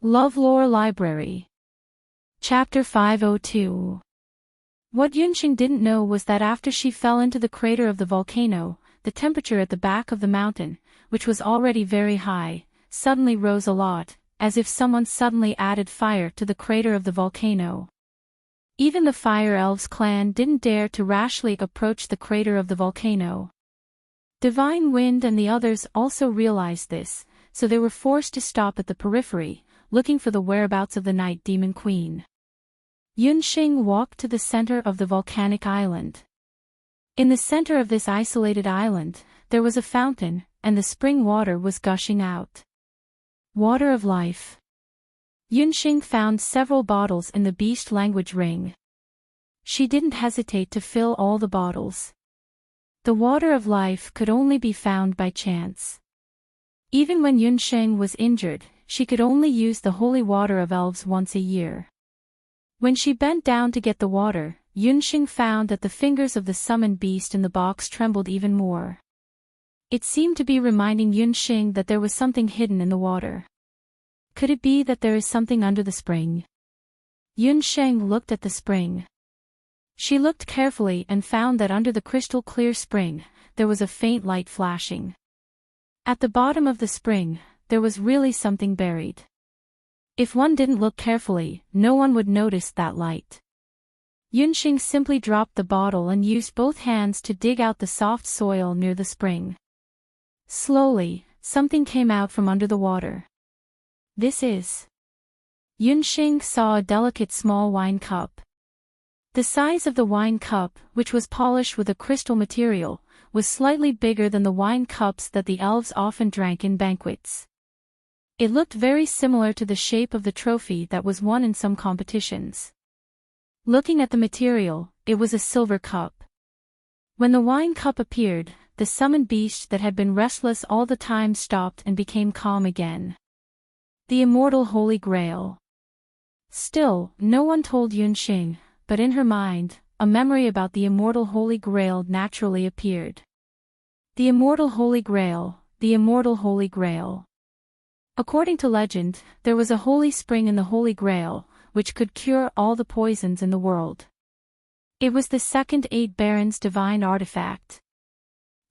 LoveLore Library. Chapter 502. What Yunxing didn't know was that after she fell into the crater of the volcano, the temperature at the back of the mountain, which was already very high, suddenly rose a lot, as if someone suddenly added fire to the crater of the volcano. Even the Fire Elves clan didn't dare to rashly approach the crater of the volcano. Divine Wind and the others also realized this, so they were forced to stop at the periphery, looking for the whereabouts of the Night Demon Queen. Yunxing walked to the center of the volcanic island. In the center of this isolated island, there was a fountain, and the spring water was gushing out. Water of life. Yunxing found several bottles in the beast language ring. She didn't hesitate to fill all the bottles. The water of life could only be found by chance. Even when Yunxing was injured, she could only use the holy water of elves once a year. When she bent down to get the water, Yunxing found that the fingers of the summoned beast in the box trembled even more. It seemed to be reminding Yunxing that there was something hidden in the water. Could it be that there is something under the spring? Yunxing looked at the spring. She looked carefully and found that under the crystal-clear spring, there was a faint light flashing. At the bottom of the spring, there was really something buried. If one didn't look carefully, no one would notice that light. Yunxing simply dropped the bottle and used both hands to dig out the soft soil near the spring. Slowly, something came out from under the water. This is... Yunxing saw a delicate small wine cup. The size of the wine cup, which was polished with a crystal material, was slightly bigger than the wine cups that the elves often drank in banquets. It looked very similar to the shape of the trophy that was won in some competitions. Looking at the material, it was a silver cup. When the wine cup appeared, the summoned beast that had been restless all the time stopped and became calm again. The immortal Holy Grail. Still, no one told Yunxing, but in her mind, a memory about the immortal Holy Grail naturally appeared. The immortal Holy Grail, the immortal Holy Grail. According to legend, there was a holy spring in the Holy Grail, which could cure all the poisons in the world. It was the second 8 Barons' divine artifact.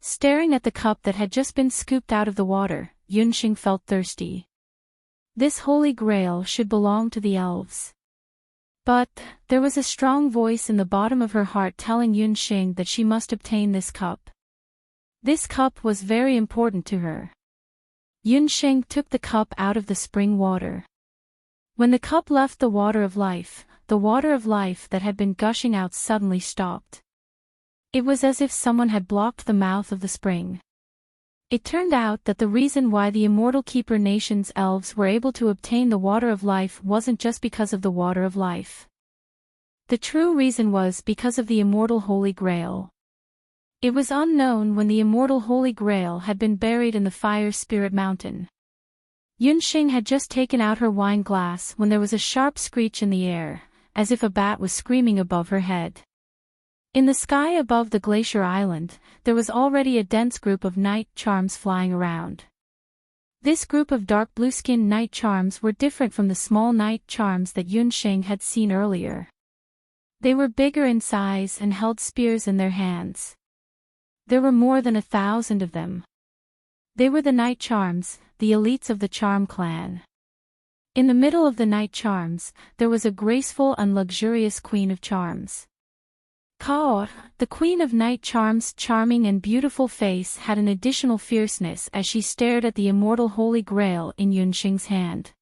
Staring at the cup that had just been scooped out of the water, Yunxing felt thirsty. This Holy Grail should belong to the elves. But, there was a strong voice in the bottom of her heart telling Yunxing that she must obtain this cup. This cup was very important to her. Yunxing took the cup out of the spring water. When the cup left the water of life that had been gushing out suddenly stopped. It was as if someone had blocked the mouth of the spring. It turned out that the reason why the Immortal Keeper Nation's elves were able to obtain the water of life wasn't just because of the water of life. The true reason was because of the immortal Holy Grail. It was unknown when the immortal Holy Grail had been buried in the Fire Spirit Mountain. Yunxing had just taken out her wine glass when there was a sharp screech in the air, as if a bat was screaming above her head. In the sky above the glacier island, there was already a dense group of night charms flying around. This group of dark blue-skinned night charms were different from the small night charms that Yunxing had seen earlier. They were bigger in size and held spears in their hands. There were more than 1,000 of them. They were the night charms, the elites of the charm clan. In the middle of the night charms, there was a graceful and luxurious queen of charms. Kao, the queen of night charms' charming and beautiful face had an additional fierceness as she stared at the immortal Holy Grail in Yunxing's hand.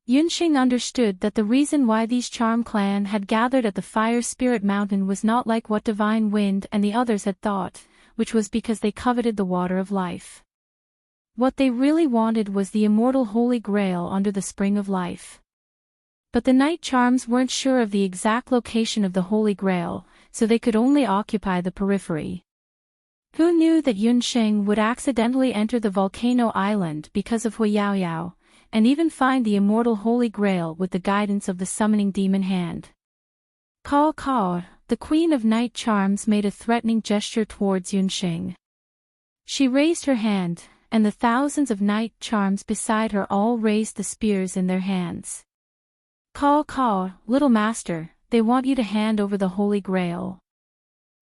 Yunxing understood that the reason why these charm clan had gathered at the Fire Spirit Mountain was not like what Divine Wind and the others had thought, which was because they coveted the water of life. What they really wanted was the immortal Holy Grail under the spring of life. But the night charms weren't sure of the exact location of the Holy Grail, so they could only occupy the periphery. Who knew that Yunxing would accidentally enter the volcano island because of Huyaoyao, and even find the immortal Holy Grail with the guidance of the summoning demon hand? Kao, the queen of night charms made a threatening gesture towards Yunxing. She raised her hand, and the thousands of night charms beside her all raised the spears in their hands. "Caw, caw, little master, they want you to hand over the Holy Grail."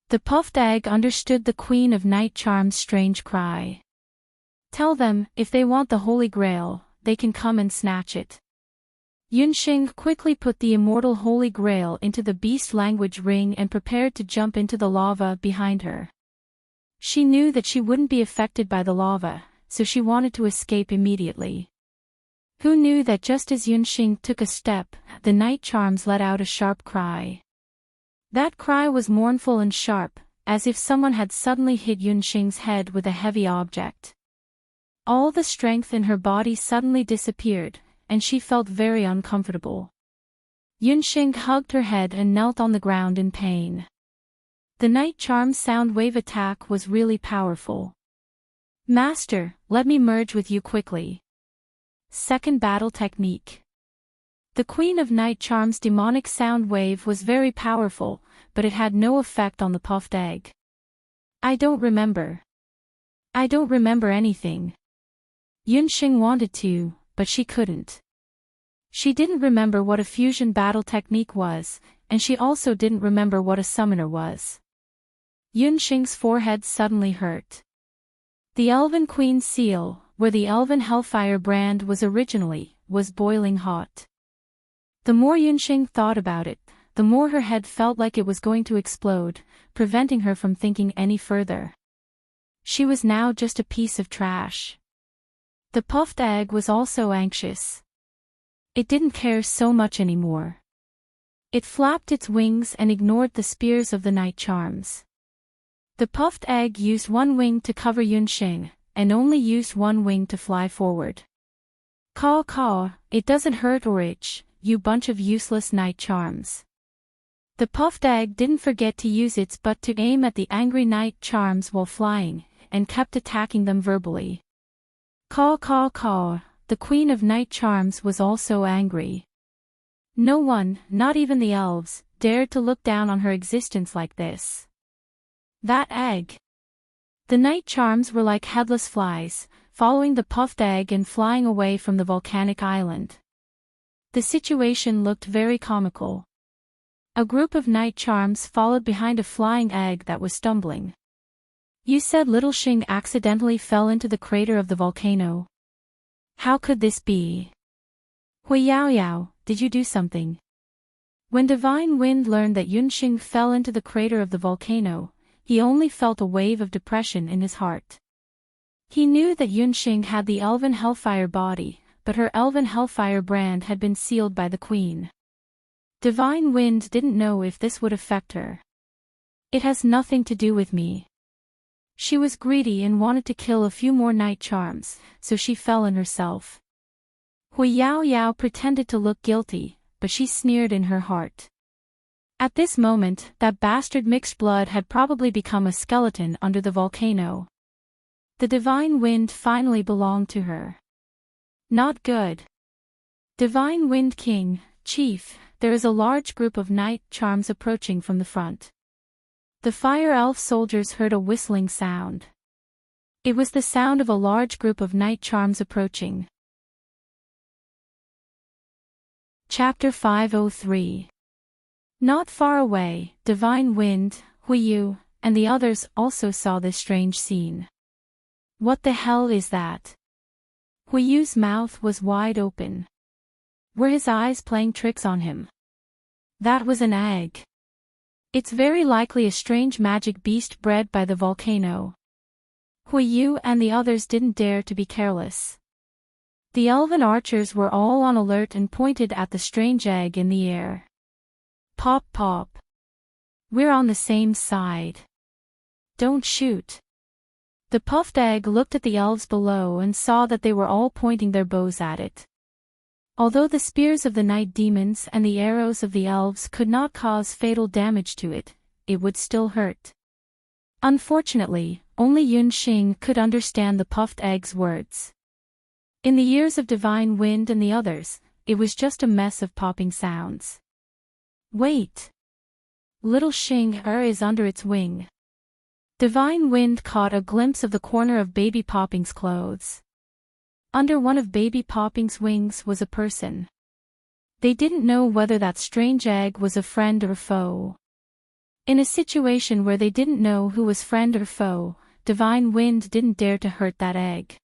The puffed egg understood the Queen of Night Charm's strange cry. "Tell them, if they want the Holy Grail, they can come and snatch it." Yunxing quickly put the immortal Holy Grail into the beast language ring and prepared to jump into the lava behind her. She knew that she wouldn't be affected by the lava, so she wanted to escape immediately. Who knew that just as Yunxing took a step, the night charms let out a sharp cry. That cry was mournful and sharp, as if someone had suddenly hit Yunxing's head with a heavy object. All the strength in her body suddenly disappeared, and she felt very uncomfortable. Yunxing hugged her head and knelt on the ground in pain. The night charm's sound wave attack was really powerful. "Master, let me merge with you quickly." Second battle technique. The Queen of Night Charm's demonic sound wave was very powerful, but it had no effect on the puffed egg. "I don't remember. I don't remember anything." Yunxing wanted to, but she couldn't. She didn't remember what a fusion battle technique was, and she also didn't remember what a summoner was. Yunxing's forehead suddenly hurt. The Elven Queen's seal, where the Elven Hellfire brand was originally, was boiling hot. The more Yunxing thought about it, the more her head felt like it was going to explode, preventing her from thinking any further. She was now just a piece of trash. The puffed egg was also anxious. It didn't care so much anymore. It flapped its wings and ignored the spears of the night charms. The puffed egg used one wing to cover Yunxing, and only used one wing to fly forward. "Caw, caw, it doesn't hurt or itch, you bunch of useless night charms." The puffed egg didn't forget to use its butt to aim at the angry night charms while flying, and kept attacking them verbally. "Caw, caw, caw." The Queen of Night Charms was also angry. No one, not even the elves, dared to look down on her existence like this. That egg. The night charms were like headless flies, following the puffed egg and flying away from the volcanic island. The situation looked very comical. A group of night charms followed behind a flying egg that was stumbling. "You said little Xing accidentally fell into the crater of the volcano. How could this be? Hui Yao Yao, did you do something?" When Divine Wind learned that Yunxing fell into the crater of the volcano, he only felt a wave of depression in his heart. He knew that Yunxing had the Elven Hellfire body, but her Elven Hellfire brand had been sealed by the Queen. Divine Wind didn't know if this would affect her. "It has nothing to do with me." She was greedy and wanted to kill a few more night charms, so she fell in herself. Hui Yao Yao pretended to look guilty, but she sneered in her heart. At this moment, that bastard mixed blood had probably become a skeleton under the volcano. The Divine Wind finally belonged to her. Not good. Divine Wind King, Chief, there is a large group of night charms approaching from the front. The fire elf soldiers heard a whistling sound. It was the sound of a large group of night charms approaching. Chapter 503. Not far away, Divine Wind, Huiyu, and the others also saw this strange scene. "What the hell is that?" Huiyu's mouth was wide open. Were his eyes playing tricks on him? That was an egg. It's very likely a strange magic beast bred by the volcano. Huiyu and the others didn't dare to be careless. The elven archers were all on alert and pointed at the strange egg in the air. "Pop pop. We're on the same side. Don't shoot." The puffed egg looked at the elves below and saw that they were all pointing their bows at it. Although the spears of the night demons and the arrows of the elves could not cause fatal damage to it, it would still hurt. Unfortunately, only Yunxing could understand the puffed egg's words. In the ears of Divine Wind and the others, it was just a mess of popping sounds. "Wait. Little Xing is under its wing." Divine Wind caught a glimpse of the corner of Baby Popping's clothes. Under one of Baby Popping's wings was a person. They didn't know whether that strange egg was a friend or foe. In a situation where they didn't know who was friend or foe, Divine Wind didn't dare to hurt that egg.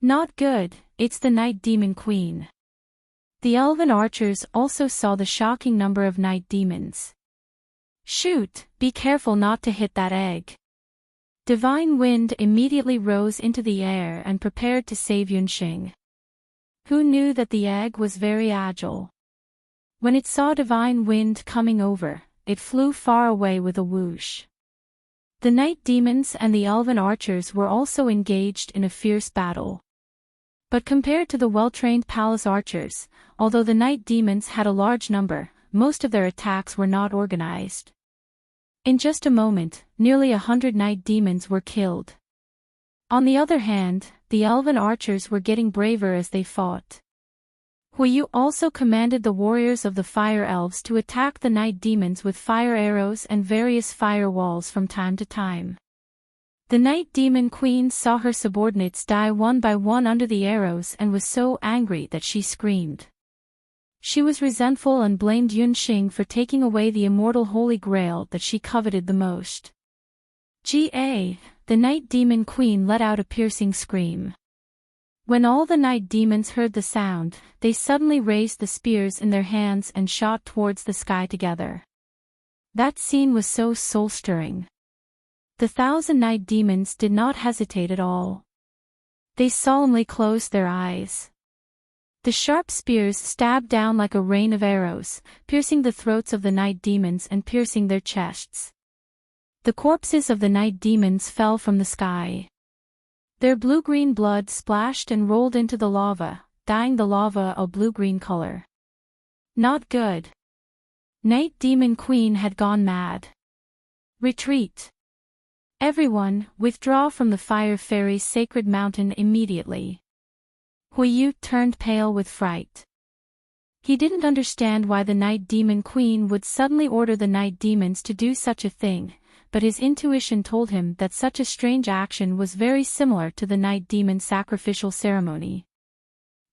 Not good, it's the Night Demon Queen. The elven archers also saw the shocking number of night demons. Shoot, be careful not to hit that egg. Divine Wind immediately rose into the air and prepared to save Yunxing. Who knew that the egg was very agile? When it saw Divine Wind coming over, it flew far away with a whoosh. The night demons and the elven archers were also engaged in a fierce battle. But compared to the well-trained palace archers, although the night demons had a large number, most of their attacks were not organized. In just a moment, nearly 100 night demons were killed. On the other hand, the elven archers were getting braver as they fought. Huiyu also commanded the warriors of the fire elves to attack the night demons with fire arrows and various fire walls from time to time. The Night Demon Queen saw her subordinates die one by one under the arrows and was so angry that she screamed. She was resentful and blamed Yunxing for taking away the immortal Holy Grail that she coveted the most. The Night Demon Queen let out a piercing scream. When all the night demons heard the sound, they suddenly raised the spears in their hands and shot towards the sky together. That scene was so soul-stirring. The 1,000 night demons did not hesitate at all. They solemnly closed their eyes. The sharp spears stabbed down like a rain of arrows, piercing the throats of the night demons and piercing their chests. The corpses of the night demons fell from the sky. Their blue-green blood splashed and rolled into the lava, dyeing the lava a blue-green color. Not good. Night Demon Queen had gone mad. Retreat. Everyone, withdraw from the Fire Fairy's sacred mountain immediately. Huiyu turned pale with fright. He didn't understand why the Night Demon Queen would suddenly order the night demons to do such a thing, but his intuition told him that such a strange action was very similar to the Night Demon sacrificial ceremony.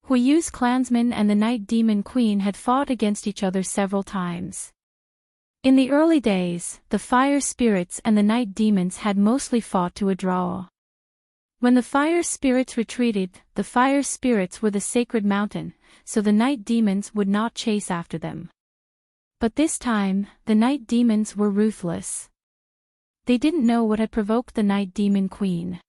Huiyu's clansmen and the Night Demon Queen had fought against each other several times. In the early days, the fire spirits and the night demons had mostly fought to a draw. When the fire spirits retreated, the fire spirits were the sacred mountain, so the night demons would not chase after them. But this time, the night demons were ruthless. They didn't know what had provoked the Night Demon Queen.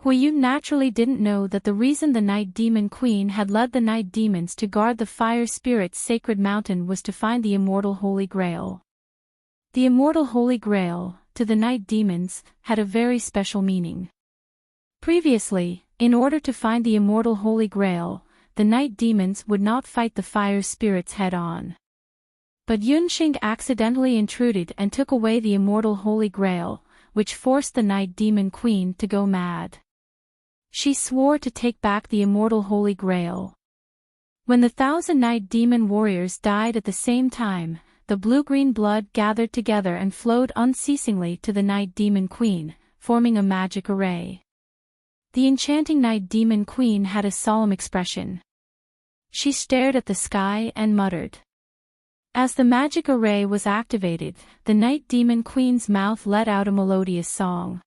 Huiyu naturally didn't know that the reason the Night Demon Queen had led the night demons to guard the fire spirit's sacred mountain was to find the immortal Holy Grail. The immortal Holy Grail, to the night demons, had a very special meaning. Previously, in order to find the immortal Holy Grail, the night demons would not fight the fire spirits head-on. But Yunxing accidentally intruded and took away the immortal Holy Grail, which forced the Night Demon Queen to go mad. She swore to take back the immortal Holy Grail. When the 1,000 night demon warriors died at the same time, the blue-green blood gathered together and flowed unceasingly to the Night Demon Queen, forming a magic array. The enchanting Night Demon Queen had a solemn expression. She stared at the sky and muttered. As the magic array was activated, the Night Demon Queen's mouth let out a melodious song.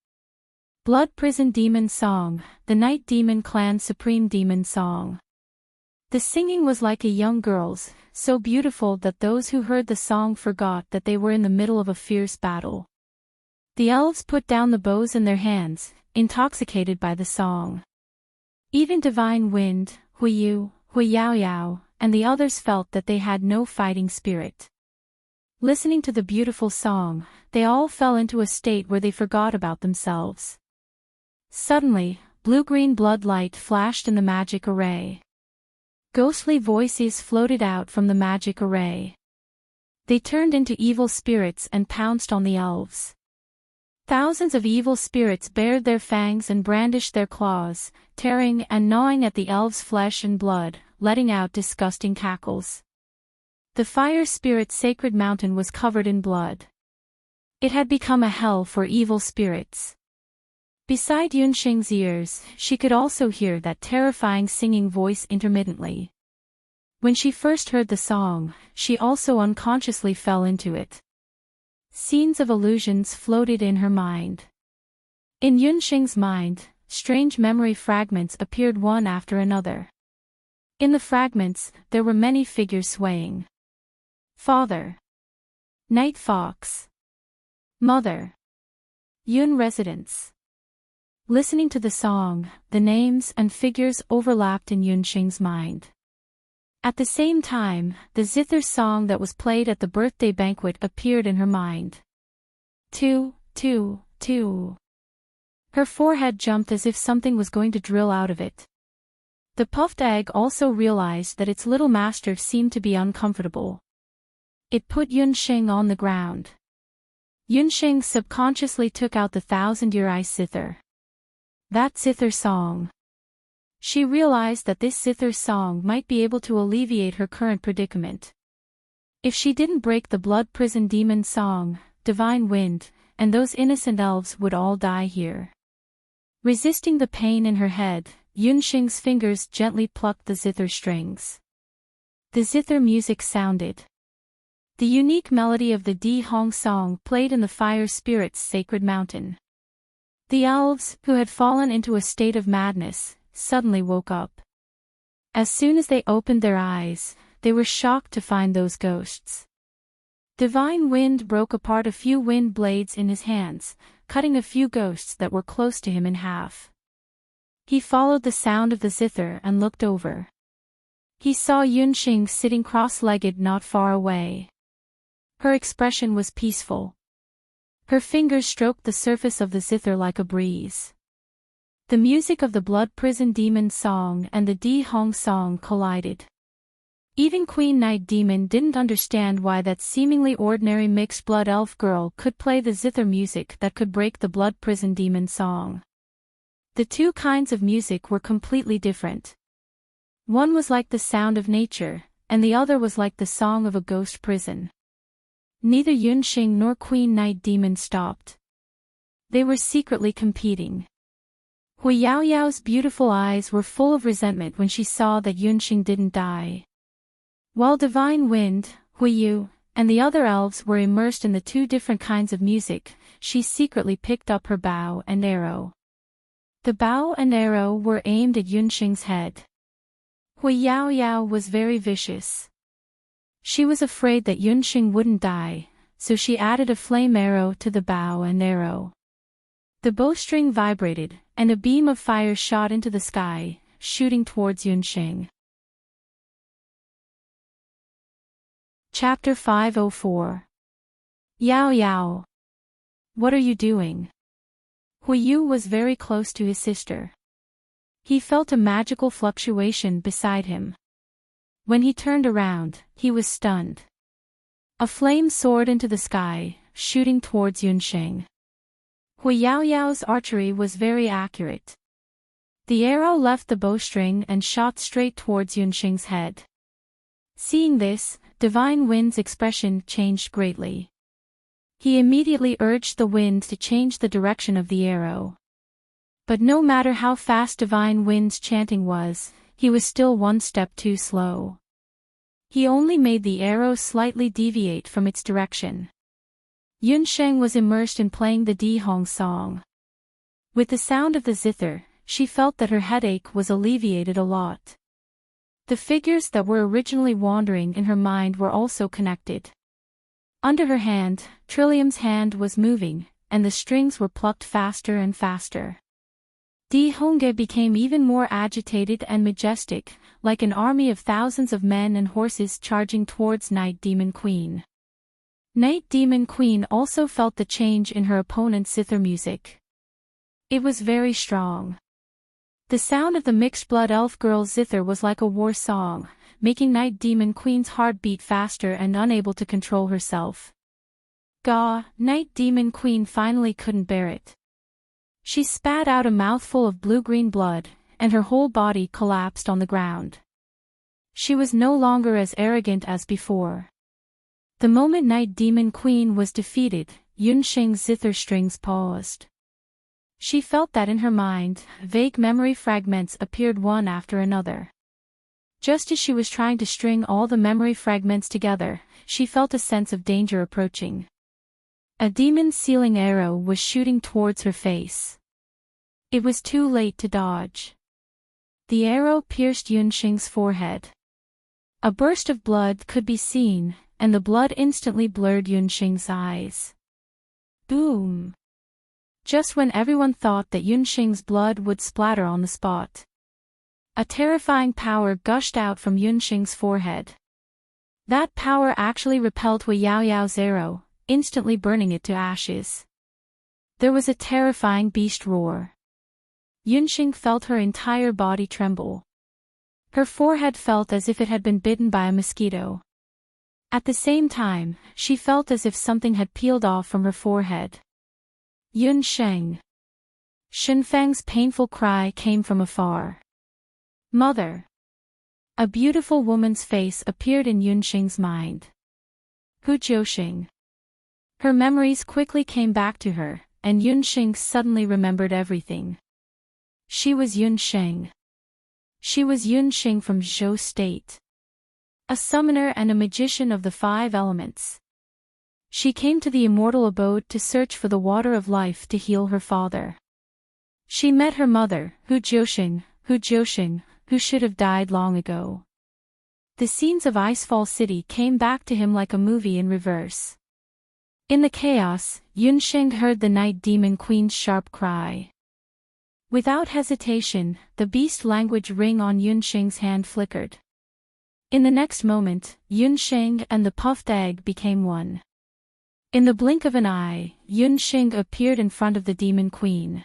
Blood Prison Demon Song, the Night Demon Clan's Supreme Demon Song. The singing was like a young girl's, so beautiful that those who heard the song forgot that they were in the middle of a fierce battle. The elves put down the bows in their hands, intoxicated by the song. Even Divine Wind, Huiyu, Huiyaoyao, and the others felt that they had no fighting spirit. Listening to the beautiful song, they all fell into a state where they forgot about themselves. Suddenly, blue-green blood light flashed in the magic array. Ghostly voices floated out from the magic array. They turned into evil spirits and pounced on the elves. Thousands of evil spirits bared their fangs and brandished their claws, tearing and gnawing at the elves' flesh and blood, letting out disgusting cackles. The fire spirit's sacred mountain was covered in blood. It had become a hell for evil spirits. Beside Yunxing's ears, she could also hear that terrifying singing voice intermittently. When she first heard the song, she also unconsciously fell into it. Scenes of illusions floated in her mind. In Yunxing's mind, strange memory fragments appeared one after another. In the fragments, there were many figures swaying. Father. Night Fox. Mother. Yun residence. Listening to the song, the names and figures overlapped in Yunxing's mind. At the same time, the zither song that was played at the birthday banquet appeared in her mind. 2, 2, 2. Her forehead jumped as if something was going to drill out of it. The puffed egg also realized that its little master seemed to be uncomfortable. It put Yunxing on the ground. Yunxing subconsciously took out the 1,000-year ice zither. That zither song. She realized that this zither song might be able to alleviate her current predicament. If she didn't break the blood prison demon song, divine wind, and those innocent elves would all die here. Resisting the pain in her head, Yunxing's fingers gently plucked the zither strings. The zither music sounded. The unique melody of the Di Hong song played in the fire spirit's sacred mountain. The elves, who had fallen into a state of madness, suddenly woke up. As soon as they opened their eyes, they were shocked to find those ghosts. Divine wind broke apart a few wind blades in his hands, cutting a few ghosts that were close to him in half. He followed the sound of the zither and looked over. He saw Yunxing sitting cross-legged not far away. Her expression was peaceful. Her fingers stroked the surface of the zither like a breeze. The music of the Blood Prison Demon song and the Di Hong song collided. Even Queen Night Demon didn't understand why that seemingly ordinary mixed blood elf girl could play the zither music that could break the Blood Prison Demon song. The two kinds of music were completely different. One was like the sound of nature, and the other was like the song of a ghost prison. Neither Yunxing nor Queen Night Demon stopped. They were secretly competing. Hui Yaoyao's beautiful eyes were full of resentment when she saw that Yunxing didn't die. While Divine Wind, Hui Yu, and the other elves were immersed in the two different kinds of music, she secretly picked up her bow and arrow. The bow and arrow were aimed at Yunxing's head. Hui Yaoyao was very vicious. She was afraid that Yunxing wouldn't die, so she added a flame arrow to the bow and arrow. The bowstring vibrated, and a beam of fire shot into the sky, shooting towards Yunxing. Chapter 504. Yao Yao. What are you doing? Hui Yu was very close to his sister. He felt a magical fluctuation beside him. When he turned around, he was stunned. A flame soared into the sky, shooting towards Yunxing. Hui Yaoyao's archery was very accurate. The arrow left the bowstring and shot straight towards Yunxing's head. Seeing this, Divine Wind's expression changed greatly. He immediately urged the wind to change the direction of the arrow. But no matter how fast Divine Wind's chanting was, he was still one step too slow. He only made the arrow slightly deviate from its direction. Yunxing was immersed in playing the Di Hong song. With the sound of the zither, she felt that her headache was alleviated a lot. The figures that were originally wandering in her mind were also connected. Under her hand, Trillium's hand was moving, and the strings were plucked faster and faster. Di Hongge became even more agitated and majestic, like an army of thousands of men and horses charging towards Night Demon Queen. Night Demon Queen also felt the change in her opponent's zither music. It was very strong. The sound of the mixed blood elf girl's zither was like a war song, making Night Demon Queen's heart beat faster and unable to control herself. Gah, Night Demon Queen finally couldn't bear it. She spat out a mouthful of blue-green blood, and her whole body collapsed on the ground. She was no longer as arrogant as before. The moment Night Demon Queen was defeated, Yunxing's zither strings paused. She felt that in her mind, vague memory fragments appeared one after another. Just as she was trying to string all the memory fragments together, she felt a sense of danger approaching. A demon's sealing arrow was shooting towards her face. It was too late to dodge. The arrow pierced Yunxing's forehead. A burst of blood could be seen, and the blood instantly blurred Yunxing's eyes. Boom! Just when everyone thought that Yunxing's blood would splatter on the spot. A terrifying power gushed out from Yunxing's forehead. That power actually repelled Hui Yaoyao's arrow, instantly burning it to ashes. There was a terrifying beast roar. Yunxing felt her entire body tremble. Her forehead felt as if it had been bitten by a mosquito. At the same time, she felt as if something had peeled off from her forehead. Yunxing. Shenfeng's painful cry came from afar. Mother. A beautiful woman's face appeared in Yunxing's mind. Hu Jiuxing. Her memories quickly came back to her, and Yunxing suddenly remembered everything. She was Yunxing. She was Yunxing from Zhou State. A summoner and a magician of the 5 elements. She came to the immortal abode to search for the water of life to heal her father. She met her mother, Hu Jiuxing, who should have died long ago. The scenes of Icefall City came back to him like a movie in reverse. In the chaos, Yunxing heard the Night Demon Queen's sharp cry. Without hesitation, the beast language ring on Yunxing's hand flickered. In the next moment, Yunxing and the puffed egg became one. In the blink of an eye, Yunxing appeared in front of the Demon Queen.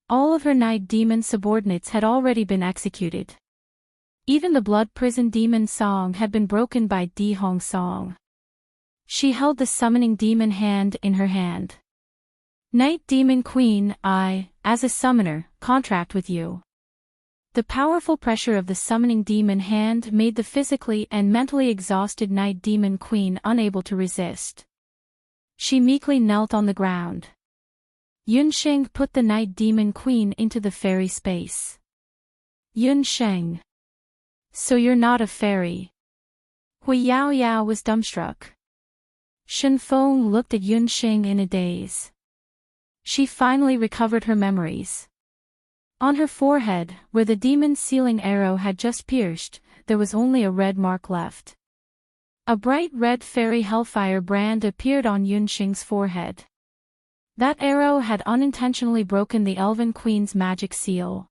All of her night demon subordinates had already been executed. Even the blood prison demon Song had been broken by Di Hong Song. She held the summoning demon hand in her hand. Night Demon Queen, I, as a summoner, contract with you. The powerful pressure of the summoning demon hand made the physically and mentally exhausted Night Demon Queen unable to resist. She meekly knelt on the ground. Yunxing put the Night Demon Queen into the fairy space. Yunxing. So you're not a fairy. Hui Yaoyao was dumbstruck. Shenfeng looked at Yunxing in a daze. She finally recovered her memories. On her forehead, where the demon's sealing arrow had just pierced, there was only a red mark left. A bright red fairy hellfire brand appeared on Yunxing's forehead. That arrow had unintentionally broken the Elven Queen's magic seal.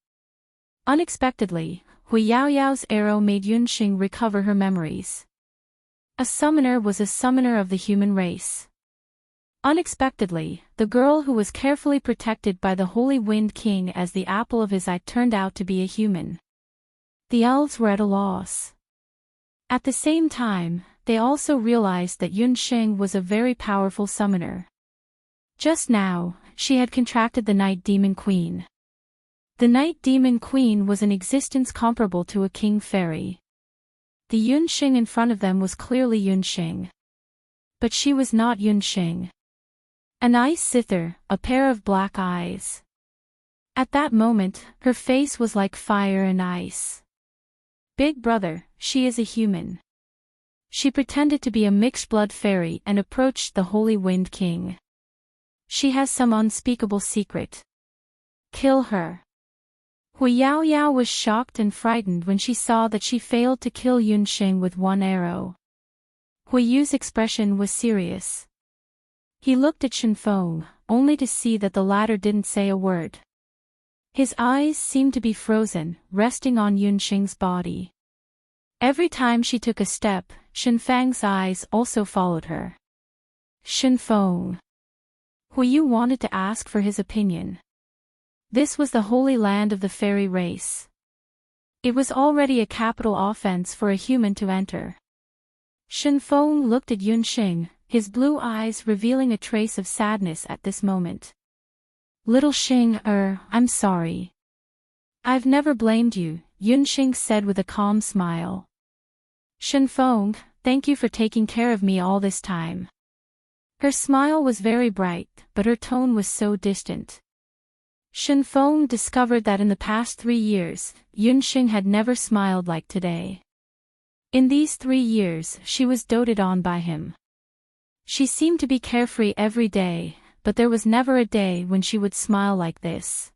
Unexpectedly, Hui Yaoyao's arrow made Yunxing recover her memories. A summoner was a summoner of the human race. Unexpectedly, the girl who was carefully protected by the Holy Wind King as the apple of his eye turned out to be a human. The elves were at a loss. At the same time, they also realized that Yunxing was a very powerful summoner. Just now, she had contracted the Night Demon Queen. The Night Demon Queen was an existence comparable to a king fairy. The Yunxing in front of them was clearly Yunxing. But she was not Yunxing. An ice zither, a pair of black eyes. At that moment, her face was like fire and ice. Big brother, she is a human. She pretended to be a mixed-blood fairy and approached the Holy Wind King. She has some unspeakable secret. Kill her. Hui Yaoyao was shocked and frightened when she saw that she failed to kill Yunxing with one arrow. Hui Yu's expression was serious. He looked at Shenfeng, only to see that the latter didn't say a word. His eyes seemed to be frozen, resting on Yunxing's body. Every time she took a step, Shenfeng's eyes also followed her. Shenfeng. Hui Yu wanted to ask for his opinion. This was the holy land of the fairy race. It was already a capital offense for a human to enter. Shenfeng looked at Yunxing, his blue eyes revealing a trace of sadness at this moment. Little Xing, I'm sorry. I've never blamed you, Yunxing said with a calm smile. Shenfeng, thank you for taking care of me all this time. Her smile was very bright, but her tone was so distant. Shenfeng discovered that in the past 3 years, Yunxing had never smiled like today. In these 3 years she was doted on by him. She seemed to be carefree every day, but there was never a day when she would smile like this.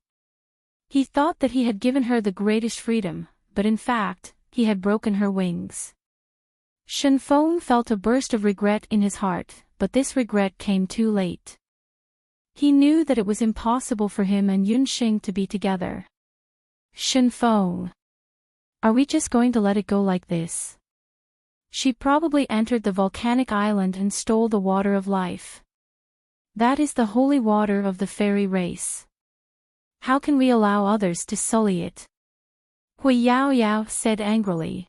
He thought that he had given her the greatest freedom, but in fact, he had broken her wings. Shenfeng felt a burst of regret in his heart, but this regret came too late. He knew that it was impossible for him and Yunxing to be together. Shenfeng. Are we just going to let it go like this? She probably entered the volcanic island and stole the water of life. That is the holy water of the fairy race. How can we allow others to sully it? Hui Yao Yao said angrily.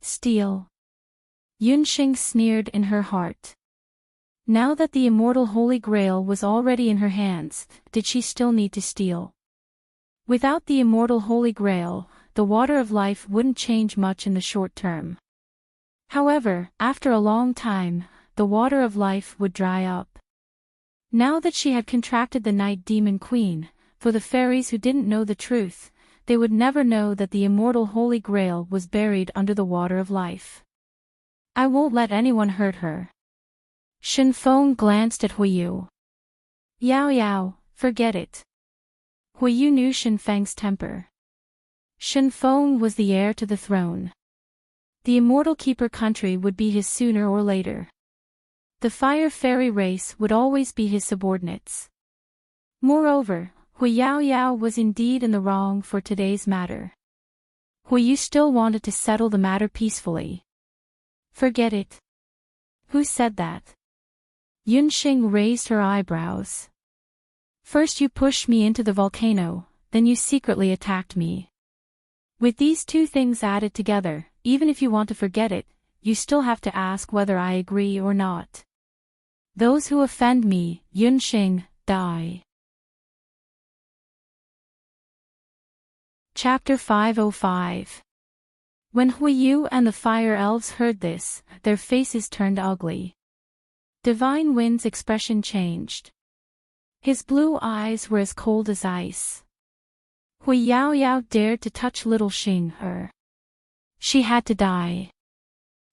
Steal. Yunxing sneered in her heart. Now that the immortal Holy Grail was already in her hands, did she still need to steal? Without the immortal Holy Grail, the water of life wouldn't change much in the short term. However, after a long time, the water of life would dry up. Now that she had contracted the Night Demon Queen, for the fairies who didn't know the truth, they would never know that the immortal Holy Grail was buried under the water of life. I won't let anyone hurt her. Shenfeng glanced at Huiyu. Yao Yao, forget it. Huiyu knew Shenfeng's temper. Shenfeng was the heir to the throne. The immortal keeper country would be his sooner or later. The fire fairy race would always be his subordinates. Moreover, Hui Yao Yao was indeed in the wrong for today's matter. Huiyu still wanted to settle the matter peacefully. Forget it. Who said that? Yunxing raised her eyebrows. First you pushed me into the volcano, then you secretly attacked me. With these two things added together, even if you want to forget it, you still have to ask whether I agree or not. Those who offend me, Yunxing, die. Chapter 505. When Huiyu and the fire elves heard this, their faces turned ugly. Divine Wind's expression changed. His blue eyes were as cold as ice. Hui Yao Yao dared to touch little Xing her. She had to die.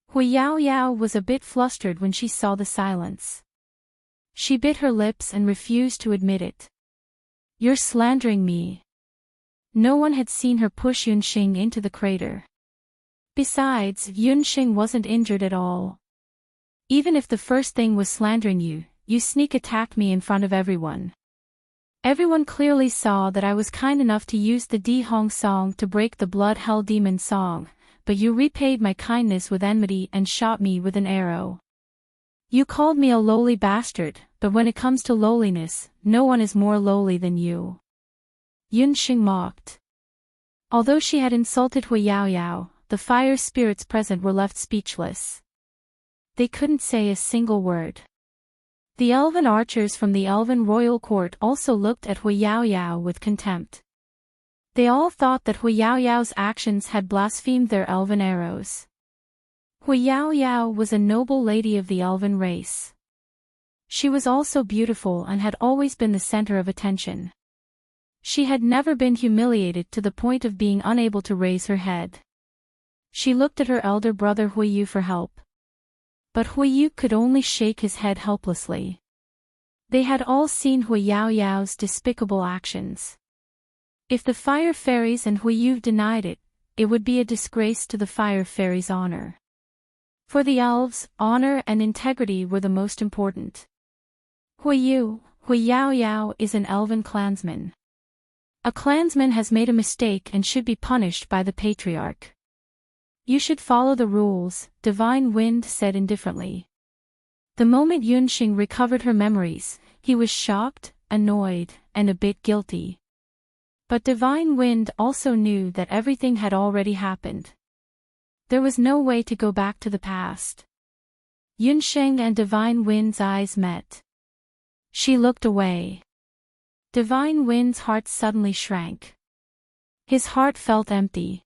Hui Yao Yao was a bit flustered when she saw the silence. She bit her lips and refused to admit it. You're slandering me. No one had seen her push Yunxing into the crater. Besides, Yunxing wasn't injured at all. Even if the first thing was slandering you, you sneak attacked me in front of everyone. Everyone clearly saw that I was kind enough to use the Di Hong song to break the Blood Hell Demon song, but you repaid my kindness with enmity and shot me with an arrow. You called me a lowly bastard, but when it comes to lowliness, no one is more lowly than you. Yunxing mocked. Although she had insulted Hui Yao Yao, the fire spirits present were left speechless. They couldn't say a single word. The elven archers from the elven royal court also looked at Hui Yao Yao with contempt. They all thought that Hui Yao Yao's actions had blasphemed their elven arrows. Hui Yao Yao was a noble lady of the elven race. She was also beautiful and had always been the center of attention. She had never been humiliated to the point of being unable to raise her head. She looked at her elder brother Huiyu for help. But Huiyu could only shake his head helplessly. They had all seen Hui Yao Yao's despicable actions. If the fire fairies and Huiyu denied it, it would be a disgrace to the fire fairies' honor. For the elves, honor and integrity were the most important. Hui Yao Yao is an elven clansman. A clansman has made a mistake and should be punished by the patriarch. You should follow the rules, Divine Wind said indifferently. The moment Yunxing recovered her memories, he was shocked, annoyed, and a bit guilty. But Divine Wind also knew that everything had already happened. There was no way to go back to the past. Yunxing and Divine Wind's eyes met. She looked away. Divine Wind's heart suddenly shrank. His heart felt empty.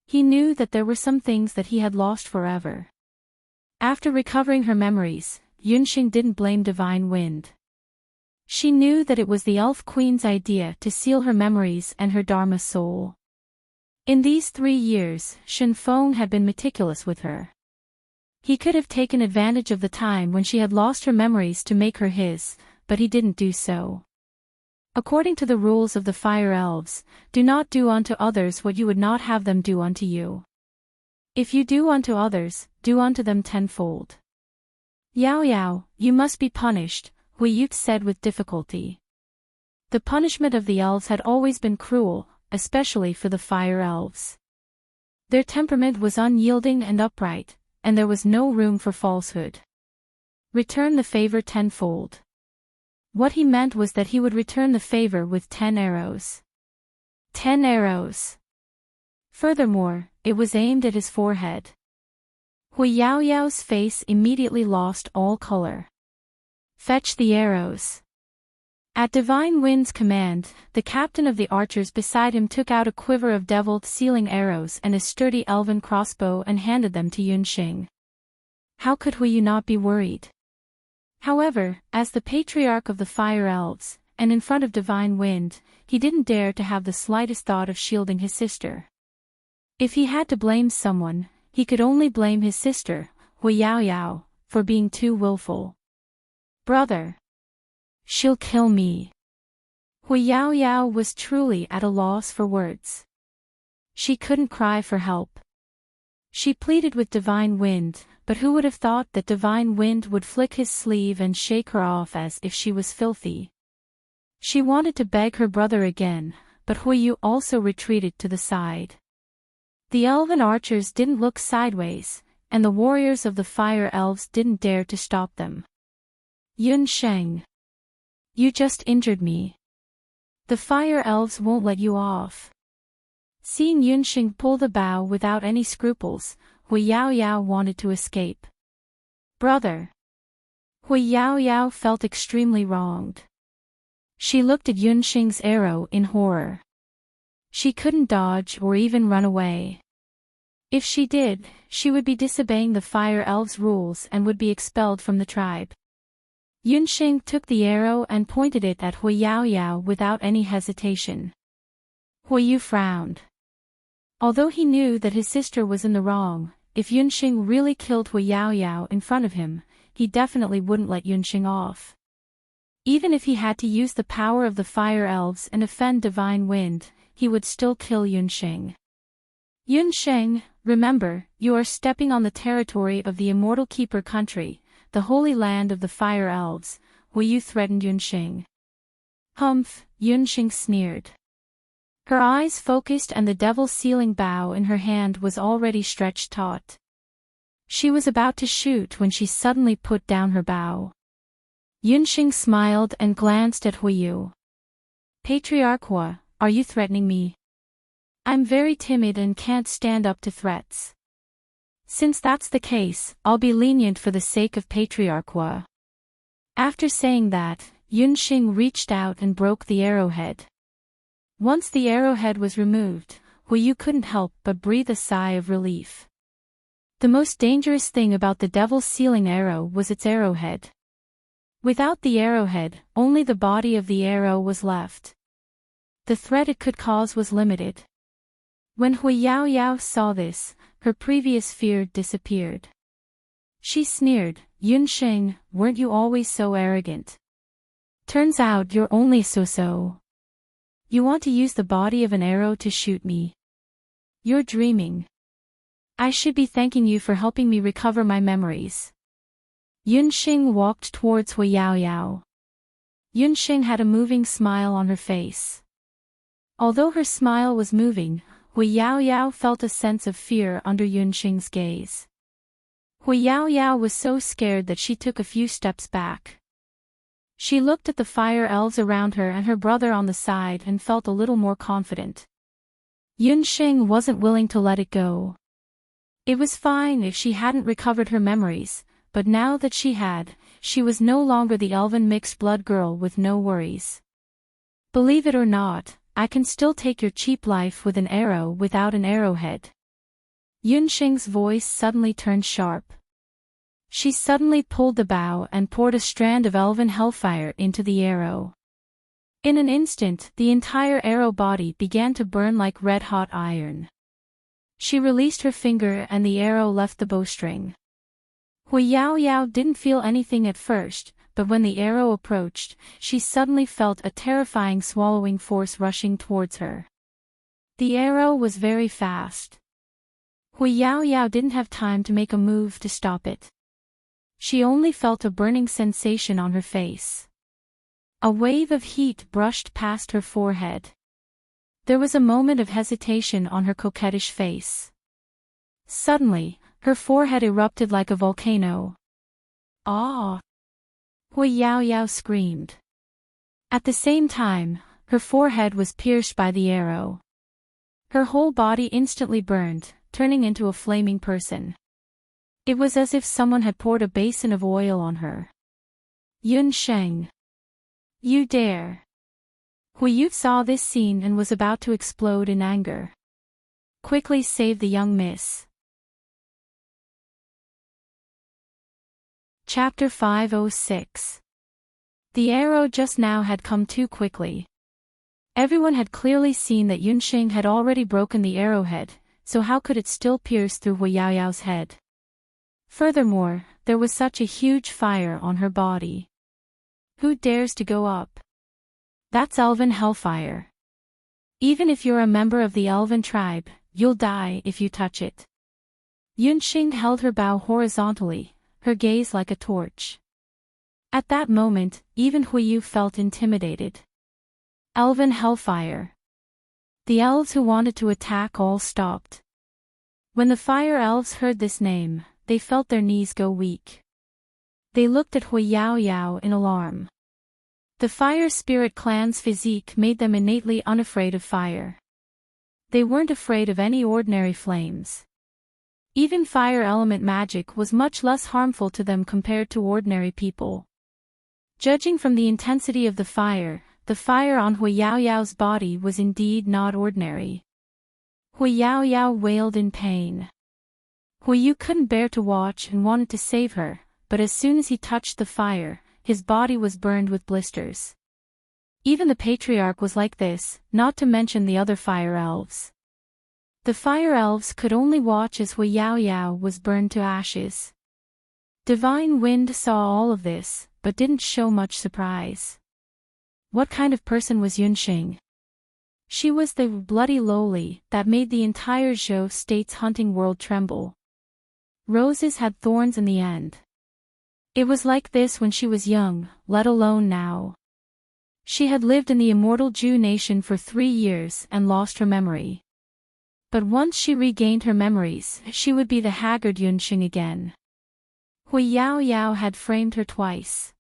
He knew that there were some things that he had lost forever. After recovering her memories, Yunxing didn't blame Divine Wind. She knew that it was the Elf Queen's idea to seal her memories and her Dharma soul. In these 3 years, Shen Feng had been meticulous with her. He could have taken advantage of the time when she had lost her memories to make her his, but he didn't do so. According to the rules of the Fire Elves, do not do unto others what you would not have them do unto you. If you do unto others, do unto them tenfold. Yao Yao, you must be punished, Hui Yu said with difficulty. The punishment of the elves had always been cruel, especially for the Fire Elves. Their temperament was unyielding and upright, and there was no room for falsehood. Return the favor tenfold. What he meant was that he would return the favor with 10 arrows. 10 arrows. Furthermore, it was aimed at his forehead. Hui Yao Yao's face immediately lost all color. Fetch the arrows. At Divine Wind's command, the captain of the archers beside him took out a quiver of deviled sealing arrows and a sturdy elven crossbow and handed them to Yunxing. How could Hui Yu not be worried? However, as the patriarch of the Fire Elves, and in front of Divine Wind, he didn't dare to have the slightest thought of shielding his sister. If he had to blame someone, he could only blame his sister, Hui Yao Yao, for being too willful. Brother. She'll kill me. Hui Yao Yao was truly at a loss for words. She couldn't cry for help. She pleaded with Divine Wind, but who would have thought that Divine Wind would flick his sleeve and shake her off as if she was filthy. She wanted to beg her brother again, but Hui Yu also retreated to the side. The elven archers didn't look sideways, and the warriors of the Fire Elves didn't dare to stop them. Yunxing. You just injured me. The Fire Elves won't let you off. Seeing Yunxing pull the bow without any scruples, Hui Yao Yao wanted to escape. Brother. Hui Yao Yao felt extremely wronged. She looked at Yunxing's arrow in horror. She couldn't dodge or even run away. If she did, she would be disobeying the Fire Elves' rules and would be expelled from the tribe. Yunxing took the arrow and pointed it at Hui Yao Yao without any hesitation. Hui Yu frowned. Although he knew that his sister was in the wrong, if Yunxing really killed Hui Yao Yao in front of him, he definitely wouldn't let Yunxing off. Even if he had to use the power of the Fire Elves and offend Divine Wind, he would still kill Yunxing. Yunxing, remember, you are stepping on the territory of the Immortal Keeper country, the holy land of the Fire Elves, Hui Yu threatened Yunxing. Humph, Yunxing sneered. Her eyes focused and the devil sealing bow in her hand was already stretched taut. She was about to shoot when she suddenly put down her bow. Yunxing smiled and glanced at Hui Yu. Patriarch Hua, are you threatening me? I'm very timid and can't stand up to threats. Since that's the case, I'll be lenient for the sake of Patriarch Hua. After saying that, Yunxing reached out and broke the arrowhead. Once the arrowhead was removed, Hui Yu couldn't help but breathe a sigh of relief. The most dangerous thing about the devil's sealing arrow was its arrowhead. Without the arrowhead, only the body of the arrow was left. The threat it could cause was limited. When Hui Yao Yao saw this, her previous fear disappeared. She sneered, Yunxing, weren't you always so arrogant? Turns out you're only so-so. You want to use the body of an arrow to shoot me. You're dreaming. I should be thanking you for helping me recover my memories. Yunxing walked towards Hui Yao Yao. Yunxing had a moving smile on her face. Although her smile was moving, Hui Yao Yao felt a sense of fear under Yunxing's gaze. Hui Yao Yao was so scared that she took a few steps back. She looked at the Fire Elves around her and her brother on the side and felt a little more confident. Yunxing wasn't willing to let it go. It was fine if she hadn't recovered her memories, but now that she had, she was no longer the elven mixed-blood girl with no worries. Believe it or not, I can still take your cheap life with an arrow without an arrowhead. Yunxing's voice suddenly turned sharp. She suddenly pulled the bow and poured a strand of elven hellfire into the arrow. In an instant, the entire arrow body began to burn like red-hot iron. She released her finger and the arrow left the bowstring. Hui Yao Yao didn't feel anything at first, but when the arrow approached, she suddenly felt a terrifying swallowing force rushing towards her. The arrow was very fast. Hui Yao Yao didn't have time to make a move to stop it. She only felt a burning sensation on her face. A wave of heat brushed past her forehead. There was a moment of hesitation on her coquettish face. Suddenly, her forehead erupted like a volcano. "Ah!" Hui Yao Yao screamed. At the same time, her forehead was pierced by the arrow. Her whole body instantly burned, turning into a flaming person. It was as if someone had poured a basin of oil on her. "Yun Sheng! You dare!" Hui Yu saw this scene and was about to explode in anger. "Quickly save the young miss." Chapter 506. The arrow just now had come too quickly. Everyone had clearly seen that Yunxing had already broken the arrowhead, so how could it still pierce through Hui Yao Yao's head? Furthermore, there was such a huge fire on her body. Who dares to go up? That's elven hellfire. Even if you're a member of the elven tribe, you'll die if you touch it. Yunxing held her bow horizontally, her gaze like a torch. At that moment, even Hui Yu felt intimidated. Elven hellfire. The elves who wanted to attack all stopped. When the fire elves heard this name, they felt their knees go weak. They looked at Hui Yao Yao in alarm. The fire spirit clan's physique made them innately unafraid of fire. They weren't afraid of any ordinary flames. Even fire element magic was much less harmful to them compared to ordinary people. Judging from the intensity of the fire on Hui Yao Yao's body was indeed not ordinary. Hui Yao Yao wailed in pain. Hui Yu couldn't bear to watch and wanted to save her, but as soon as he touched the fire, his body was burned with blisters. Even the patriarch was like this, not to mention the other fire elves. The fire elves could only watch as Hui Yao Yao was burned to ashes. Divine Wind saw all of this, but didn't show much surprise. What kind of person was Yunxing? She was the bloody lowly that made the entire Zhou state's hunting world tremble. Roses had thorns in the end. It was like this when she was young, let alone now. She had lived in the immortal Zhou nation for 3 years and lost her memory. But once she regained her memories, she would be the haggard Yunxing again. Hui Yao Yao had framed her twice.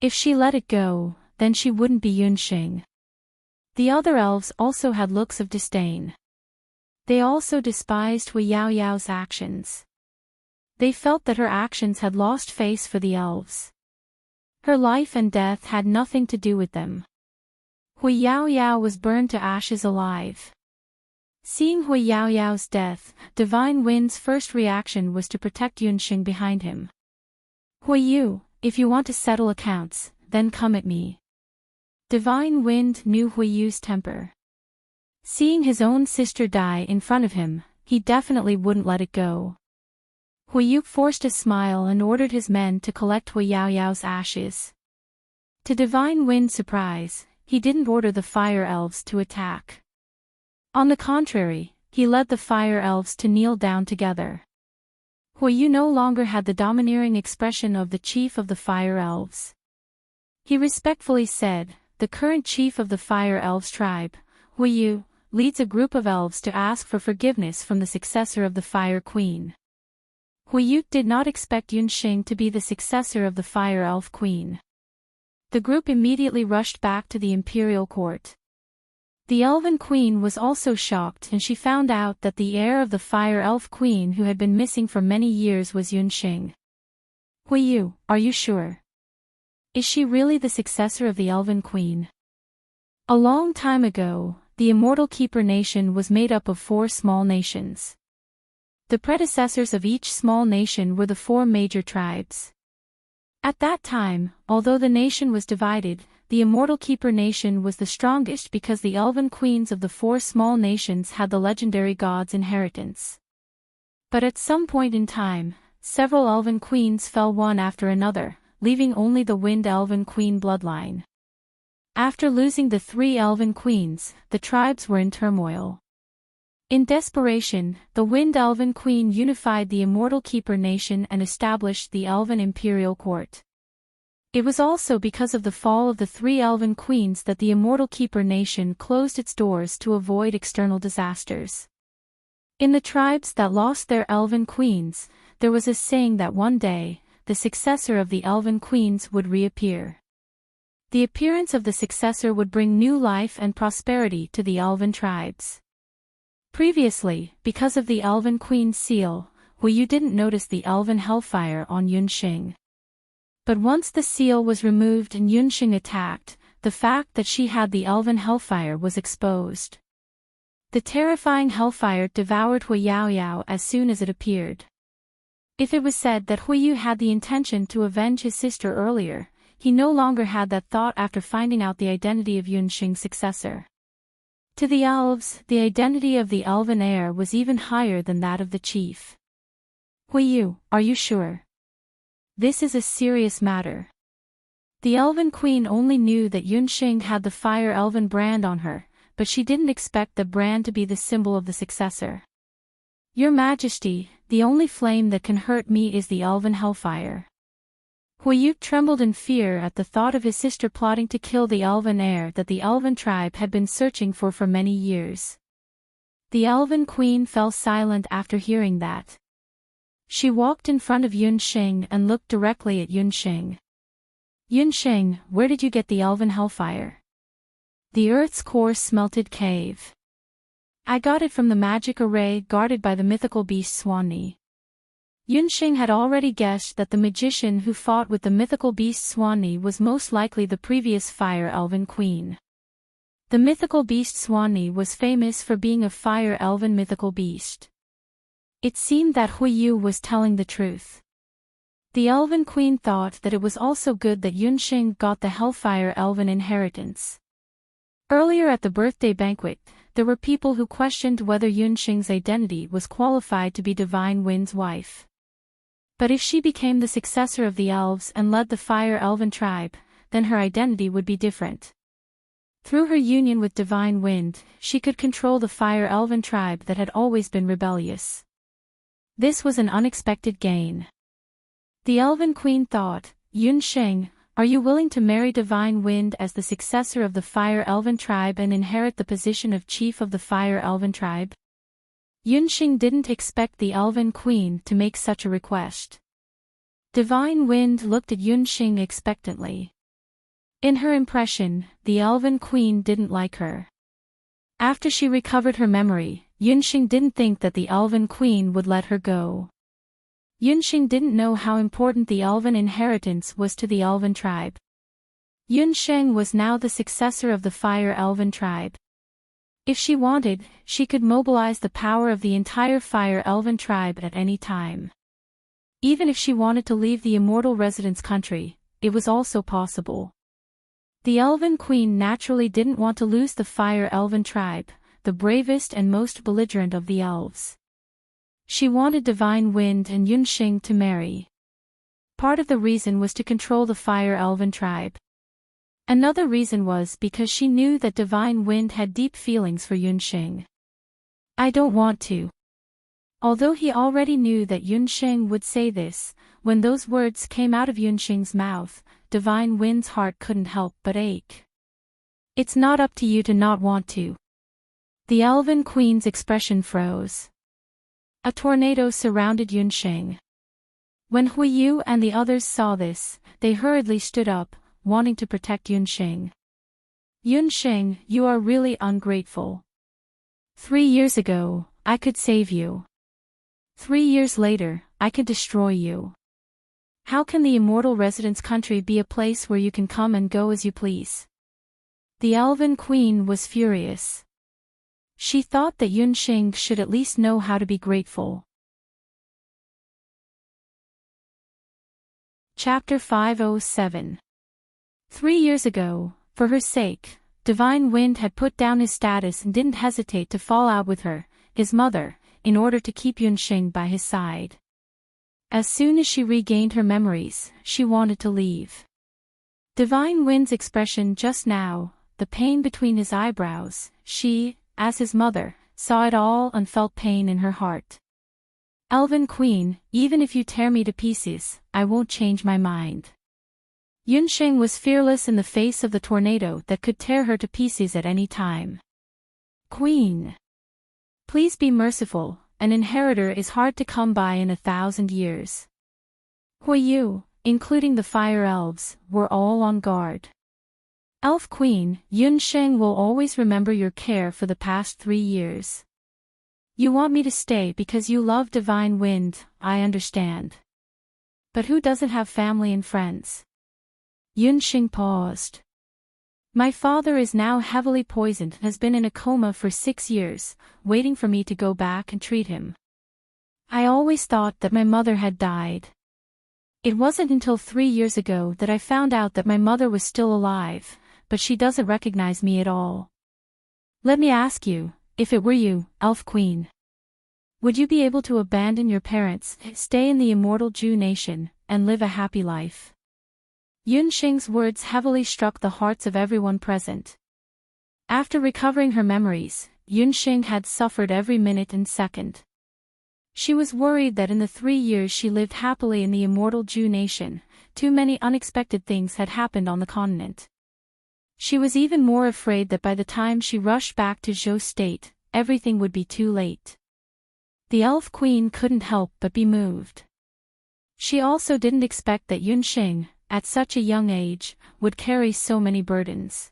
If she let it go, then she wouldn't be Yunxing. The other elves also had looks of disdain. They also despised Hui Yao Yao's actions. They felt that her actions had lost face for the elves. Her life and death had nothing to do with them. Hui Yao Yao was burned to ashes alive. Seeing Hui Yao Yao's death, Divine Wind's first reaction was to protect Yunxing behind him. "Hui Yu, if you want to settle accounts, then come at me." Divine Wind knew Hui Yu's temper. Seeing his own sister die in front of him, he definitely wouldn't let it go. Hui Yu forced a smile and ordered his men to collect Hui Yao Yao's ashes. To Divine Wind's surprise, he didn't order the fire elves to attack. On the contrary, he led the fire elves to kneel down together. Hui Yu no longer had the domineering expression of the chief of the fire elves. He respectfully said, "The current chief of the fire elves tribe, Hui Yu, leads a group of elves to ask for forgiveness from the successor of the fire queen." Hui Yu did not expect Yunxing to be the successor of the fire elf queen. The group immediately rushed back to the imperial court. The elven queen was also shocked and she found out that the heir of the fire elf queen who had been missing for many years was Yunxing. "Hui Yu, are you sure? Is she really the successor of the elven queen?" A long time ago, the Immortal Keeper nation was made up of 4 small nations. The predecessors of each small nation were the four major tribes. At that time, although the nation was divided, the Immortal Keeper nation was the strongest because the elven queens of the four small nations had the legendary god's inheritance. But at some point in time, several elven queens fell one after another, leaving only the Wind Elven Queen bloodline. After losing the three elven queens, the tribes were in turmoil. In desperation, the Wind Elven Queen unified the Immortal Keeper nation and established the Elven Imperial Court. It was also because of the fall of the three elven queens that the Immortal Keeper nation closed its doors to avoid external disasters. In the tribes that lost their elven queens, there was a saying that one day, the successor of the elven queens would reappear. The appearance of the successor would bring new life and prosperity to the elven tribes. Previously, because of the Elven Queen's seal, you didn't notice the elven hellfire on Yunxing. But once the seal was removed and Yunxing attacked, the fact that she had the elven hellfire was exposed. The terrifying hellfire devoured Huiyao as soon as it appeared. If it was said that Huiyu had the intention to avenge his sister earlier, he no longer had that thought after finding out the identity of Yunxing's successor. To the elves, the identity of the elven heir was even higher than that of the chief. Huiyu, are you sure? This is a serious matter. The Elven Queen only knew that Yunxing had the Fire Elven brand on her, but she didn't expect the brand to be the symbol of the successor. Your Majesty, the only flame that can hurt me is the elven hellfire. Huiyu trembled in fear at the thought of his sister plotting to kill the elven heir that the elven tribe had been searching for many years. The Elven Queen fell silent after hearing that. She walked in front of Yunxing and looked directly at Yunxing. Yunxing, where did you get the elven hellfire? The Earth's core smelted cave. I got it from the magic array guarded by the mythical beast Swanee. Yunxing had already guessed that the magician who fought with the mythical beast Swanee was most likely the previous Fire Elven Queen. The mythical beast Swanee was famous for being a Fire Elven mythical beast. It seemed that Huiyu was telling the truth. The Elven Queen thought that it was also good that Yunxing got the Hellfire Elven inheritance. Earlier at the birthday banquet, there were people who questioned whether Yunxing's identity was qualified to be Divine Wind's wife. But if she became the successor of the elves and led the Fire Elven tribe, then her identity would be different. Through her union with Divine Wind, she could control the Fire Elven tribe that had always been rebellious. This was an unexpected gain. The Elven Queen thought, Yunxing, are you willing to marry Divine Wind as the successor of the Fire Elven tribe and inherit the position of chief of the Fire Elven tribe? Yunxing didn't expect the Elven Queen to make such a request. Divine Wind looked at Yunxing expectantly. In her impression, the Elven Queen didn't like her. After she recovered her memory, Yunxing didn't think that the Elven Queen would let her go. Yunxing didn't know how important the Elven inheritance was to the Elven tribe. Yunxing was now the successor of the Fire Elven tribe. If she wanted, she could mobilize the power of the entire Fire Elven tribe at any time. Even if she wanted to leave the Immortal Residence country, it was also possible. The Elven Queen naturally didn't want to lose the Fire Elven tribe, the bravest and most belligerent of the elves. She wanted Divine Wind and Yunxing to marry. Part of the reason was to control the Fire Elven tribe. Another reason was because she knew that Divine Wind had deep feelings for Yunxing. I don't want to. Although he already knew that Yunxing would say this, when those words came out of Yunxing's mouth, Divine Wind's heart couldn't help but ache. It's not up to you to not want to. The Elven Queen's expression froze. A tornado surrounded Yunxing. When Huiyu and the others saw this, they hurriedly stood up, wanting to protect Yunxing. Yunxing, you are really ungrateful. 3 years ago, I could save you. 3 years later, I could destroy you. How can the Immortal Residence country be a place where you can come and go as you please? The Elven Queen was furious. She thought that Yunxing should at least know how to be grateful. Chapter 507. 3 years ago, for her sake, Divine Wind had put down his status and didn't hesitate to fall out with her, his mother, in order to keep Yunxing by his side. As soon as she regained her memories, she wanted to leave. Divine Wind's expression just now, the pain between his eyebrows, she, as his mother, saw it all and felt pain in her heart. Elven Queen, even if you tear me to pieces, I won't change my mind. Yunxing was fearless in the face of the tornado that could tear her to pieces at any time. Queen. Please be merciful, an inheritor is hard to come by in 1,000 years. Huiyu, including the fire elves, were all on guard. Elf Queen, Yunxing will always remember your care for the past 3 years. You want me to stay because you love Divine Wind, I understand. But who doesn't have family and friends? Yunxing paused. My father is now heavily poisoned and has been in a coma for 6 years, waiting for me to go back and treat him. I always thought that my mother had died. It wasn't until 3 years ago that I found out that my mother was still alive, but she doesn't recognize me at all. Let me ask you, if it were you, Elf Queen, would you be able to abandon your parents, stay in the immortal Jew nation, and live a happy life? Yunxing's words heavily struck the hearts of everyone present. After recovering her memories, Yunxing had suffered every minute and second. She was worried that in the 3 years she lived happily in the immortal Jew nation, too many unexpected things had happened on the continent. She was even more afraid that by the time she rushed back to Zhou State, everything would be too late. The Elf Queen couldn't help but be moved. She also didn't expect that Yunxing, at such a young age, would carry so many burdens.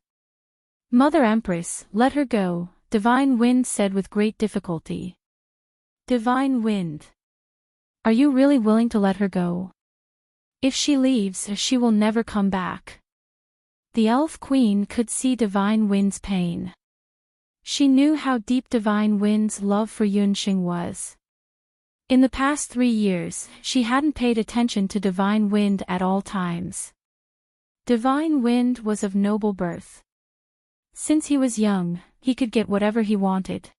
Mother Empress, let her go, Divine Wind said with great difficulty. Divine Wind. Are you really willing to let her go? If she leaves, she will never come back. The Elf Queen could see Divine Wind's pain. She knew how deep Divine Wind's love for Yunxing was. In the past 3 years, she hadn't paid attention to Divine Wind at all times. Divine Wind was of noble birth. Since he was young, he could get whatever he wanted.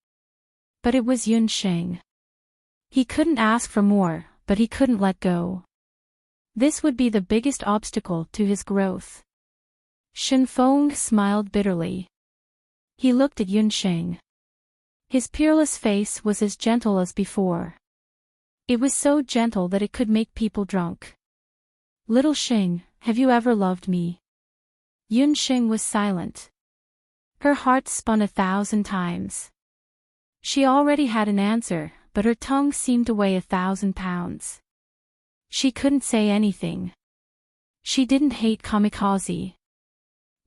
But it was Yunxing. He couldn't ask for more, but he couldn't let go. This would be the biggest obstacle to his growth. Shenfeng smiled bitterly. He looked at Yunxing. His peerless face was as gentle as before. It was so gentle that it could make people drunk. Little Xing, have you ever loved me? Yunxing was silent. Her heart spun 1,000 times. She already had an answer, but her tongue seemed to weigh 1,000 pounds. She couldn't say anything. She didn't hate Kamikaze.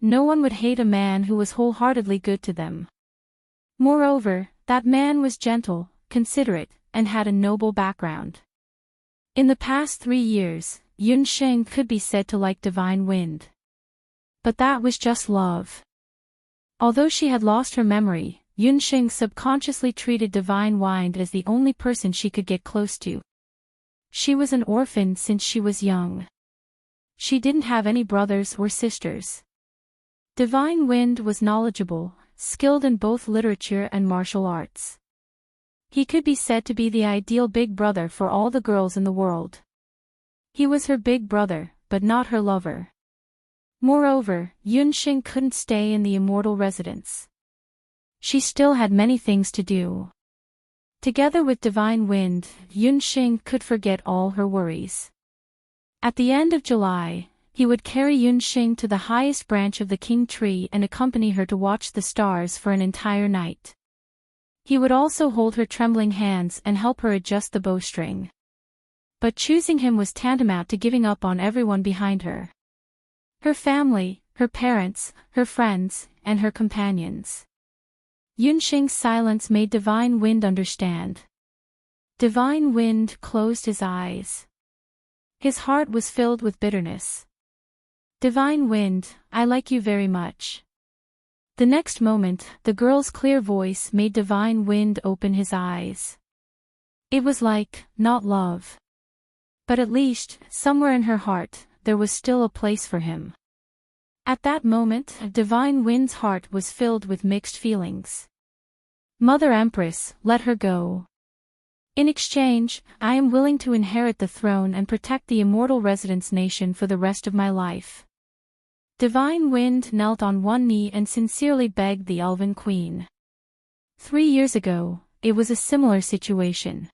No one would hate a man who was wholeheartedly good to them. Moreover, that man was gentle, considerate, and had a noble background. In the past 3 years, Yunxing could be said to like Divine Wind. But that was just love. Although she had lost her memory, Yunxing subconsciously treated Divine Wind as the only person she could get close to. She was an orphan since she was young. She didn't have any brothers or sisters. Divine Wind was knowledgeable, skilled in both literature and martial arts. He could be said to be the ideal big brother for all the girls in the world. He was her big brother, but not her lover. Moreover, Yunxing couldn't stay in the immortal residence. She still had many things to do. Together with Divine Wind, Yunxing could forget all her worries. At the end of July, he would carry Yunxing to the highest branch of the king tree and accompany her to watch the stars for an entire night. He would also hold her trembling hands and help her adjust the bowstring. But choosing him was tantamount to giving up on everyone behind her. Her family, her parents, her friends, and her companions. Yunxing's silence made Divine Wind understand. Divine Wind closed his eyes. His heart was filled with bitterness. Divine Wind, I like you very much. The next moment, the girl's clear voice made Divine Wind open his eyes. It was like, not love. But at least, somewhere in her heart, there was still a place for him. At that moment, Divine Wind's heart was filled with mixed feelings. Mother Empress, let her go. In exchange, I am willing to inherit the throne and protect the immortal Residence Nation for the rest of my life. Divine Wind knelt on one knee and sincerely begged the Elven Queen. 3 years ago, it was a similar situation.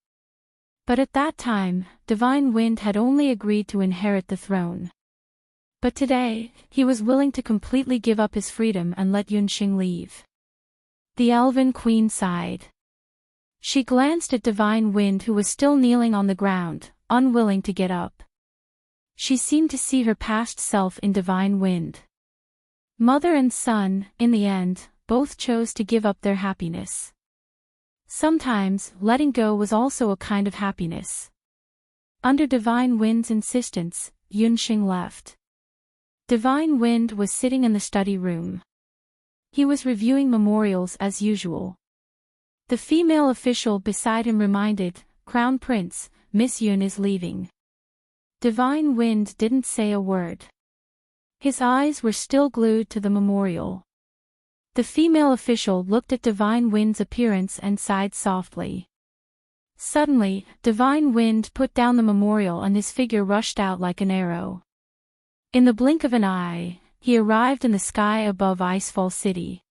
But at that time, Divine Wind had only agreed to inherit the throne. But today, he was willing to completely give up his freedom and let Yunxing leave. The Elven Queen sighed. She glanced at Divine Wind, who was still kneeling on the ground, unwilling to get up. She seemed to see her past self in Divine Wind. Mother and son, in the end, both chose to give up their happiness. Sometimes, letting go was also a kind of happiness. Under Divine Wind's insistence, Yunxing left. Divine Wind was sitting in the study room. He was reviewing memorials as usual. The female official beside him reminded, Crown Prince, Miss Yun is leaving. Divine Wind didn't say a word. His eyes were still glued to the memorial. The female official looked at Divine Wind's appearance and sighed softly. Suddenly, Divine Wind put down the memorial and his figure rushed out like an arrow. In the blink of an eye, he arrived in the sky above Icefall City.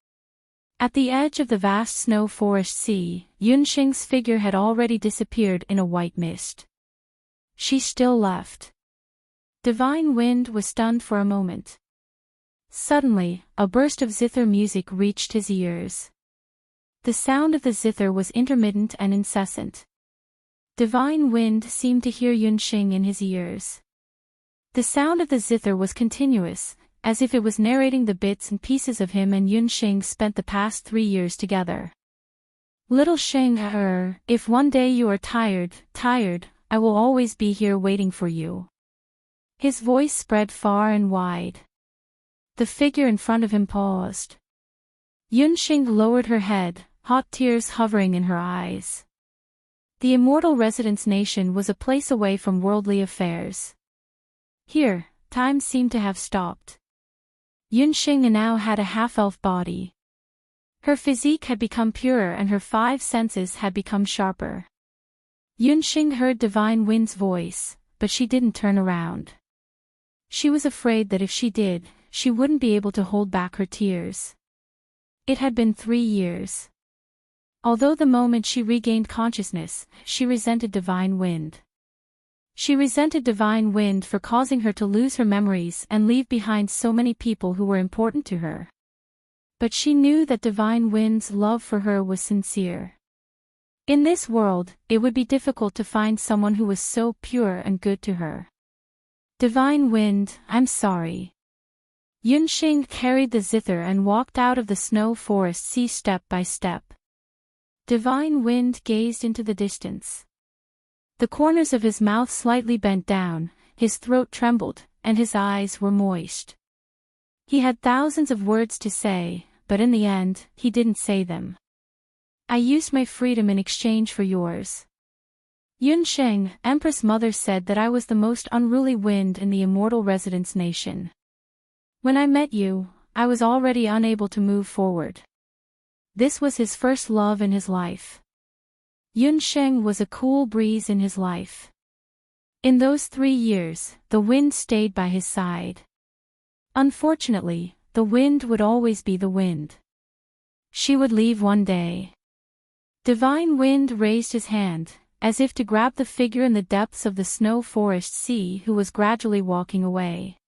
At the edge of the vast snow forest sea, Yunxing's figure had already disappeared in a white mist. She still left. Divine Wind was stunned for a moment. Suddenly, a burst of zither music reached his ears. The sound of the zither was intermittent and incessant. Divine Wind seemed to hear Yunxing in his ears. The sound of the zither was continuous, as if it was narrating the bits and pieces of him and Yunxing spent the past 3 years together. Little Sheng, if one day you are tired, I will always be here waiting for you. His voice spread far and wide. The figure in front of him paused. Yunxing lowered her head, hot tears hovering in her eyes. The immortal Residence Nation was a place away from worldly affairs. Here, time seemed to have stopped. Yunxing now had a half-elf body. Her physique had become purer and her 5 senses had become sharper. Yunxing heard Divine Wind's voice, but she didn't turn around. She was afraid that if she did, she wouldn't be able to hold back her tears. It had been 3 years. Although the moment she regained consciousness, she resented Divine Wind. She resented Divine Wind for causing her to lose her memories and leave behind so many people who were important to her. But she knew that Divine Wind's love for her was sincere. In this world, it would be difficult to find someone who was so pure and good to her. Divine Wind, I'm sorry. Yunxing carried the zither and walked out of the snow forest sea step by step. Divine Wind gazed into the distance. The corners of his mouth slightly bent down, his throat trembled, and his eyes were moist. He had thousands of words to say, but in the end, he didn't say them. I used my freedom in exchange for yours. Yunxing, Empress Mother said that I was the most unruly wind in the immortal Residence Nation. When I met you, I was already unable to move forward. This was his first love in his life. Yunxing was a cool breeze in his life. In those 3 years, the wind stayed by his side. Unfortunately, the wind would always be the wind. She would leave one day. Divine Wind raised his hand, as if to grab the figure in the depths of the snow forest sea who was gradually walking away.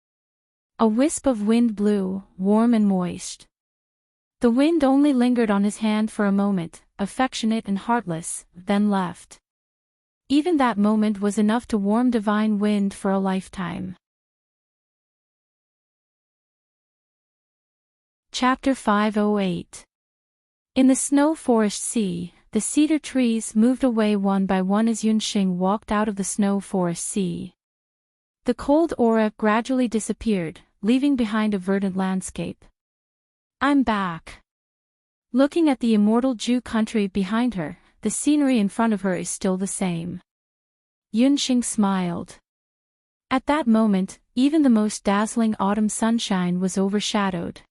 A wisp of wind blew, warm and moist. The wind only lingered on his hand for a moment, affectionate and heartless, then left. Even that moment was enough to warm Divine Wind for a lifetime. Chapter 508. In the snow forest sea, the cedar trees moved away one by one as Yunxing walked out of the snow forest sea. The cold aura gradually disappeared, leaving behind a verdant landscape. I'm back. Looking at the immortal Ju country behind her, the scenery in front of her is still the same. Yunxing smiled. At that moment, even the most dazzling autumn sunshine was overshadowed.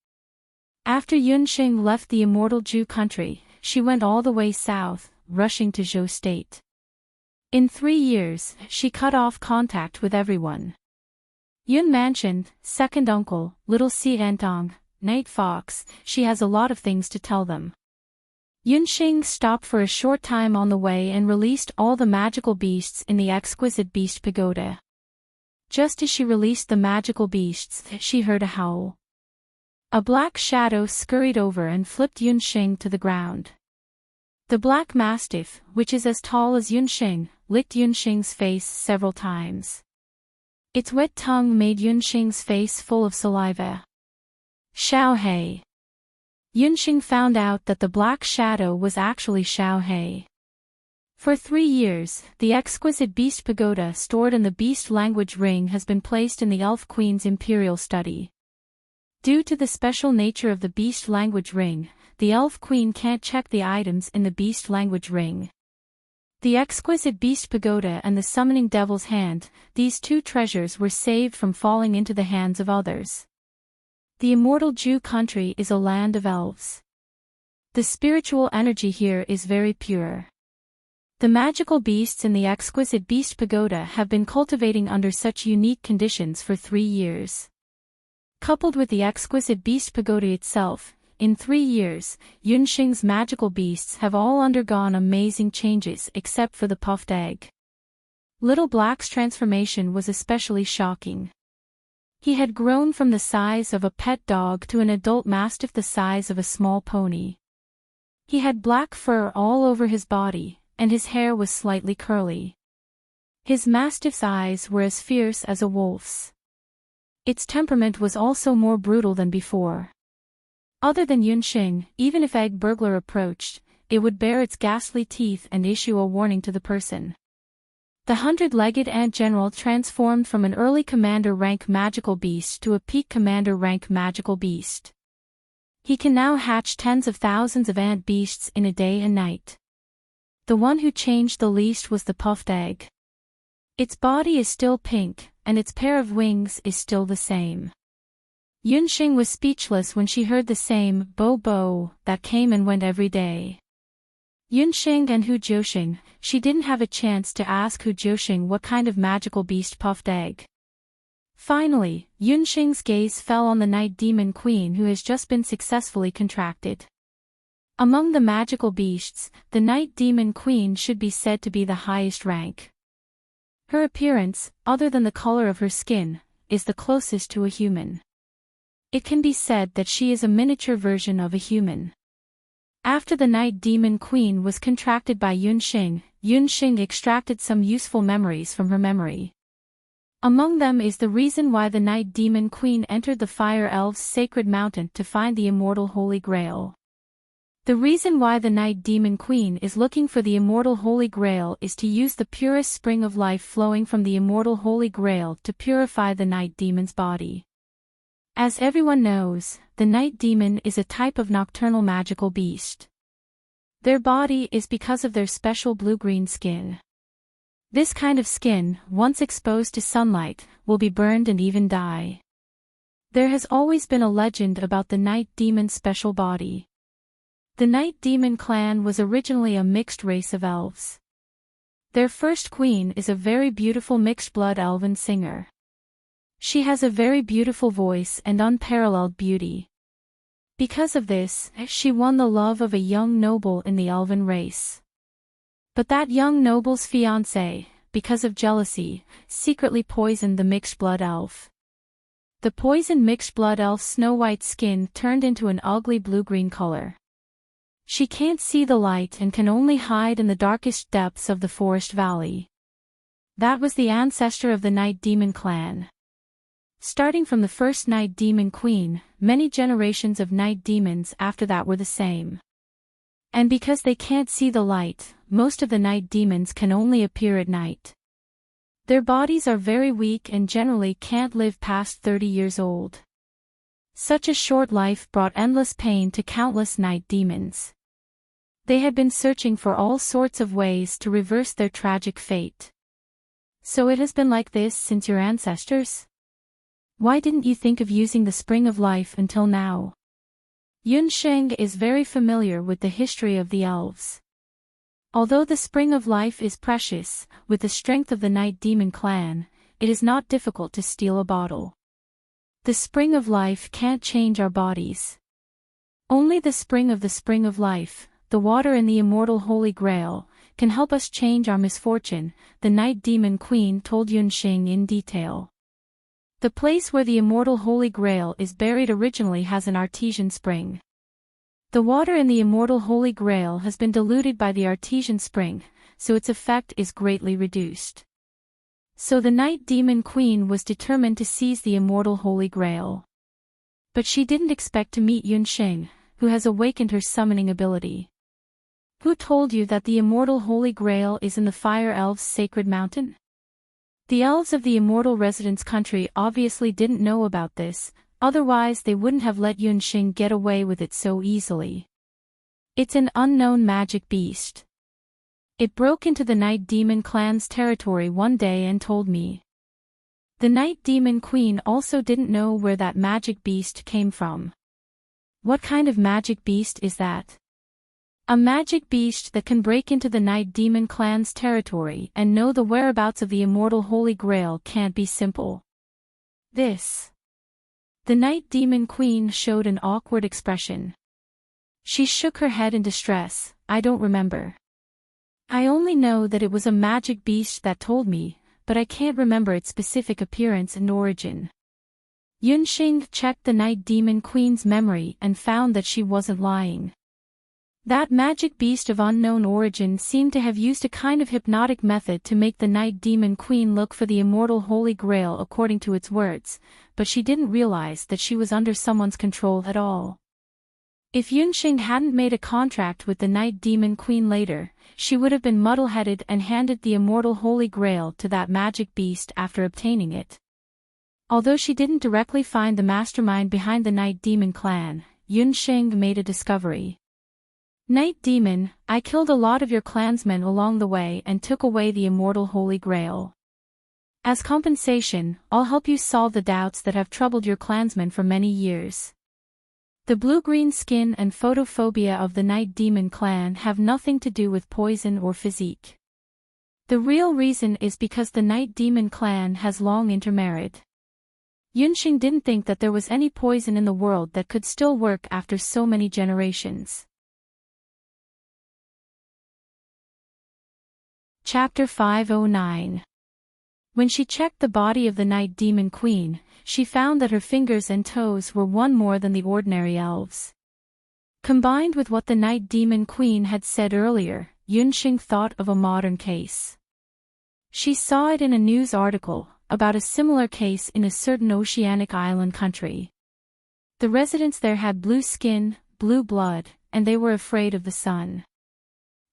After Yunxing left the immortal Zhu country, she went all the way south, rushing to Zhou state. In 3 years, she cut off contact with everyone. Yun mentioned, second uncle, little Si Entong, Night Fox, she has a lot of things to tell them. Yunxing stopped for a short time on the way and released all the magical beasts in the exquisite beast pagoda. Just as she released the magical beasts, she heard a howl. A black shadow scurried over and flipped Yunxing to the ground. The black mastiff, which is as tall as Yunxing, licked Yunxing's face several times. Its wet tongue made Yunxing's face full of saliva. Xiao He. Yunxing found out that the black shadow was actually Xiao He. For 3 years, the exquisite beast pagoda stored in the beast language ring has been placed in the Elf Queen's imperial study. Due to the special nature of the beast language ring, the Elf Queen can't check the items in the beast language ring. The exquisite beast pagoda and the summoning devil's hand, these 2 treasures were saved from falling into the hands of others. The immortal Zhu country is a land of elves. The spiritual energy here is very pure. The magical beasts in the exquisite beast pagoda have been cultivating under such unique conditions for 3 years. Coupled with the exquisite beast pagoda itself, in 3 years, Yunxing's magical beasts have all undergone amazing changes except for the puffed egg. Little Black's transformation was especially shocking. He had grown from the size of a pet dog to an adult mastiff the size of a small pony. He had black fur all over his body, and his hair was slightly curly. His mastiff's eyes were as fierce as a wolf's. Its temperament was also more brutal than before. Other than Yunxing, even if Egg Burglar approached, it would bare its ghastly teeth and issue a warning to the person. The 100-legged ant general transformed from an early commander rank magical beast to a peak commander rank magical beast. He can now hatch tens of thousands of ant beasts in a day and night. The one who changed the least was the puffed egg. Its body is still pink, and its pair of wings is still the same. Yunxing was speechless when she heard the same bo-bo that came and went every day. Yunxing and Hu Jiuxing, she didn't have a chance to ask Hu Jiuxing what kind of magical beast puffed egg. Finally, Yunxing's gaze fell on the Night Demon Queen who has just been successfully contracted. Among the magical beasts, the Night Demon Queen should be said to be the highest rank. Her appearance, other than the color of her skin, is the closest to a human. It can be said that she is a miniature version of a human. After the Night Demon Queen was contracted by Yunxing, Yunxing extracted some useful memories from her memory. Among them is the reason why the Night Demon Queen entered the Fire Elves' sacred mountain to find the immortal Holy Grail. The reason why the Night Demon Queen is looking for the immortal Holy Grail is to use the purest spring of life flowing from the immortal Holy Grail to purify the Night Demon's body. As everyone knows, the Night Demon is a type of nocturnal magical beast. Their body is because of their special blue-green skin. This kind of skin, once exposed to sunlight, will be burned and even die. There has always been a legend about the Night Demon's special body. The Night Demon clan was originally a mixed race of elves. Their first queen is a very beautiful mixed-blood elven singer. She has a very beautiful voice and unparalleled beauty. Because of this, she won the love of a young noble in the elven race. But that young noble's fiancé, because of jealousy, secretly poisoned the mixed-blood elf. The poisoned mixed-blood elf's snow-white skin turned into an ugly blue-green color. She can't see the light and can only hide in the darkest depths of the forest valley. That was the ancestor of the Night Demon clan. Starting from the first Night Demon Queen, many generations of Night Demons after that were the same. And because they can't see the light, most of the Night Demons can only appear at night. Their bodies are very weak and generally can't live past 30 years old. Such a short life brought endless pain to countless Night Demons. They had been searching for all sorts of ways to reverse their tragic fate. So it has been like this since your ancestors? Why didn't you think of using the Spring of Life until now? Yunsheng is very familiar with the history of the elves. Although the Spring of Life is precious, with the strength of the Night Demon clan, it is not difficult to steal a bottle. The Spring of Life can't change our bodies. Only the Spring of Life, the water in the immortal Holy Grail, can help us change our misfortune, the Night Demon Queen told Yunsheng in detail. The place where the immortal Holy Grail is buried originally has an artesian spring. The water in the immortal Holy Grail has been diluted by the artesian spring, so its effect is greatly reduced. So the Night Demon Queen was determined to seize the immortal Holy Grail. But she didn't expect to meet Yunsheng, who has awakened her summoning ability. Who told you that the immortal Holy Grail is in the Fire Elves' sacred mountain? The elves of the immortal residence country obviously didn't know about this, otherwise they wouldn't have let Yunsheng get away with it so easily. It's an unknown magic beast. It broke into the Night Demon clan's territory one day and told me. The Night Demon Queen also didn't know where that magic beast came from. What kind of magic beast is that? A magic beast that can break into the Night Demon clan's territory and know the whereabouts of the immortal Holy Grail can't be simple. This. The Night Demon Queen showed an awkward expression. She shook her head in distress. I don't remember. I only know that it was a magic beast that told me, but I can't remember its specific appearance and origin. Yunsheng checked the Night Demon Queen's memory and found that she wasn't lying. That magic beast of unknown origin seemed to have used a kind of hypnotic method to make the Night Demon Queen look for the immortal Holy Grail according to its words, but she didn't realize that she was under someone's control at all. If Yunsheng hadn't made a contract with the Night Demon Queen later, she would have been muddle-headed and handed the immortal Holy Grail to that magic beast after obtaining it. Although she didn't directly find the mastermind behind the Night Demon clan, Yunsheng made a discovery. Night Demon, I killed a lot of your clansmen along the way and took away the immortal Holy Grail. As compensation, I'll help you solve the doubts that have troubled your clansmen for many years. The blue-green skin and photophobia of the Night Demon clan have nothing to do with poison or physique. The real reason is because the Night Demon clan has long intermarried. Yunsheng didn't think that there was any poison in the world that could still work after so many generations. Chapter 509. When she checked the body of the Night Demon Queen, she found that her fingers and toes were one more than the ordinary elves. Combined with what the Night Demon Queen had said earlier, Yunsheng thought of a modern case. She saw it in a news article about a similar case in a certain oceanic island country. The residents there had blue skin, blue blood, and they were afraid of the sun.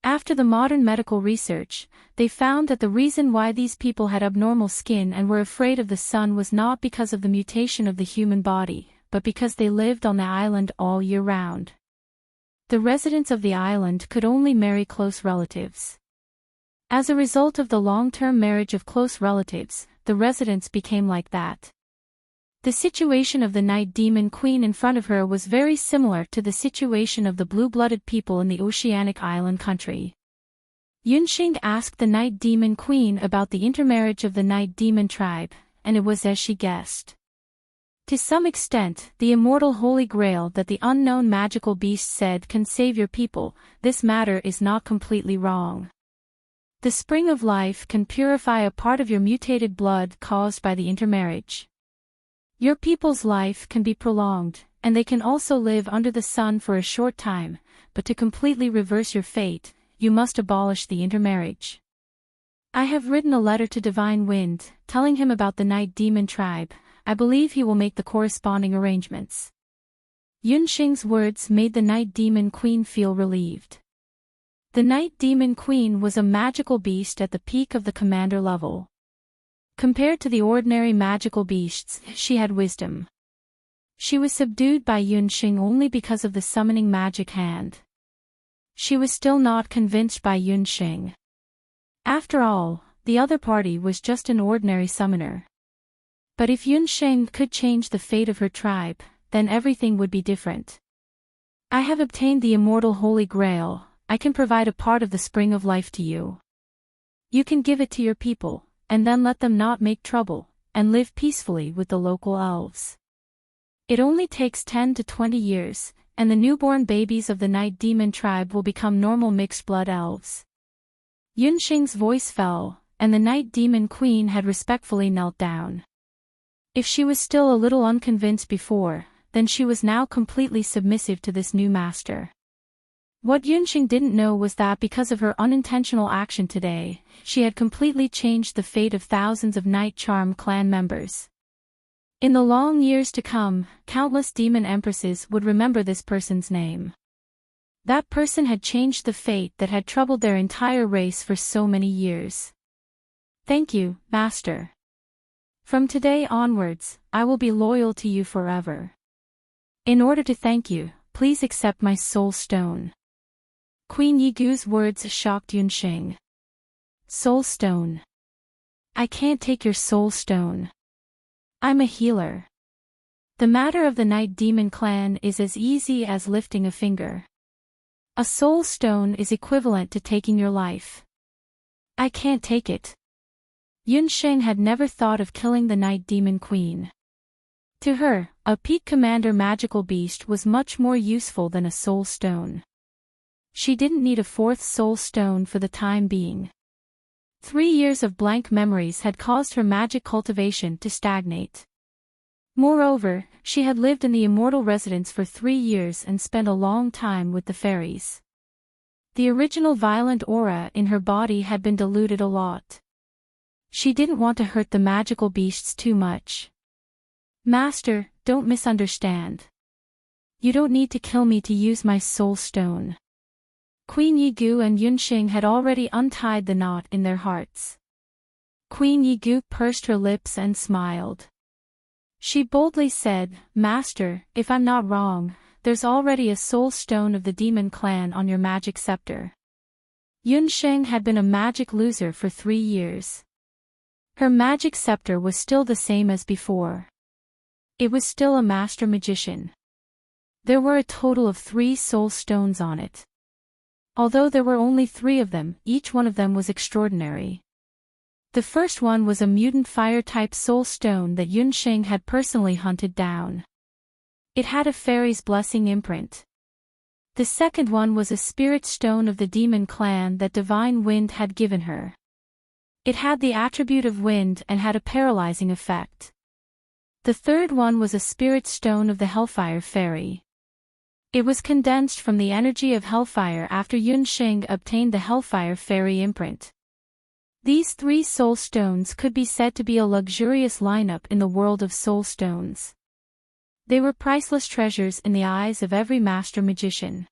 After the modern medical research, they found that the reason why these people had abnormal skin and were afraid of the sun was not because of the mutation of the human body, but because they lived on the island all year round. The residents of the island could only marry close relatives. As a result of the long-term marriage of close relatives, the residents became like that. The situation of the Night Demon Queen in front of her was very similar to the situation of the blue-blooded people in the oceanic island country. Yunsheng asked the Night Demon Queen about the intermarriage of the Night Demon tribe, and it was as she guessed. To some extent, the immortal Holy Grail that the unknown magical beast said can save your people, this matter is not completely wrong. The Spring of Life can purify a part of your mutated blood caused by the intermarriage. Your people's life can be prolonged, and they can also live under the sun for a short time, but to completely reverse your fate, you must abolish the intermarriage. I have written a letter to Divine Wind, telling him about the Night Demon tribe. I believe he will make the corresponding arrangements. Yunsheng's words made the Night Demon Queen feel relieved. The Night Demon Queen was a magical beast at the peak of the commander level. Compared to the ordinary magical beasts, she had wisdom. She was subdued by Yunsheng only because of the summoning magic hand. She was still not convinced by Yunsheng. After all, the other party was just an ordinary summoner. But if Yunsheng could change the fate of her tribe, then everything would be different. I have obtained the immortal Holy Grail. I can provide a part of the spring of life to you. You can give it to your people, and then let them not make trouble, and live peacefully with the local elves. It only takes 10 to 20 years, and the newborn babies of the Night Demon tribe will become normal mixed-blood elves. Yunsheng's voice fell, and the Night Demon Queen had respectfully knelt down. If she was still a little unconvinced before, then she was now completely submissive to this new master. What Yunsheng didn't know was that because of her unintentional action today, she had completely changed the fate of thousands of Night Charm clan members. In the long years to come, countless demon empresses would remember this person's name. That person had changed the fate that had troubled their entire race for so many years. Thank you, Master. From today onwards, I will be loyal to you forever. In order to thank you, please accept my soul stone. Queen Yigu's words shocked Yunsheng. Soul stone. I can't take your soul stone. I'm a healer. The matter of the Night Demon clan is as easy as lifting a finger. A soul stone is equivalent to taking your life. I can't take it. Yunsheng had never thought of killing the Night Demon Queen. To her, a Peak Commander magical beast was much more useful than a soul stone. She didn't need a fourth soul stone for the time being. 3 years of blank memories had caused her magic cultivation to stagnate. Moreover, she had lived in the immortal residence for 3 years and spent a long time with the fairies. The original violent aura in her body had been diluted a lot. She didn't want to hurt the magical beasts too much. Master, don't misunderstand. You don't need to kill me to use my soul stone. Queen Yigu and Yunsheng had already untied the knot in their hearts. Queen Yigu pursed her lips and smiled. She boldly said, Master, if I'm not wrong, there's already a soul stone of the demon clan on your magic scepter. Yunsheng had been a magic loser for 3 years. Her magic scepter was still the same as before. It was still a master magician. There were a total of 3 soul stones on it. Although there were only 3 of them, each one of them was extraordinary. The first one was a mutant fire-type soul stone that Yunsheng had personally hunted down. It had a fairy's blessing imprint. The second one was a spirit stone of the demon clan that Divine Wind had given her. It had the attribute of wind and had a paralyzing effect. The third one was a spirit stone of the Hellfire Fairy. It was condensed from the energy of Hellfire after Yunsheng obtained the Hellfire Fairy imprint. These 3 soul stones could be said to be a luxurious lineup in the world of soul stones. They were priceless treasures in the eyes of every master magician.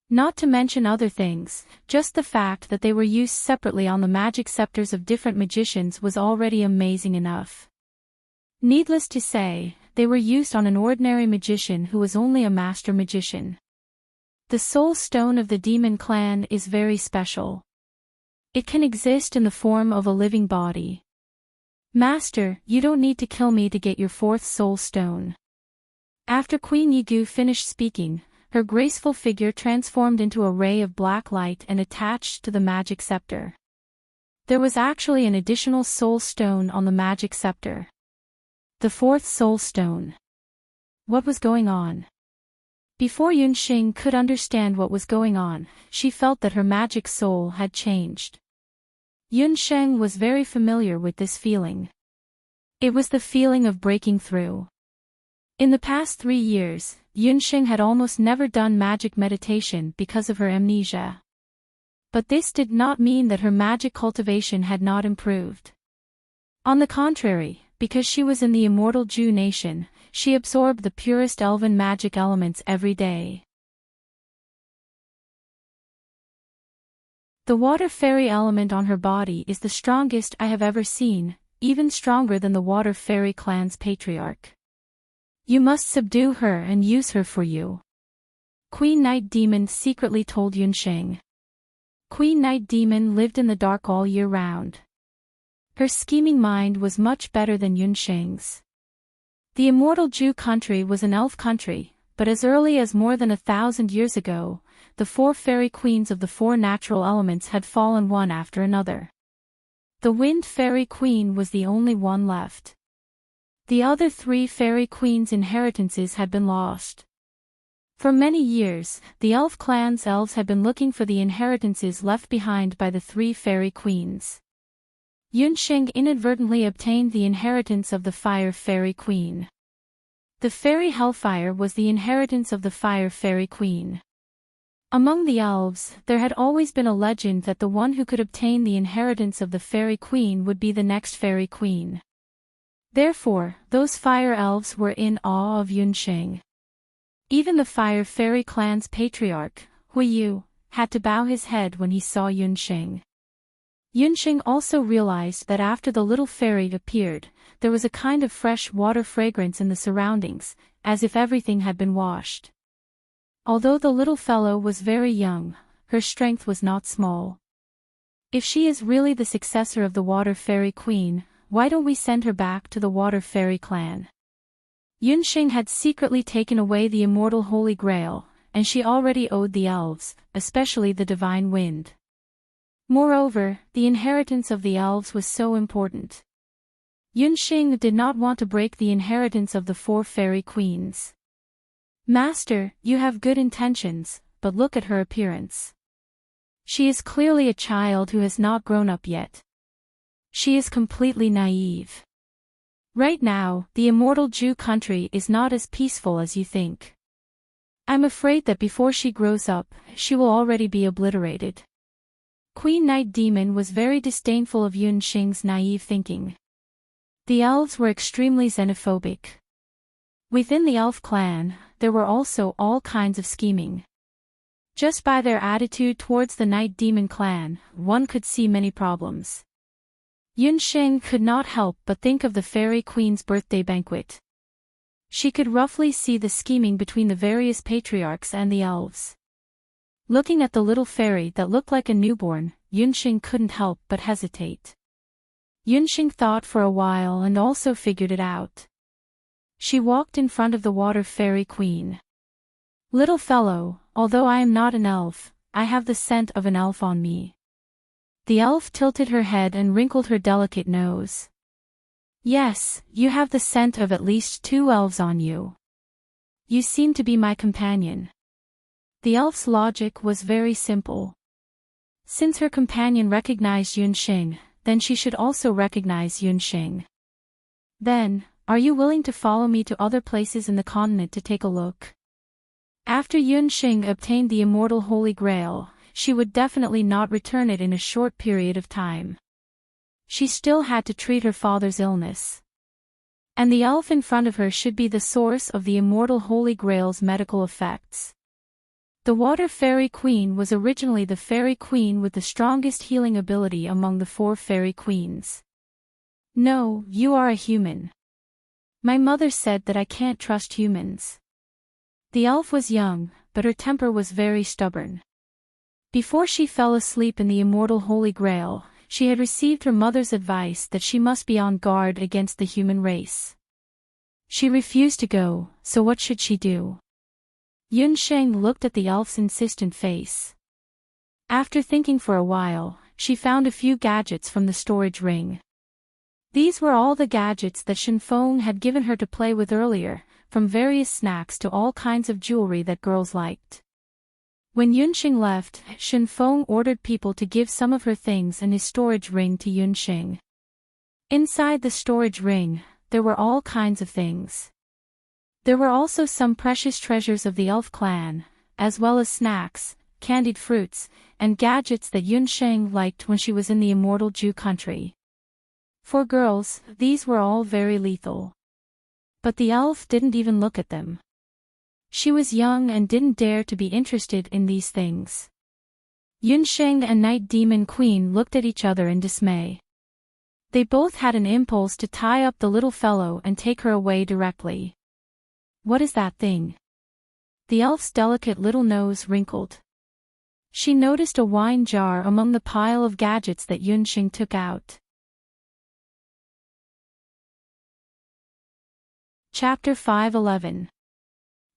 Not to mention other things, just the fact that they were used separately on the magic scepters of different magicians was already amazing enough. Needless to say, they were used on an ordinary magician who was only a master magician. The soul stone of the demon clan is very special. It can exist in the form of a living body. Master, you don't need to kill me to get your 4th soul stone. After Queen Yigu finished speaking, her graceful figure transformed into a ray of black light and attached to the magic scepter. There was actually an additional soul stone on the magic scepter. The 4th soul stone. What was going on? Before Yunsheng could understand what was going on, she felt that her magic soul had changed. Yunsheng was very familiar with this feeling. It was the feeling of breaking through. In the past 3 years, Yunsheng had almost never done magic meditation because of her amnesia. But this did not mean that her magic cultivation had not improved. On the contrary, because she was in the immortal Ju nation, she absorbed the purest elven magic elements every day. The water fairy element on her body is the strongest I have ever seen, even stronger than the water fairy clan's patriarch. You must subdue her and use her for you. Queen Night Demon secretly told Yunsheng. Queen Night Demon lived in the dark all year round. Her scheming mind was much better than Yunxing's. The immortal Jew country was an elf country, but as early as more than 1,000 years ago, the 4 fairy queens of the 4 natural elements had fallen one after another. The Wind Fairy Queen was the only one left. The other 3 fairy queens' inheritances had been lost. For many years, the elf clan's elves had been looking for the inheritances left behind by the 3 fairy queens. Yunxing inadvertently obtained the inheritance of the Fire Fairy Queen. The Fairy Hellfire was the inheritance of the Fire Fairy Queen. Among the elves, there had always been a legend that the one who could obtain the inheritance of the Fairy Queen would be the next Fairy Queen. Therefore, those fire elves were in awe of Yunxing. Even the Fire Fairy clan's patriarch, Huiyu, had to bow his head when he saw Yunxing. Yunxing also realized that after the little fairy appeared, there was a kind of fresh water fragrance in the surroundings, as if everything had been washed. Although the little fellow was very young, her strength was not small. If she is really the successor of the Water Fairy Queen, why don't we send her back to the Water Fairy clan? Yunxing had secretly taken away the immortal Holy Grail, and she already owed the elves, especially the Divine Wind. Moreover, the inheritance of the elves was so important. Yunxing did not want to break the inheritance of the 4 fairy queens. Master, you have good intentions, but look at her appearance. She is clearly a child who has not grown up yet. She is completely naive. Right now, the immortal Jew country is not as peaceful as you think. I'm afraid that before she grows up, she will already be obliterated. Queen Night Demon was very disdainful of Yunxing's naive thinking. The elves were extremely xenophobic. Within the elf clan, there were also all kinds of scheming. Just by their attitude towards the Night Demon clan, one could see many problems. Yunxing could not help but think of the Fairy Queen's birthday banquet. She could roughly see the scheming between the various patriarchs and the elves. Looking at the little fairy that looked like a newborn, Yunxing couldn't help but hesitate. Yunxing thought for a while and also figured it out. She walked in front of the Water Fairy Queen. Little fellow, although I am not an elf, I have the scent of an elf on me. The elf tilted her head and wrinkled her delicate nose. Yes, you have the scent of at least 2 elves on you. You seem to be my companion. The elf's logic was very simple. Since her companion recognized Yunxing, then she should also recognize Yunxing. Then, are you willing to follow me to other places in the continent to take a look? After Yunxing obtained the immortal Holy Grail, she would definitely not return it in a short period of time. She still had to treat her father's illness. And the elf in front of her should be the source of the immortal Holy Grail's medical effects. The Water Fairy Queen was originally the fairy queen with the strongest healing ability among the 4 fairy queens. No, you are a human. My mother said that I can't trust humans. The elf was young, but her temper was very stubborn. Before she fell asleep in the immortal Holy Grail, she had received her mother's advice that she must be on guard against the human race. She refused to go, so what should she do? Yunxing looked at the elf's insistent face. After thinking for a while, she found a few gadgets from the storage ring. These were all the gadgets that Shenfeng had given her to play with earlier, from various snacks to all kinds of jewelry that girls liked. When Yunxing left, Shenfeng ordered people to give some of her things in his storage ring to Yunxing. Inside the storage ring, there were all kinds of things. There were also some precious treasures of the elf clan, as well as snacks, candied fruits, and gadgets that Yunxing liked when she was in the immortal Jew country. For girls, these were all very lethal. But the elf didn't even look at them. She was young and didn't dare to be interested in these things. Yunxing and Night Demon Queen looked at each other in dismay. They both had an impulse to tie up the little fellow and take her away directly. What is that thing? The elf's delicate little nose wrinkled. She noticed a wine jar among the pile of gadgets that Yunxing took out. Chapter 5:11.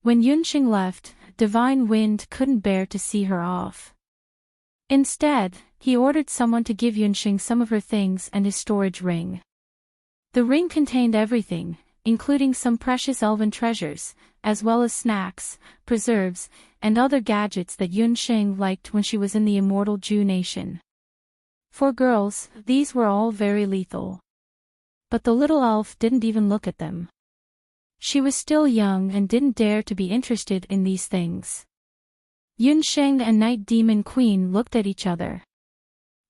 When Yunxing left, Divine Wind couldn't bear to see her off. Instead, he ordered someone to give Yunxing some of her things and his storage ring. The ring contained everything, including some precious elven treasures, as well as snacks, preserves, and other gadgets that Yunxing liked when she was in the immortal Zhu nation. For girls, these were all very lethal. But the little elf didn't even look at them. She was still young and didn't dare to be interested in these things. Yunxing and Night Demon Queen looked at each other.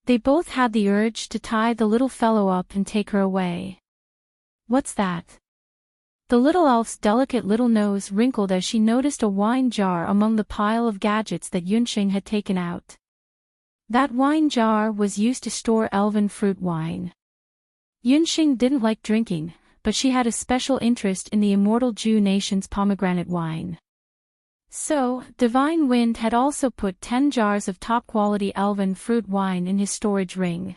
They both had the urge to tie the little fellow up and take her away. What's that? The little elf's delicate little nose wrinkled as she noticed a wine jar among the pile of gadgets that Yunxing had taken out. That wine jar was used to store elven fruit wine. Yunxing didn't like drinking, but she had a special interest in the immortal Zhu nation's pomegranate wine. So, Divine Wind had also put 10 jars of top-quality elven fruit wine in his storage ring.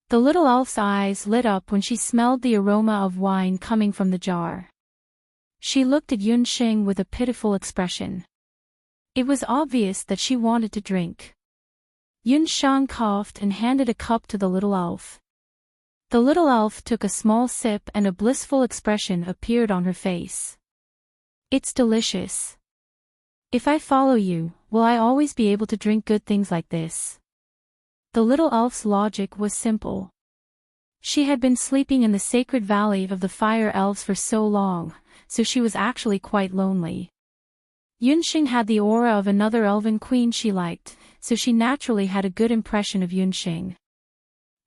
The little elf's eyes lit up when she smelled the aroma of wine coming from the jar. She looked at Yunxing with a pitiful expression. It was obvious that she wanted to drink. Yunxing coughed and handed a cup to the little elf. The little elf took a small sip and a blissful expression appeared on her face. It's delicious. If I follow you, will I always be able to drink good things like this? The little elf's logic was simple. She had been sleeping in the sacred valley of the fire elves for so long, so she was actually quite lonely. Yunxing had the aura of another elven queen she liked, so she naturally had a good impression of Yunxing.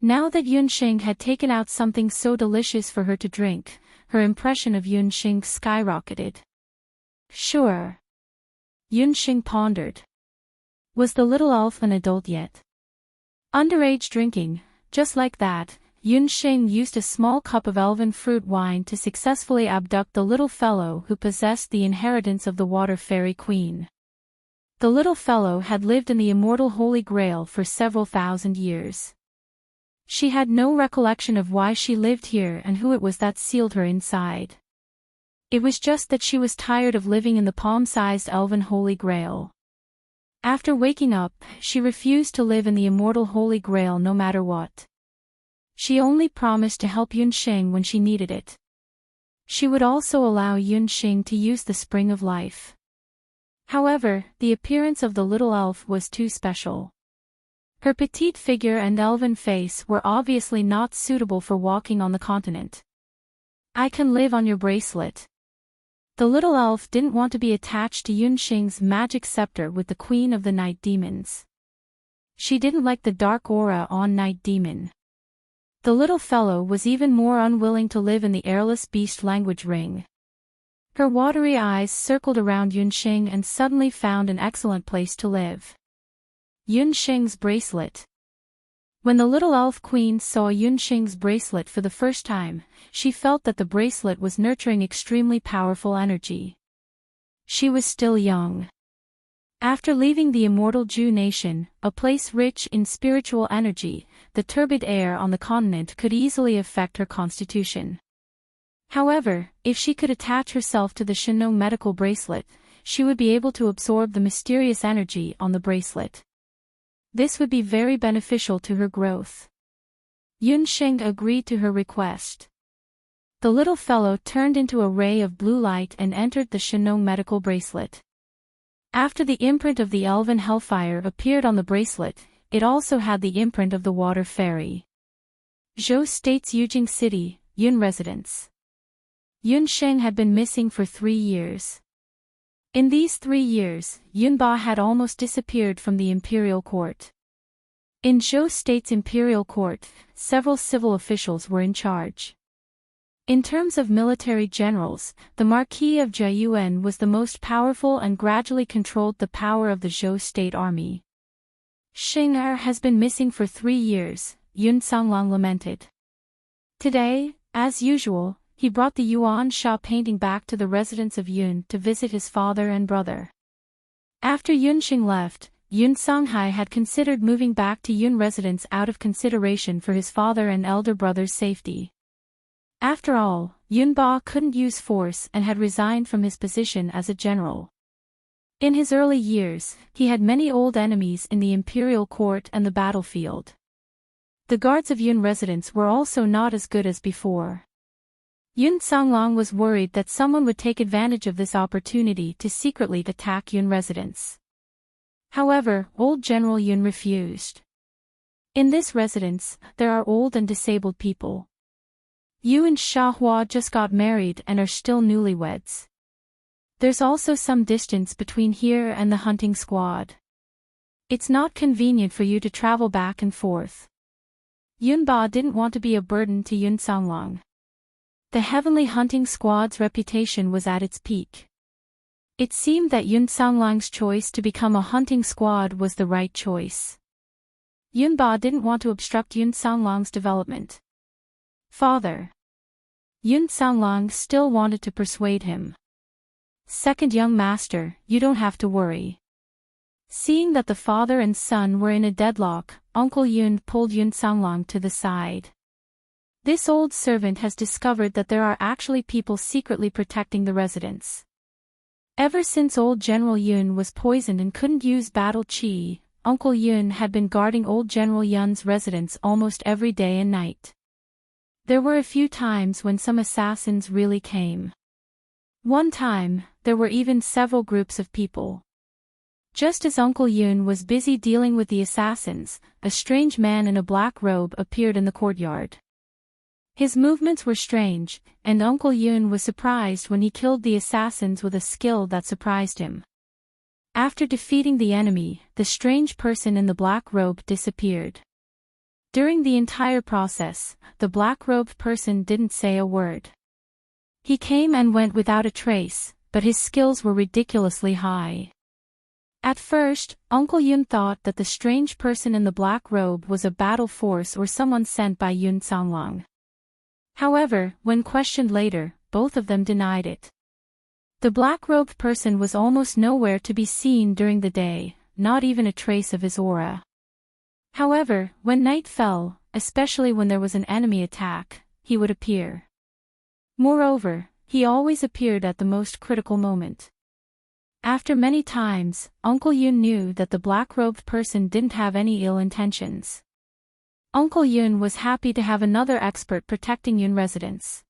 Now that Yunxing had taken out something so delicious for her to drink, her impression of Yunxing skyrocketed. Sure. Yunxing pondered. Was the little elf an adult yet? Underage drinking, just like that, Yunxing used a small cup of elven fruit wine to successfully abduct the little fellow who possessed the inheritance of the Water Fairy Queen. The little fellow had lived in the immortal Holy Grail for several thousand years. She had no recollection of why she lived here and who it was that sealed her inside. It was just that she was tired of living in the palm-sized elven Holy Grail. After waking up, she refused to live in the immortal Holy Grail no matter what. She only promised to help Yunxing when she needed it. She would also allow Yunxing to use the Spring of Life. However, the appearance of the little elf was too special. Her petite figure and elven face were obviously not suitable for walking on the continent. I can live on your bracelet. The little elf didn't want to be attached to Yunxing's magic scepter with the Queen of the Night Demons. She didn't like the dark aura on Night Demon. The little fellow was even more unwilling to live in the airless beast language ring. Her watery eyes circled around Yunxing and suddenly found an excellent place to live. Yunxing's bracelet. When the little elf queen saw Yunxing's bracelet for the first time, she felt that the bracelet was nurturing extremely powerful energy. She was still young. After leaving the immortal Zhu nation, a place rich in spiritual energy, the turbid air on the continent could easily affect her constitution. However, if she could attach herself to the Fictional medical bracelet, she would be able to absorb the mysterious energy on the bracelet. This would be very beneficial to her growth. Yunxing agreed to her request. The little fellow turned into a ray of blue light and entered the Fictional medical bracelet. After the imprint of the elven hellfire appeared on the bracelet, it also had the imprint of the Water Fairy. Zhou State's Yujing City, Yun residence. Yunxing had been missing for 3 years. In these 3 years, Yunba had almost disappeared from the imperial court. In Zhou State's imperial court, several civil officials were in charge. In terms of military generals, the Marquis of Jiayuan was the most powerful and gradually controlled the power of the Zhou State army. Xing'er has been missing for 3 years, Yun Songlong lamented. Today, as usual, he brought the Yuan Sha painting back to the residence of Yun to visit his father and brother. After Yunxing left, Yun Songhai had considered moving back to Yun residence out of consideration for his father and elder brother's safety. After all, Yunba couldn't use force and had resigned from his position as a general. In his early years, he had many old enemies in the imperial court and the battlefield. The guards of Yun residence were also not as good as before. Yun Songlong was worried that someone would take advantage of this opportunity to secretly attack Yun residence. However, old General Yun refused. In this residence, there are old and disabled people. Yu and Xiahua just got married and are still newlyweds. There's also some distance between here and the hunting squad. It's not convenient for you to travel back and forth. Yunba didn't want to be a burden to Yun Songlong. The heavenly hunting squad's reputation was at its peak. It seemed that Yun Songlong's choice to become a hunting squad was the right choice. Yunba didn't want to obstruct Yun Songlong's development. Father. Yun Songlong still wanted to persuade him. Second young master, you don't have to worry. Seeing that the father and son were in a deadlock, Uncle Yun pulled Yun Songlong to the side. This old servant has discovered that there are actually people secretly protecting the residence. Ever since old General Yun was poisoned and couldn't use battle chi, Uncle Yun had been guarding old General Yun's residence almost every day and night. There were a few times when some assassins really came. One time, there were even several groups of people. Just as Uncle Yun was busy dealing with the assassins, a strange man in a black robe appeared in the courtyard. His movements were strange, and Uncle Yun was surprised when he killed the assassins with a skill that surprised him. After defeating the enemy, the strange person in the black robe disappeared. During the entire process, the black-robed person didn't say a word. He came and went without a trace, but his skills were ridiculously high. At first, Uncle Yun thought that the strange person in the black robe was a battle force or someone sent by Yun Songlong. However, when questioned later, both of them denied it. The black-robed person was almost nowhere to be seen during the day, not even a trace of his aura. However, when night fell, especially when there was an enemy attack, he would appear. Moreover, he always appeared at the most critical moment. After many times, Uncle Yun knew that the black-robed person didn't have any ill intentions. Uncle Yun was happy to have another expert protecting Yun residence.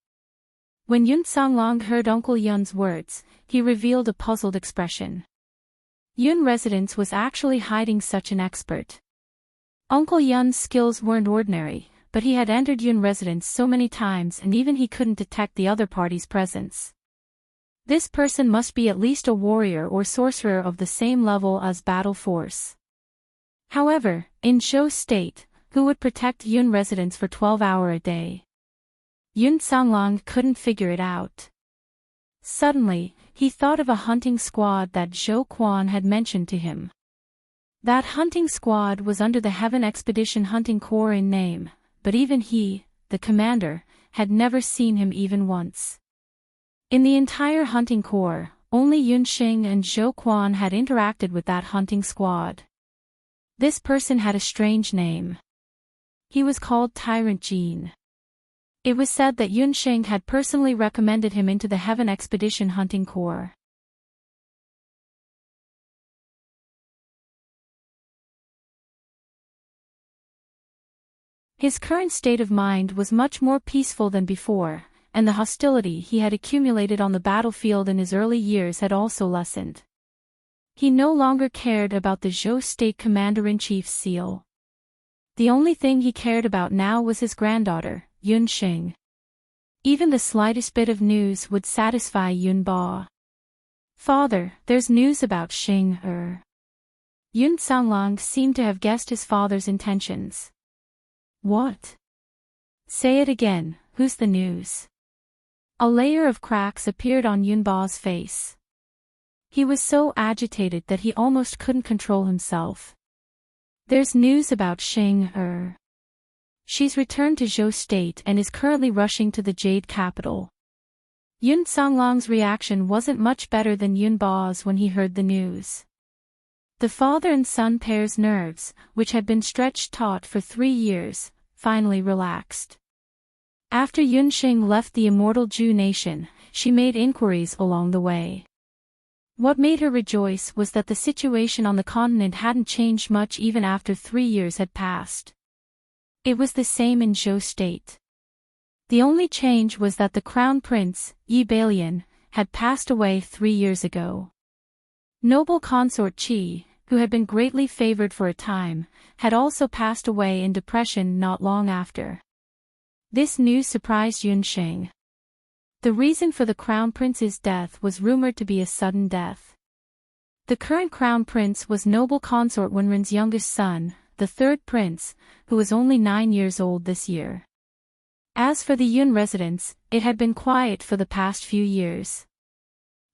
When Yun Songlong heard Uncle Yun's words, he revealed a puzzled expression. Yun residence was actually hiding such an expert. Uncle Yun's skills weren't ordinary, but he had entered Yun residence so many times and even he couldn't detect the other party's presence. This person must be at least a warrior or sorcerer of the same level as battle force. However, in Zhou's state, who would protect Yun residence for 12 hours a day? Yun Songlong couldn't figure it out. Suddenly, he thought of a hunting squad that Zhou Quan had mentioned to him. That hunting squad was under the Heaven Expedition Hunting Corps in name, but even he, the commander, had never seen him even once. In the entire hunting corps, only Yun Xing and Zhou Quan had interacted with that hunting squad. This person had a strange name. He was called Tyrant Jean. It was said that Yun Xing had personally recommended him into the Heaven Expedition Hunting Corps. His current state of mind was much more peaceful than before, and the hostility he had accumulated on the battlefield in his early years had also lessened. He no longer cared about the Zhou State Commander-in-Chief's seal. The only thing he cared about now was his granddaughter, Yun Xing. Even the slightest bit of news would satisfy Yun Ba. Father, there's news about Xing. Yun Songlong seemed to have guessed his father's intentions. What? Say it again, who's the news? A layer of cracks appeared on Yun Ba's face. He was so agitated that he almost couldn't control himself. There's news about Xing. She's returned to Zhou State and is currently rushing to the Jade Capital. Yun Songlong's reaction wasn't much better than Yun Ba's when he heard the news. The father and son pair's nerves, which had been stretched taut for 3 years, finally relaxed. After Yunxing left the immortal Zhu nation, she made inquiries along the way. What made her rejoice was that the situation on the continent hadn't changed much even after 3 years had passed. It was the same in Zhou State. The only change was that the crown prince, Yi Balian, had passed away 3 years ago. Noble consort Qi, who had been greatly favored for a time, had also passed away in depression not long after. This news surprised Yunxing. The reason for the crown prince's death was rumored to be a sudden death. The current crown prince was noble consort Wenren's youngest son, the third prince, who was only 9 years old this year. As for the Yun residence, it had been quiet for the past few years.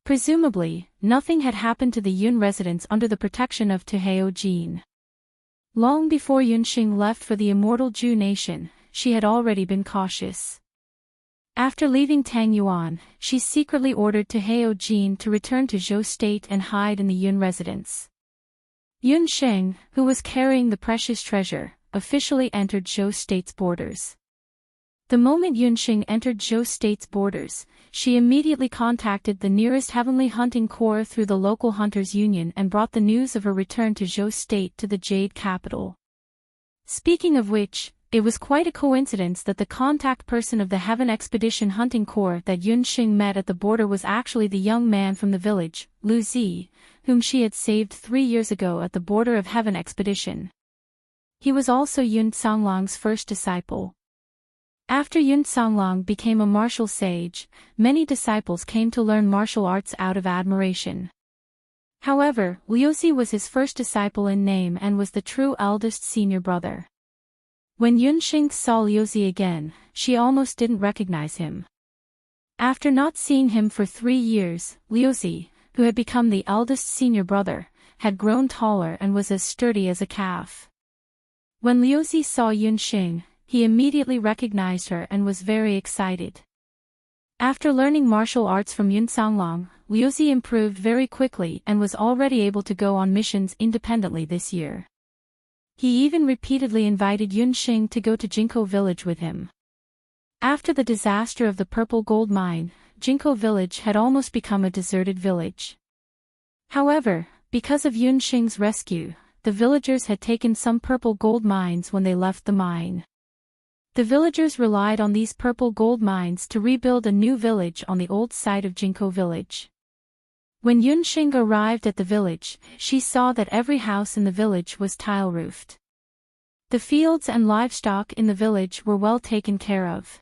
Presumably, nothing had happened to the Yun residence under the protection of Tuheo Jin. Long before Yunxing left for the immortal Zhu nation, she had already been cautious. After leaving Tangyuan, she secretly ordered Tuheo Jin to return to Zhou State and hide in the Yun residence. Yunxing, who was carrying the precious treasure, officially entered Zhou State's borders. The moment Yunxing entered Zhou State's borders, she immediately contacted the nearest Heavenly Hunting Corps through the local Hunters Union and brought the news of her return to Zhou State to the Jade capital. Speaking of which, it was quite a coincidence that the contact person of the Heaven Expedition Hunting Corps that Yunxing met at the border was actually the young man from the village, Lu Zi, whom she had saved 3 years ago at the border of Heaven Expedition. He was also Yun Songlong's first disciple. After Yun Songlong became a martial sage, many disciples came to learn martial arts out of admiration. However, Liu Zi was his first disciple in name and was the true eldest senior brother. When Yunxing saw Liu Zi again, she almost didn't recognize him. After not seeing him for 3 years, Liu Zi, who had become the eldest senior brother, had grown taller and was as sturdy as a calf. When Liu Zi saw Yunxing, he immediately recognized her and was very excited. After learning martial arts from Yun Songlong, Liu Zi improved very quickly and was already able to go on missions independently this year. He even repeatedly invited Yunxing to go to Jinko village with him. After the disaster of the purple gold mine, Jinko village had almost become a deserted village. However, because of Yunxing's rescue, the villagers had taken some purple gold mines when they left the mine. The villagers relied on these purple gold mines to rebuild a new village on the old site of Jinko village. When Yunxing arrived at the village, she saw that every house in the village was tile-roofed. The fields and livestock in the village were well taken care of.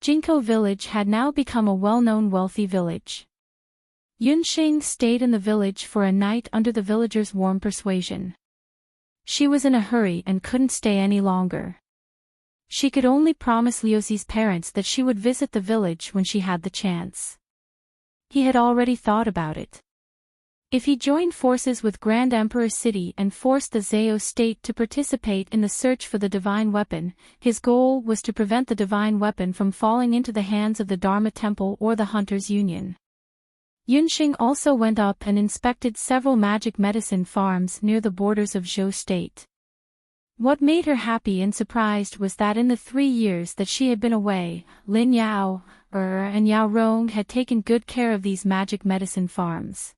Jinko village had now become a well-known wealthy village. Yunxing stayed in the village for a night under the villagers' warm persuasion. She was in a hurry and couldn't stay any longer. She could only promise Liu Zi's parents that she would visit the village when she had the chance. He had already thought about it. If he joined forces with Grand Emperor City and forced the Zhao state to participate in the search for the divine weapon, his goal was to prevent the divine weapon from falling into the hands of the Dharma Temple or the Hunters Union. Yunxing also went up and inspected several magic medicine farms near the borders of Zhou state. What made her happy and surprised was that in the 3 years that she had been away, Lin Yao, and Yao Rong had taken good care of these magic medicine farms.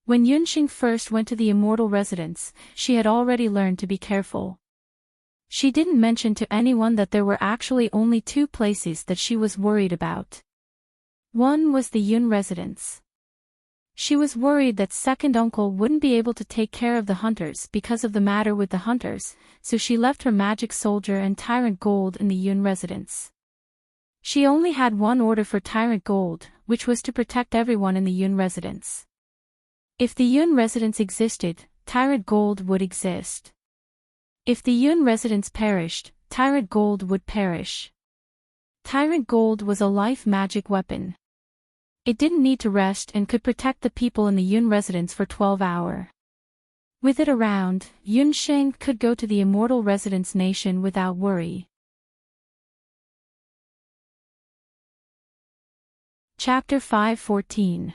When Yunxing first went to the immortal residence, she had already learned to be careful. She didn't mention to anyone that there were actually only 2 places that she was worried about. One was the Yun residence. She was worried that second uncle wouldn't be able to take care of the hunters because of the matter with the hunters, so she left her magic soldier and tyrant gold in the Yun residence. She only had one order for tyrant gold, which was to protect everyone in the Yun residence. If the Yun residence existed, tyrant gold would exist. If the Yun residence perished, tyrant gold would perish. Tyrant gold was a life magic weapon. It didn't need to rest and could protect the people in the Yun residence for 12 hours. With it around, Yunxing could go to the immortal residence nation without worry. Chapter 5:14.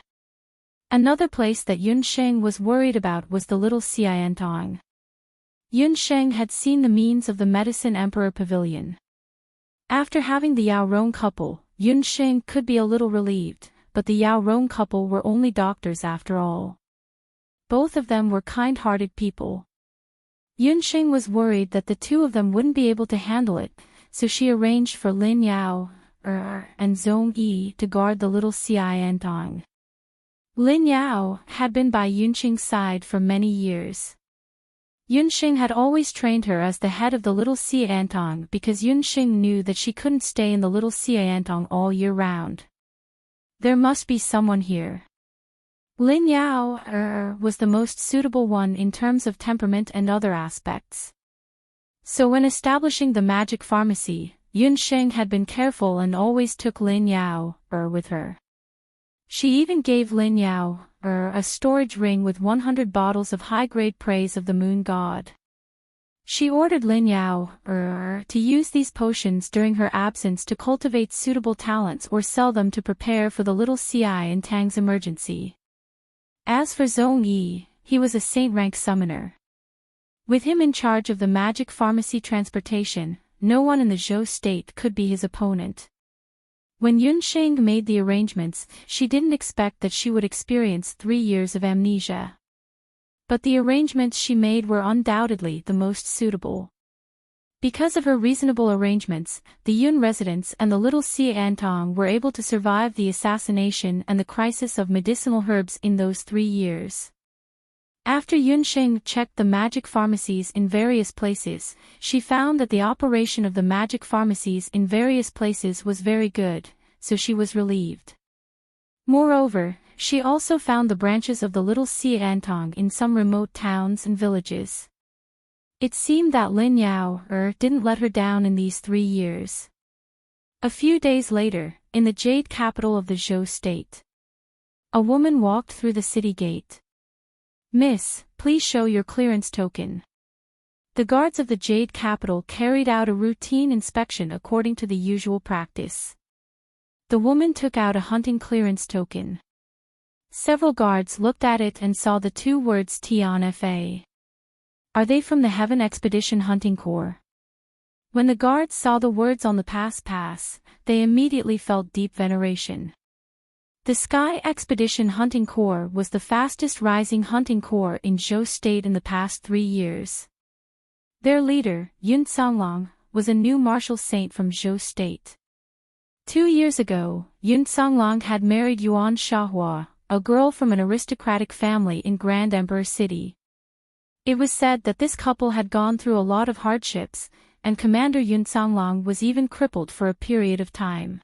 Another place that Yunxing was worried about was the little Xiantong. Yunxing had seen the means of the Medicine Emperor Pavilion. After having the Yao Rong couple, Yunxing could be a little relieved, but the Yao Rong couple were only doctors after all. Both of them were kind-hearted people. Yunxing was worried that the two of them wouldn't be able to handle it, so she arranged for Lin Yao and Zhong Yi to guard the little Xiantong. Lin Yao had been by Yunxing's side for many years. Yunxing had always trained her as the head of the little Xiantong because Yunxing knew that she couldn't stay in the little Xiantong all year round. There must be someone here. Lin Yao was the most suitable one in terms of temperament and other aspects. So when establishing the magic pharmacy, Yunxing had been careful and always took Lin Yao with her. She even gave Lin Yao a storage ring with 100 bottles of high-grade praise of the moon god. She ordered Lin Yao to use these potions during her absence to cultivate suitable talents or sell them to prepare for the little Xiantang's emergency. As for Zhong Yi, he was a saint-rank summoner. With him in charge of the magic pharmacy transportation, no one in the Zhou state could be his opponent. When Yunxing made the arrangements, she didn't expect that she would experience 3 years of amnesia. But the arrangements she made were undoubtedly the most suitable. Because of her reasonable arrangements, the Yun residents and the little Xiantong were able to survive the assassination and the crisis of medicinal herbs in those 3 years. After Yunxing checked the magic pharmacies in various places, she found that the operation of the magic pharmacies in various places was very good, so she was relieved. Moreover, she also found the branches of the little Xiantong in some remote towns and villages. It seemed that Lin Yao didn't let her down in these 3 years. A few days later, in the jade capital of the Zhou state, a woman walked through the city gate. "Miss, please show your clearance token." The guards of the jade capital carried out a routine inspection according to the usual practice. The woman took out a hunting clearance token. Several guards looked at it and saw the 2 words Tian Fa. "Are they from the Heaven Expedition Hunting Corps?" When the guards saw the words on the pass, they immediately felt deep veneration. The Sky Expedition Hunting Corps was the fastest rising hunting corps in Zhou State in the past 3 years. Their leader, Yun Songlong, was a new martial saint from Zhou State. 2 years ago, Yun Songlong had married Yuan Shahua, a girl from an aristocratic family in Grand Emperor City. It was said that this couple had gone through a lot of hardships, and Commander Yun Songlong was even crippled for a period of time.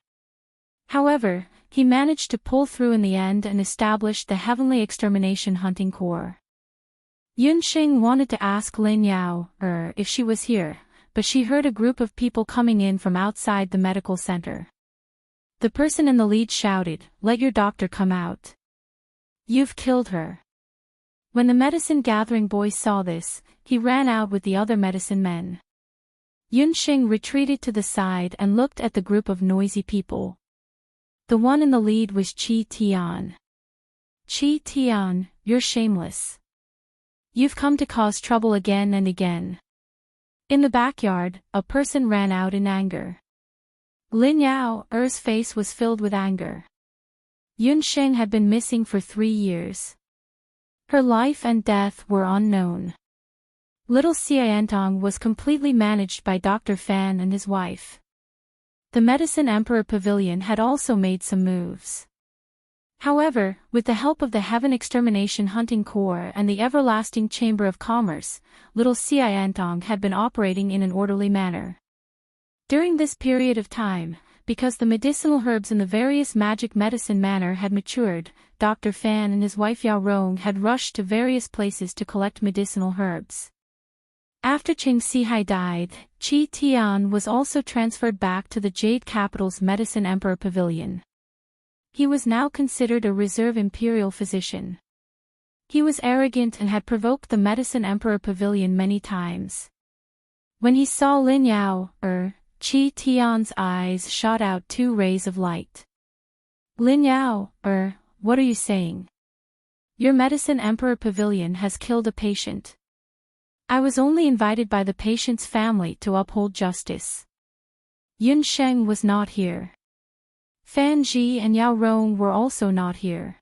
However, he managed to pull through in the end and established the Heavenly Extermination Hunting Corps. Yunxing wanted to ask Lin Yao if she was here, but she heard a group of people coming in from outside the medical center. The person in the lead shouted, "Let your doctor come out. You've killed her." When the medicine gathering boy saw this, he ran out with the other medicine men. Yunxing retreated to the side and looked at the group of noisy people. The one in the lead was Qi Tian. "Qi Tian, you're shameless. You've come to cause trouble again and again." In the backyard, a person ran out in anger. Lin Yao's face was filled with anger. Yunxing had been missing for 3 years. Her life and death were unknown. Little Xiantong was completely managed by Dr. Fan and his wife. The Medicine Emperor Pavilion had also made some moves. However, with the help of the Heaven Extermination Hunting Corps and the Everlasting Chamber of Commerce, little Xiantong had been operating in an orderly manner. During this period of time, because the medicinal herbs in the various magic medicine manor had matured, Dr. Fan and his wife Yao Rong had rushed to various places to collect medicinal herbs. After Qing Sihai died, Qi Tian was also transferred back to the Jade Capital's Medicine Emperor Pavilion. He was now considered a reserve imperial physician. He was arrogant and had provoked the Medicine Emperor Pavilion many times. When he saw Lin Yao, Qi Tian's eyes shot out 2 rays of light. "Lin Yao, what are you saying? Your Medicine Emperor Pavilion has killed a patient. I was only invited by the patient's family to uphold justice." Yun Sheng was not here. Fan Ji and Yao Rong were also not here.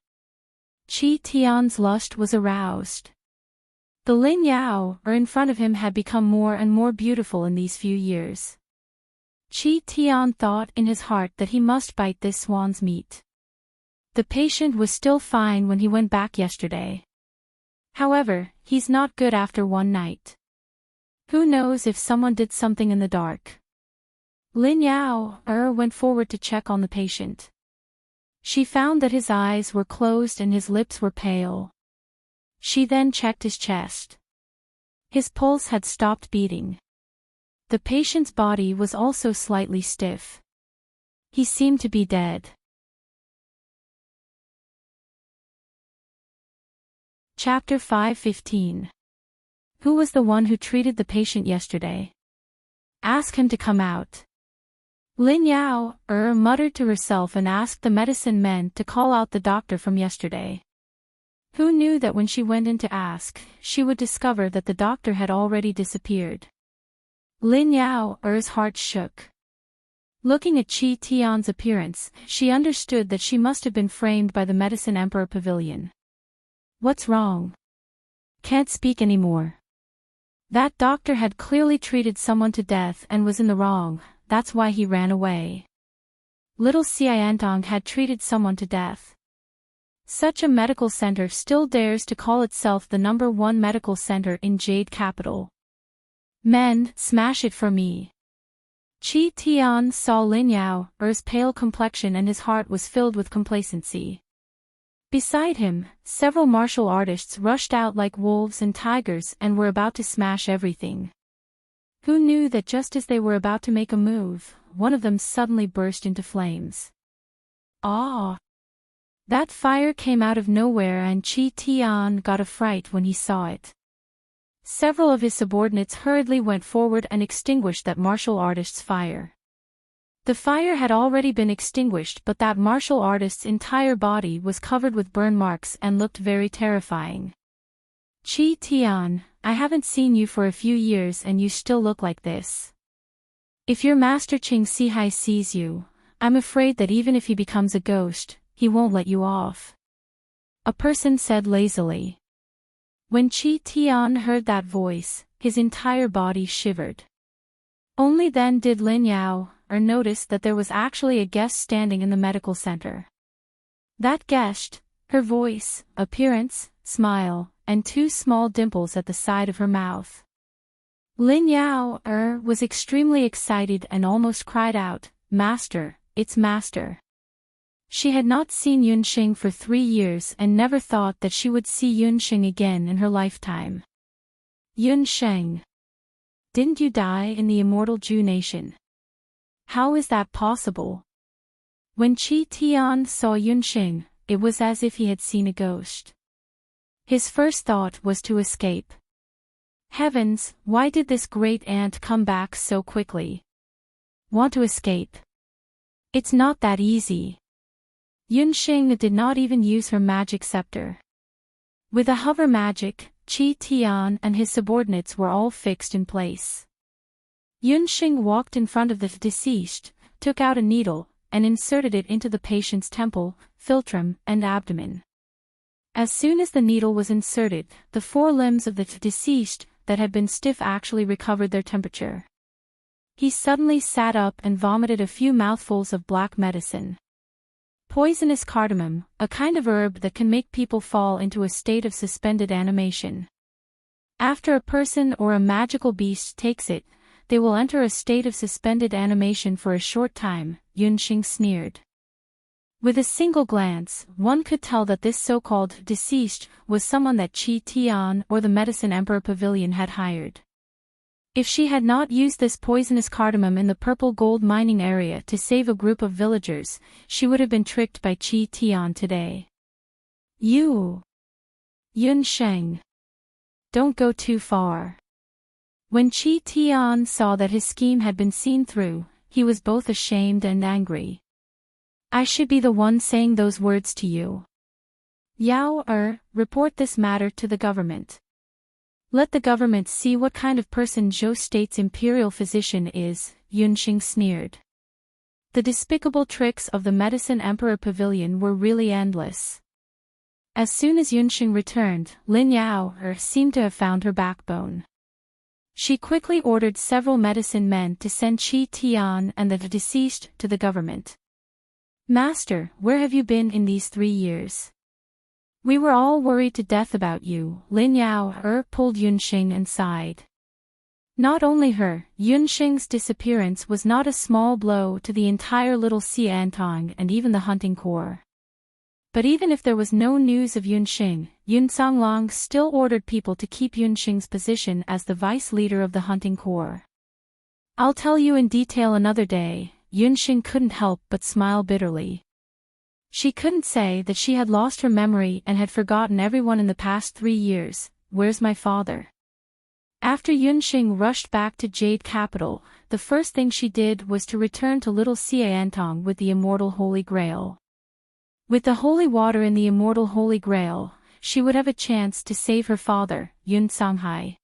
Qi Tian's lust was aroused. The Lin Yao in front of him had become more and more beautiful in these few years. Qi Tian thought in his heart that he must bite this swan's meat. The patient was still fine when he went back yesterday. However, he's not good after one night. Who knows if someone did something in the dark? Lin Yao went forward to check on the patient. She found that his eyes were closed and his lips were pale. She then checked his chest. His pulse had stopped beating. The patient's body was also slightly stiff. He seemed to be dead. Chapter 5:15. Who was the one who treated the patient yesterday? Ask him to come out. Lin Yao muttered to herself and asked the medicine men to call out the doctor from yesterday. Who knew that when she went in to ask, she would discover that the doctor had already disappeared. Lin Yao's heart shook. Looking at Qi Tian's appearance, she understood that she must have been framed by the Medicine Emperor Pavilion. What's wrong? Can't speak anymore. That doctor had clearly treated someone to death and was in the wrong, that's why he ran away. Little Xiantong had treated someone to death. Such a medical center still dares to call itself the #1 medical center in Jade Capital. Men, smash it for me. Qi Tian saw Lin Yao's pale complexion and his heart was filled with complacency. Beside him, several martial artists rushed out like wolves and tigers and were about to smash everything. Who knew that just as they were about to make a move, one of them suddenly burst into flames. Ah! That fire came out of nowhere and Qi Tian got a fright when he saw it. Several of his subordinates hurriedly went forward and extinguished that martial artist's fire. The fire had already been extinguished, but that martial artist's entire body was covered with burn marks and looked very terrifying. Qi Tian, I haven't seen you for a few years and you still look like this. If your master Qing Sihai sees you, I'm afraid that even if he becomes a ghost, he won't let you off. A person said lazily. When Qi Tian heard that voice, his entire body shivered. Only then did Lin Yao notice that there was actually a guest standing in the medical center. That guest, her voice, appearance, smile, and 2 small dimples at the side of her mouth. Lin Yao was extremely excited and almost cried out, "Master, it's Master." She had not seen Yunxing for 3 years and never thought that she would see Yunxing again in her lifetime. Yunxing. Didn't you die in the immortal Zhu nation? How is that possible? When Qi Tian saw Yunxing, it was as if he had seen a ghost. His first thought was to escape. Heavens, why did this great aunt come back so quickly? Want to escape? It's not that easy. Yunxing did not even use her magic scepter. With a hover magic, Qi Tian and his subordinates were all fixed in place. Yunxing walked in front of the deceased, took out a needle, and inserted it into the patient's temple, philtrum, and abdomen. As soon as the needle was inserted, the 4 limbs of the deceased that had been stiff actually recovered their temperature. He suddenly sat up and vomited a few mouthfuls of black medicine. Poisonous cardamom, a kind of herb that can make people fall into a state of suspended animation. After a person or a magical beast takes it, they will enter a state of suspended animation for a short time, Yunxing sneered. With a single glance, one could tell that this so-called deceased was someone that Qi Tian or the Medicine Emperor Pavilion had hired. If she had not used this poisonous cardamom in the purple gold mining area to save a group of villagers, she would have been tricked by Qi Tian today. Yunxing. Don't go too far. When Qi Tian saw that his scheme had been seen through, he was both ashamed and angry. I should be the one saying those words to you. Yao report this matter to the government. Let the government see what kind of person Zhou State's imperial physician is, Yunxing sneered. The despicable tricks of the Medicine Emperor Pavilion were really endless. As soon as Yunxing returned, Lin Yao seemed to have found her backbone. She quickly ordered several medicine men to send Qi Tian and the deceased to the government. "Master, where have you been in these 3 years? We were all worried to death about you." Lin Yao pulled Yunxing and sighed. Not only her, Yunxing's disappearance was not a small blow to the entire Little Xiantong and even the hunting corps. But even if there was no news of Yunxing, Yun Songlong still ordered people to keep Yunxing's position as the vice leader of the hunting corps. "I'll tell you in detail another day." Yunxing couldn't help but smile bitterly. She couldn't say that she had lost her memory and had forgotten everyone in the past 3 years. "Where's my father?" After Yunxing rushed back to Jade Capital, the first thing she did was to return to Little Xiantong with the immortal Holy Grail. With the holy water in the immortal Holy Grail, she would have a chance to save her father, Yun Songhai.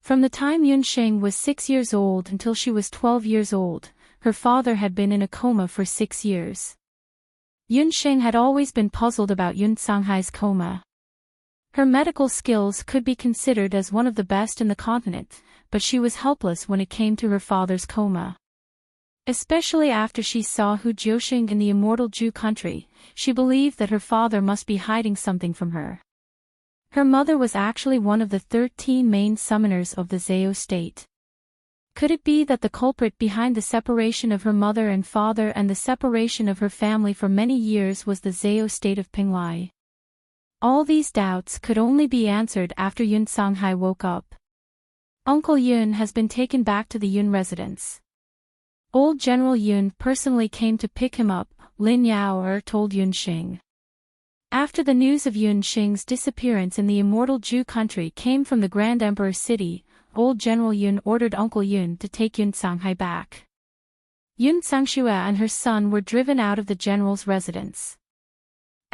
From the time Yunxing was 6 years old until she was 12 years old, her father had been in a coma for 6 years. Yunxing had always been puzzled about Yun Songhai's coma. Her medical skills could be considered as one of the best in the continent, but she was helpless when it came to her father's coma. Especially after she saw Hu Jiuxing in the immortal Ju country, she believed that her father must be hiding something from her. Her mother was actually one of the 13 main summoners of the Zhao state. Could it be that the culprit behind the separation of her mother and father and the separation of her family for many years was the Zhao state of Pinglai? All these doubts could only be answered after Yun Songhai woke up. "Uncle Yun has been taken back to the Yun residence. Old General Yun personally came to pick him up," Lin Yao told Yunxing. After the news of Yunxing's disappearance in the immortal Ju country came from the Grand Emperor city, Old General Yun ordered Uncle Yun to take Yun Songhai back. Yun Songxue and her son were driven out of the general's residence.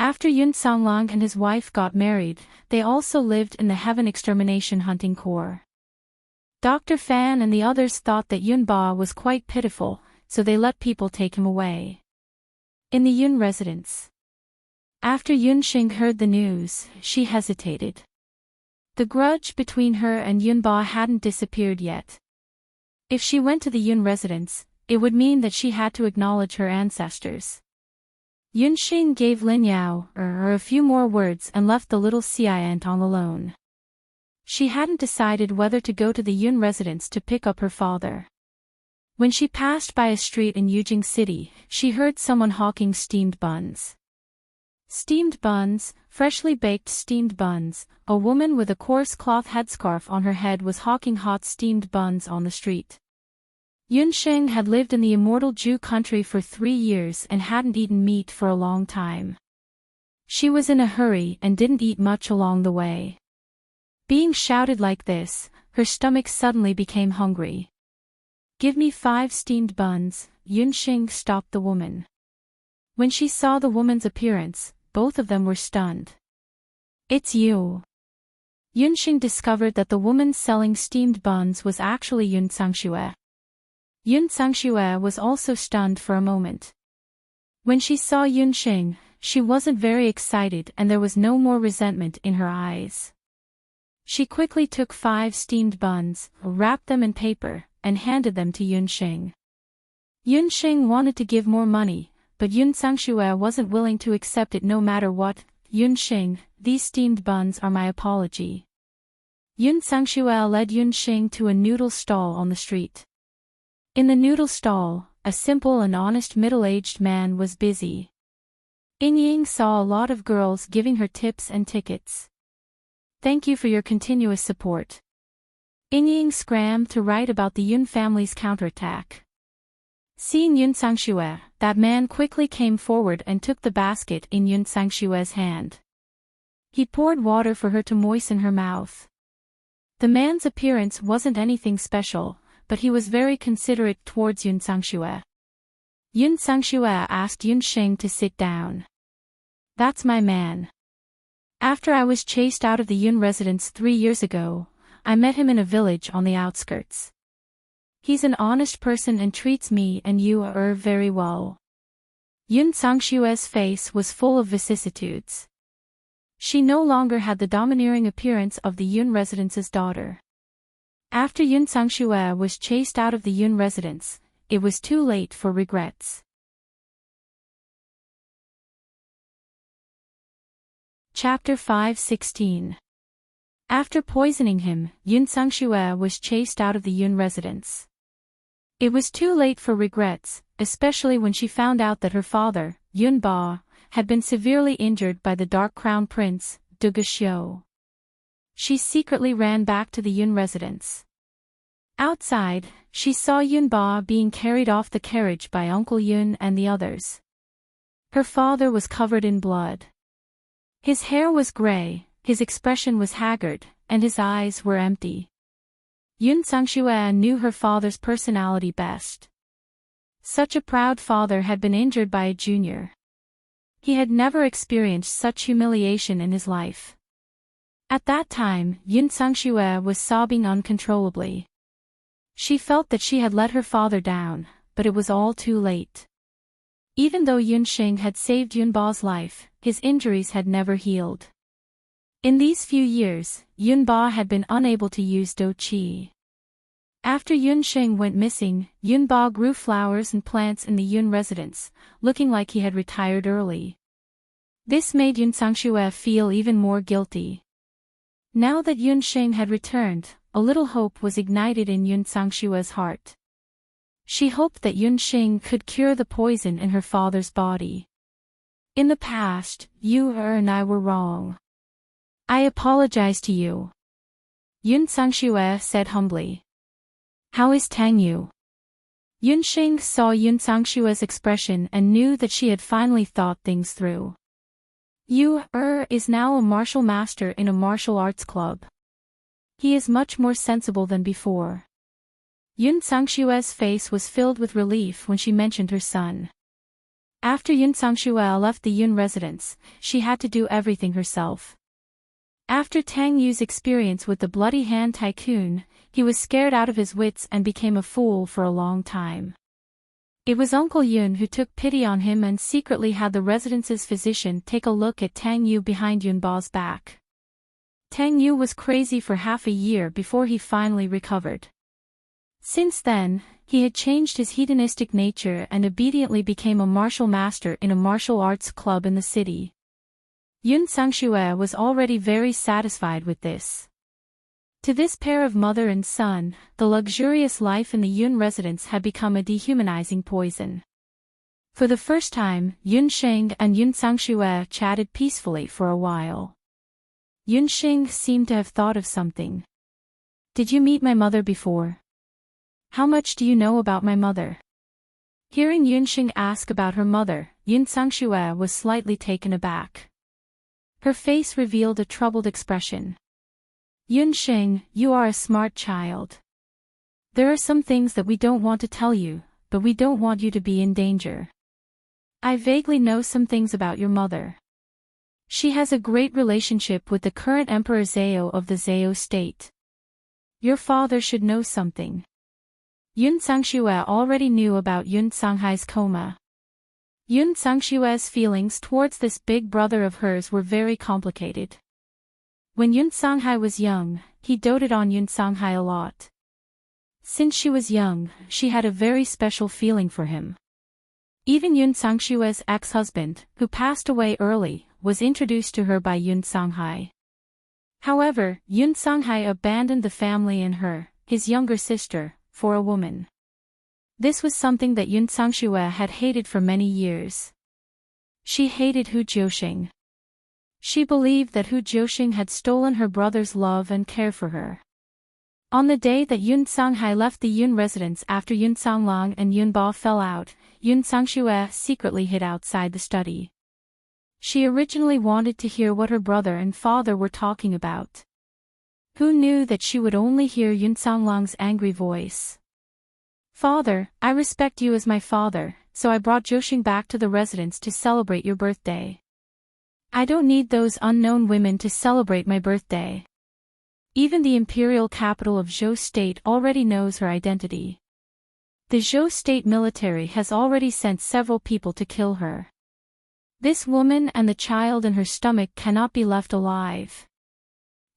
After Yun Songlong and his wife got married, they also lived in the Heaven Extermination Hunting Corps. Dr. Fan and the others thought that Yun Ba was quite pitiful, so they let people take him away. In the Yun residence. After Yunxing heard the news, she hesitated. The grudge between her and Yun Ba hadn't disappeared yet. If she went to the Yun residence, it would mean that she had to acknowledge her ancestors. Yunxing gave Lin Yao a few more words and left the Little Xiantong alone. She hadn't decided whether to go to the Yun residence to pick up her father. When she passed by a street in Yujing City, she heard someone hawking steamed buns. Steamed buns, freshly baked steamed buns. A woman with a coarse cloth headscarf on her head was hawking hot steamed buns on the street. Yunxing had lived in the immortal Ju country for 3 years and hadn't eaten meat for a long time. She was in a hurry and didn't eat much along the way. Being shouted like this, her stomach suddenly became hungry. "Give me 5 steamed buns," Yunxing stopped the woman. When she saw the woman's appearance, both of them were stunned. "It's you." Yunxing discovered that the woman selling steamed buns was actually Yun Songxue. Yun Songxue was also stunned for a moment. When she saw Yunxing, she wasn't very excited and there was no more resentment in her eyes. She quickly took 5 steamed buns, wrapped them in paper, and handed them to Yunxing. Yunxing wanted to give more money, but Yun Songxue wasn't willing to accept it no matter what. "Yunxing, these steamed buns are my apology." Yun Songxue led Yunxing to a noodle stall on the street. In the noodle stall, a simple and honest middle-aged man was busy. Ying saw a lot of girls giving her tips and tickets. "Thank you for your continuous support." Ying scrammed to write about the Yun family's counterattack. Seeing Yun Songxue, that man quickly came forward and took the basket in Yun Songxue's hand. He poured water for her to moisten her mouth. The man's appearance wasn't anything special, but he was very considerate towards Yun Songxue. Yun Songxue asked Yunxing to sit down. "That's my man. After I was chased out of the Yun residence 3 years ago, I met him in a village on the outskirts. He's an honest person and treats me and you very well. Yun Sangshue's face was full of vicissitudes. She no longer had the domineering appearance of the Yun residence's daughter. After Yun Sangshue was chased out of the Yun residence, it was too late for regrets. Chapter 5:16. After poisoning him, Yun Sangshue was chased out of the Yun residence. It was too late for regrets, especially when she found out that her father, Yun Ba, had been severely injured by the Dark Crown Prince, Du Guxiu. She secretly ran back to the Yun residence. Outside, she saw Yun Ba being carried off the carriage by Uncle Yun and the others. Her father was covered in blood. His hair was gray, his expression was haggard, and his eyes were empty. Yun Sangshue knew her father's personality best. Such a proud father had been injured by a junior. He had never experienced such humiliation in his life. At that time, Yun Sangshue was sobbing uncontrollably. She felt that she had let her father down, but it was all too late. Even though Yun Xing had saved Yun Ba's life, his injuries had never healed. In these few years, Yun Ba had been unable to use Do Qi. After Yun Xing went missing, Yun Ba grew flowers and plants in the Yun residence, looking like he had retired early. This made Yun Sangshue feel even more guilty. Now that Yun Xing had returned, a little hope was ignited in Yun Sangshue's heart. She hoped that Yun Xing could cure the poison in her father's body. In the past, you and I were wrong. I apologize to you. Yun Sangshue said humbly. How is Tang Yu? Yun Xing saw Yun Sangshue's expression and knew that she had finally thought things through. Yu is now a martial master in a martial arts club. He is much more sensible than before. Yun Sangshue's face was filled with relief when she mentioned her son. After Yun Sangshue left the Yun residence, she had to do everything herself. After Tang Yu's experience with the Bloody Hand Tycoon, he was scared out of his wits and became a fool for a long time. It was Uncle Yun who took pity on him and secretly had the residence's physician take a look at Tang Yu behind Yun Ba's back. Tang Yu was crazy for half a year before he finally recovered. Since then, he had changed his hedonistic nature and obediently became a martial master in a martial arts club in the city. Yun Sangshue was already very satisfied with this. To this pair of mother and son, the luxurious life in the Yun residence had become a dehumanizing poison. For the first time, Yun Xing and Yun Sangshue chatted peacefully for a while. Yun Xing seemed to have thought of something. Did you meet my mother before? How much do you know about my mother? Hearing Yun Xing ask about her mother, Yun Sangshue was slightly taken aback. Her face revealed a troubled expression. Yun Xing, you are a smart child. There are some things that we don't want to tell you, but we don't want you to be in danger. I vaguely know some things about your mother. She has a great relationship with the current Emperor Zhao of the Zhao state. Your father should know something. Yun Sangshue already knew about Yun Sanghai's coma. Yun Sangshue's feelings towards this big brother of hers were very complicated. When Yun Sanghai was young, he doted on Yun Sanghai a lot. Since she was young, she had a very special feeling for him. Even Yun Sangshue's ex-husband, who passed away early, was introduced to her by Yun Sanghai. However, Yun Sanghai abandoned the family and her, his younger sister, for a woman. This was something that Yun Sangshue had hated for many years. She hated Hu Jiuxing. She believed that Hu Jiuxing had stolen her brother's love and care for her. On the day that Yun Sanghai left the Yun residence after Yun Sanglang and Yun Ba fell out, Yun Sangshue secretly hid outside the study. She originally wanted to hear what her brother and father were talking about. Who knew that she would only hear Yun Sanglang's angry voice? Father, I respect you as my father, so I brought Jiuxing back to the residence to celebrate your birthday. I don't need those unknown women to celebrate my birthday. Even the imperial capital of Zhou state already knows her identity. The Zhou state military has already sent several people to kill her. This woman and the child in her stomach cannot be left alive.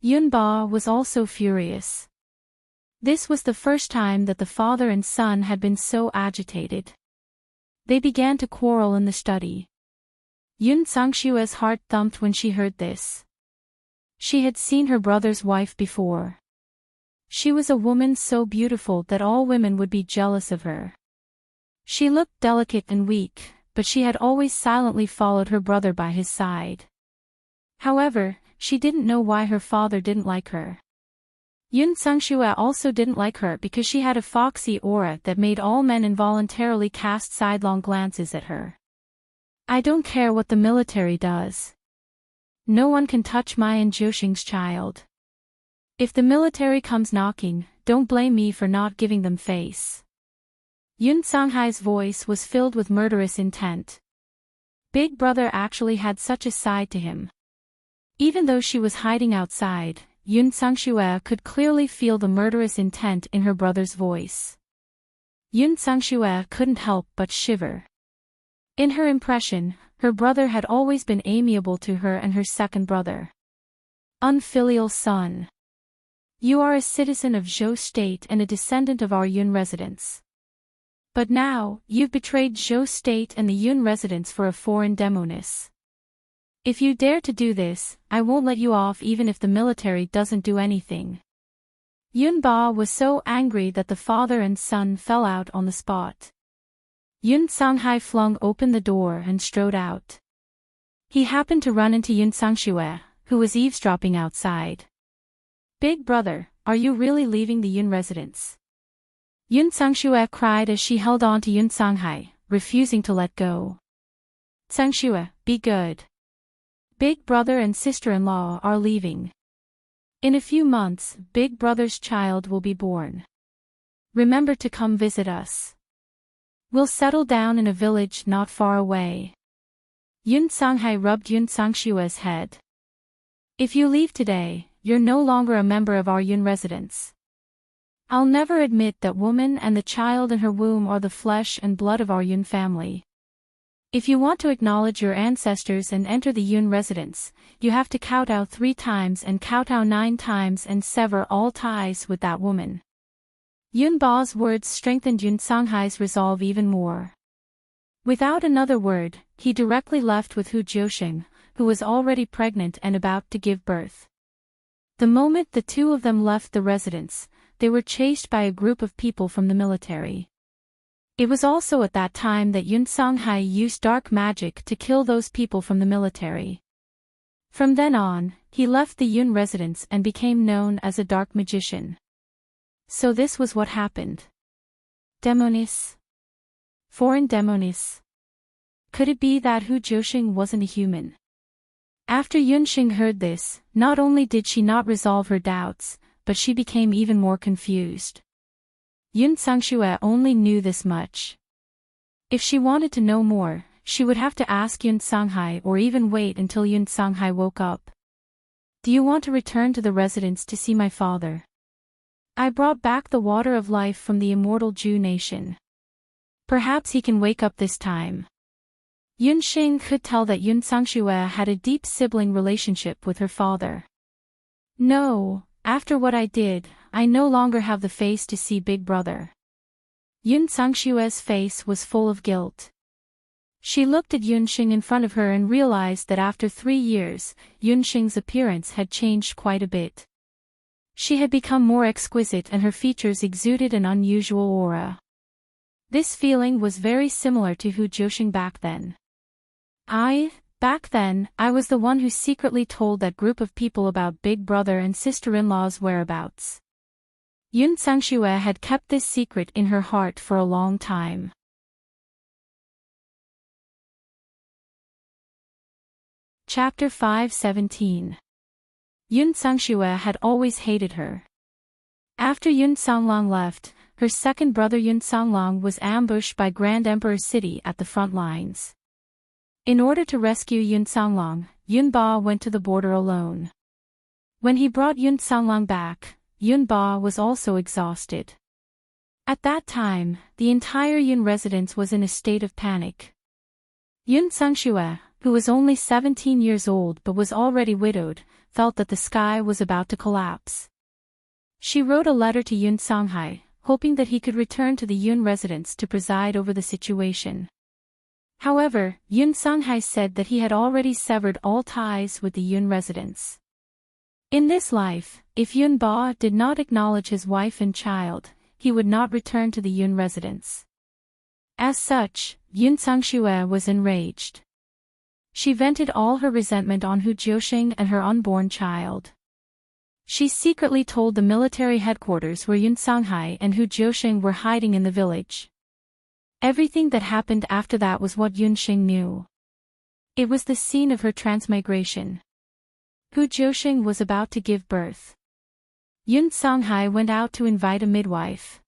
Yunba was also furious. This was the first time that the father and son had been so agitated. They began to quarrel in the study. Yun Sangshue's heart thumped when she heard this. She had seen her brother's wife before. She was a woman so beautiful that all women would be jealous of her. She looked delicate and weak, but she had always silently followed her brother by his side. However, she didn't know why her father didn't like her. Yun Sangshue also didn't like her because she had a foxy aura that made all men involuntarily cast sidelong glances at her. I don't care what the military does. No one can touch my and Joshing's child. If the military comes knocking, don't blame me for not giving them face. Yun Songhai's voice was filled with murderous intent. Big Brother actually had such a side to him. Even though she was hiding outside, Yun Sangshue could clearly feel the murderous intent in her brother's voice. Yun Sangshue couldn't help but shiver. In her impression, her brother had always been amiable to her and her second brother. Unfilial son. You are a citizen of Zhou State and a descendant of our Yun residents. But now, you've betrayed Zhou State and the Yun residents for a foreign demoness. If you dare to do this, I won't let you off even if the military doesn't do anything. Yun Ba was so angry that the father and son fell out on the spot. Yun Songhai flung open the door and strode out. He happened to run into Yun Sangshue, who was eavesdropping outside. Big Brother, are you really leaving the Yun residence? Yun Sangshue cried as she held on to Yun Songhai, refusing to let go. Sangshue, be good. Big Brother and sister-in-law are leaving. In a few months, Big Brother's child will be born. Remember to come visit us. We'll settle down in a village not far away. Yun Songhai rubbed Yun Sangshue's head. If you leave today, you're no longer a member of our Yun residence. I'll never admit that woman and the child in her womb are the flesh and blood of our Yun family. If you want to acknowledge your ancestors and enter the Yun residence, you have to kowtow 3 times and kowtow 9 times and sever all ties with that woman. Yun Ba's words strengthened Yun Songhai's resolve even more. Without another word, he directly left with Hu Jiusheng, who was already pregnant and about to give birth. The moment the two of them left the residence, they were chased by a group of people from the military. It was also at that time that Yun Songhai used dark magic to kill those people from the military. From then on, he left the Yun residence and became known as a dark magician. So this was what happened. Demonis. Foreign demonis. Could it be that Hu Jiusheng wasn't a human? After Yunxing heard this, not only did she not resolve her doubts, but she became even more confused. Yun Sangshue only knew this much. If she wanted to know more, she would have to ask Yun Songhai or even wait until Yun Songhai woke up. Do you want to return to the residence to see my father? I brought back the water of life from the immortal Zhu nation. Perhaps he can wake up this time. Yunxing could tell that Yun Sangshue had a deep sibling relationship with her father. No, after what I did, I no longer have the face to see Big Brother. Yun Sangshue's face was full of guilt. She looked at Yunxing in front of her and realized that after 3 years, Yunxing's appearance had changed quite a bit. She had become more exquisite and her features exuded an unusual aura. This feeling was very similar to Hu Jiusheng back then. Back then, I was the one who secretly told that group of people about Big Brother and sister-in-law's whereabouts. Yun Sangshue had kept this secret in her heart for a long time. Chapter 5:17. Yun Sangshue had always hated her. After Yun Songlong left, her second brother Yun Songlong was ambushed by Grand Emperor City at the front lines. In order to rescue Yun Songlong, Yun Ba went to the border alone. When he brought Yun Songlong back, Yun Ba was also exhausted. At that time, the entire Yun residence was in a state of panic. Yun Sangxue, who was only 17 years old but was already widowed, felt that the sky was about to collapse. She wrote a letter to Yun Songhai, hoping that he could return to the Yun residence to preside over the situation. However, Yun Songhai said that he had already severed all ties with the Yun residence. In this life, if Yun Ba did not acknowledge his wife and child, he would not return to the Yun residence. As such, Yun Sangxue was enraged. She vented all her resentment on Hu Jiuxing and her unborn child. She secretly told the military headquarters where Yun Songhai and Hu Jiuxing were hiding in the village. Everything that happened after that was what Yun Xing knew. It was the scene of her transmigration. Hu Jiuxing was about to give birth. Yun Songhai went out to invite a midwife.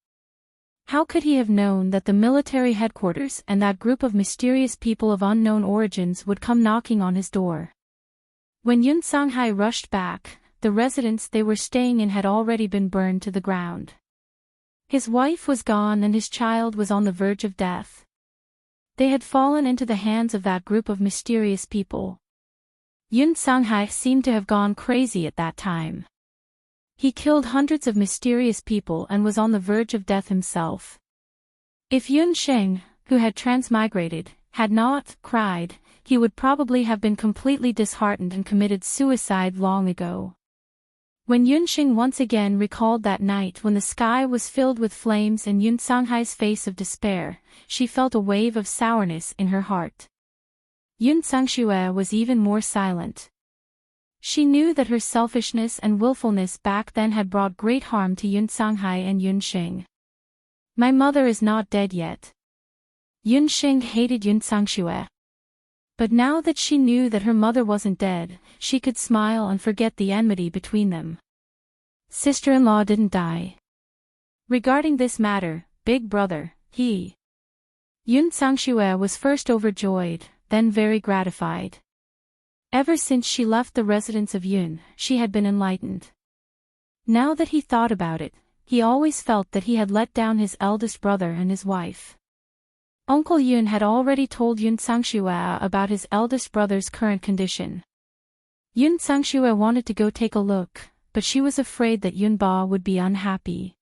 How could he have known that the military headquarters and that group of mysterious people of unknown origins would come knocking on his door? When Yun Songhai rushed back, the residence they were staying in had already been burned to the ground. His wife was gone and his child was on the verge of death. They had fallen into the hands of that group of mysterious people. Yun Songhai seemed to have gone crazy at that time. He killed hundreds of mysterious people and was on the verge of death himself. If Yun Xing, who had transmigrated, had not cried, he would probably have been completely disheartened and committed suicide long ago. When Yun Xing once again recalled that night when the sky was filled with flames and Yun Songhai's face of despair, she felt a wave of sourness in her heart. Yun Sangxue was even more silent. She knew that her selfishness and willfulness back then had brought great harm to Yun Songhai and Yun Xing. My mother is not dead yet. Yun Xing hated Yun Sangxue. But now that she knew that her mother wasn't dead, she could smile and forget the enmity between them. Sister-in-law didn't die. Regarding this matter, big brother, Yun Sangxue was first overjoyed, then very gratified. Ever since she left the residence of Yun, she had been enlightened. Now that he thought about it, he always felt that he had let down his eldest brother and his wife. Uncle Yun had already told Yun Sangxue about his eldest brother's current condition. Yun Sangxue wanted to go take a look, but she was afraid that Yun Ba would be unhappy.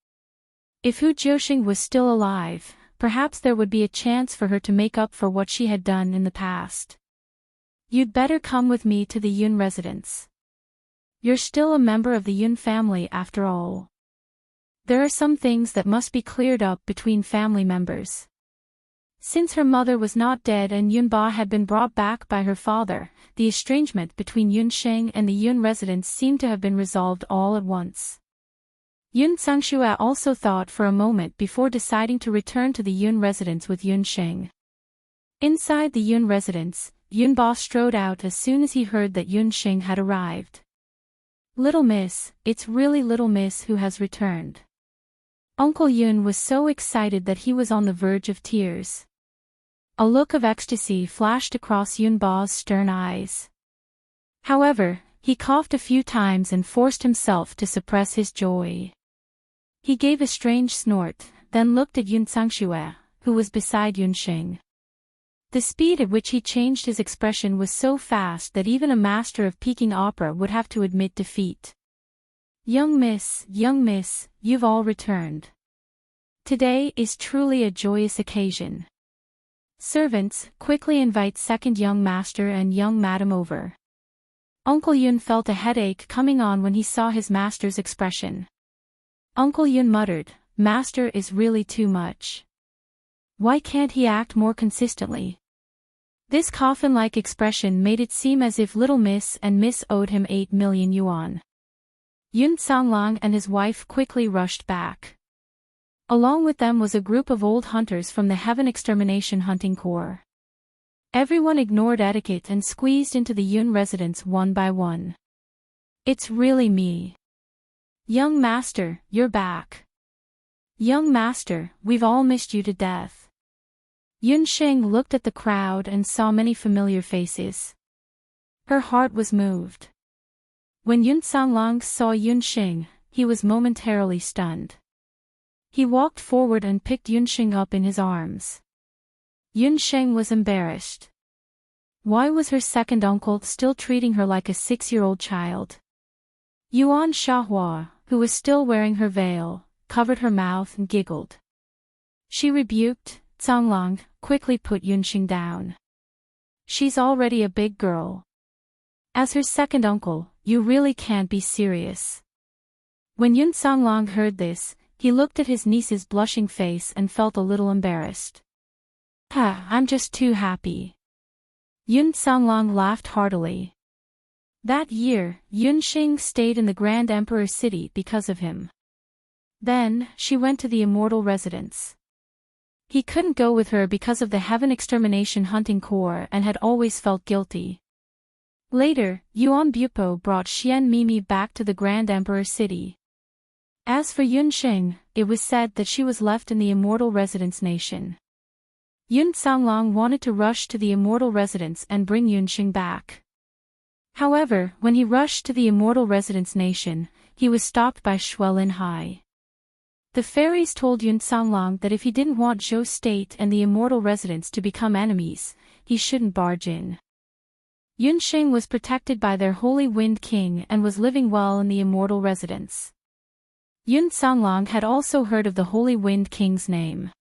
If Hu Jiuxing was still alive, perhaps there would be a chance for her to make up for what she had done in the past. You'd better come with me to the Yun residence. You're still a member of the Yun family after all. There are some things that must be cleared up between family members. Since her mother was not dead and Yun Ba had been brought back by her father, the estrangement between Yun Xing and the Yun residents seemed to have been resolved all at once. Yun Sangxue also thought for a moment before deciding to return to the Yun residence with Yun Xing. Inside the Yun residence, Yun Ba strode out as soon as he heard that Yun Xing had arrived. Little miss, it's really little miss who has returned. Uncle Yun was so excited that he was on the verge of tears. A look of ecstasy flashed across Yun Ba's stern eyes. However, he coughed a few times and forced himself to suppress his joy. He gave a strange snort, then looked at Yun Sangxue, who was beside Yun Xing. The speed at which he changed his expression was so fast that even a master of Peking opera would have to admit defeat. Young miss, you've all returned. Today is truly a joyous occasion. Servants, quickly invite second young master and young madam over. Uncle Yun felt a headache coming on when he saw his master's expression. Uncle Yun muttered, Master is really too much. Why can't he act more consistently? This coffin-like expression made it seem as if little miss and miss owed him 8 million yuan. Yun Songlong and his wife quickly rushed back. Along with them was a group of old hunters from the Heaven Extermination Hunting Corps. Everyone ignored etiquette and squeezed into the Yun residence one by one. It's really me. Young master, you're back. Young master, we've all missed you to death. Yun Xing looked at the crowd and saw many familiar faces. Her heart was moved. When Yun Songlong saw Yun Xing, he was momentarily stunned. He walked forward and picked Yunsheng up in his arms. Yunsheng was embarrassed. Why was her second uncle still treating her like a 6-year-old child? Yuan Shahua, who was still wearing her veil, covered her mouth and giggled. She rebuked Canglong, quickly put Yunsheng down. She's already a big girl. As her second uncle, you really can't be serious. When Yun Canglong heard this, he looked at his niece's blushing face and felt a little embarrassed. I'm just too happy. Yun Canglong laughed heartily. That year, Yunsheng stayed in the Grand Emperor city because of him. Then, she went to the Immortal Residence. He couldn't go with her because of the Heaven Extermination Hunting Corps and had always felt guilty. Later, Yuan Bupo brought Xian Mimi back to the Grand Emperor city. As for Yunsheng, it was said that she was left in the Immortal Residence Nation. Yun Canglong wanted to rush to the Immortal Residence and bring Yunsheng back. However, when he rushed to the Immortal Residence Nation, he was stopped by Shuelin Hai. The fairies told Yun Canglong that if he didn't want Zhou State and the Immortal Residence to become enemies, he shouldn't barge in. Yunsheng was protected by their Holy Wind King and was living well in the Immortal Residence. Yun Canglong had also heard of the Holy Wind King's name.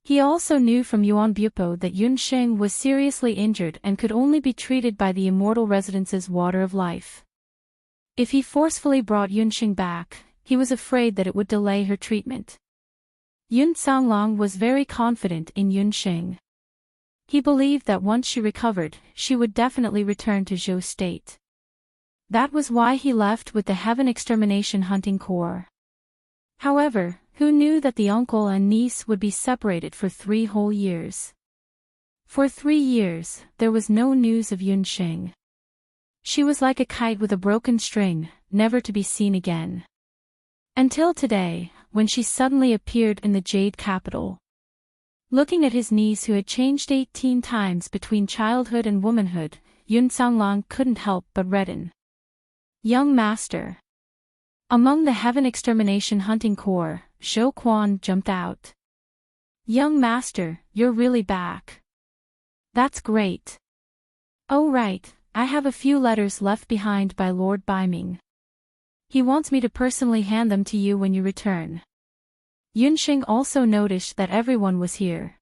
He also knew from Yuan Bupo that Yunsheng was seriously injured and could only be treated by the Immortal Residence's Water of Life. If he forcefully brought Yunsheng back, he was afraid that it would delay her treatment. Yun Canglong was very confident in Yunsheng. He believed that once she recovered, she would definitely return to Zhou State. That was why he left with the Heaven Extermination Hunting Corps. However, who knew that the uncle and niece would be separated for 3 whole years? For 3 years, there was no news of Yunsheng. She was like a kite with a broken string, never to be seen again. Until today, when she suddenly appeared in the Jade Capital. Looking at his niece who had changed 18 times between childhood and womanhood, Yun Canglong couldn't help but redden. Young Master. Among the Heaven Extermination Hunting Corps, Zhou Quan jumped out. Young Master, you're really back. That's great. Oh right, I have a few letters left behind by Lord Baiming. He wants me to personally hand them to you when you return. Yunsheng also noticed that everyone was here.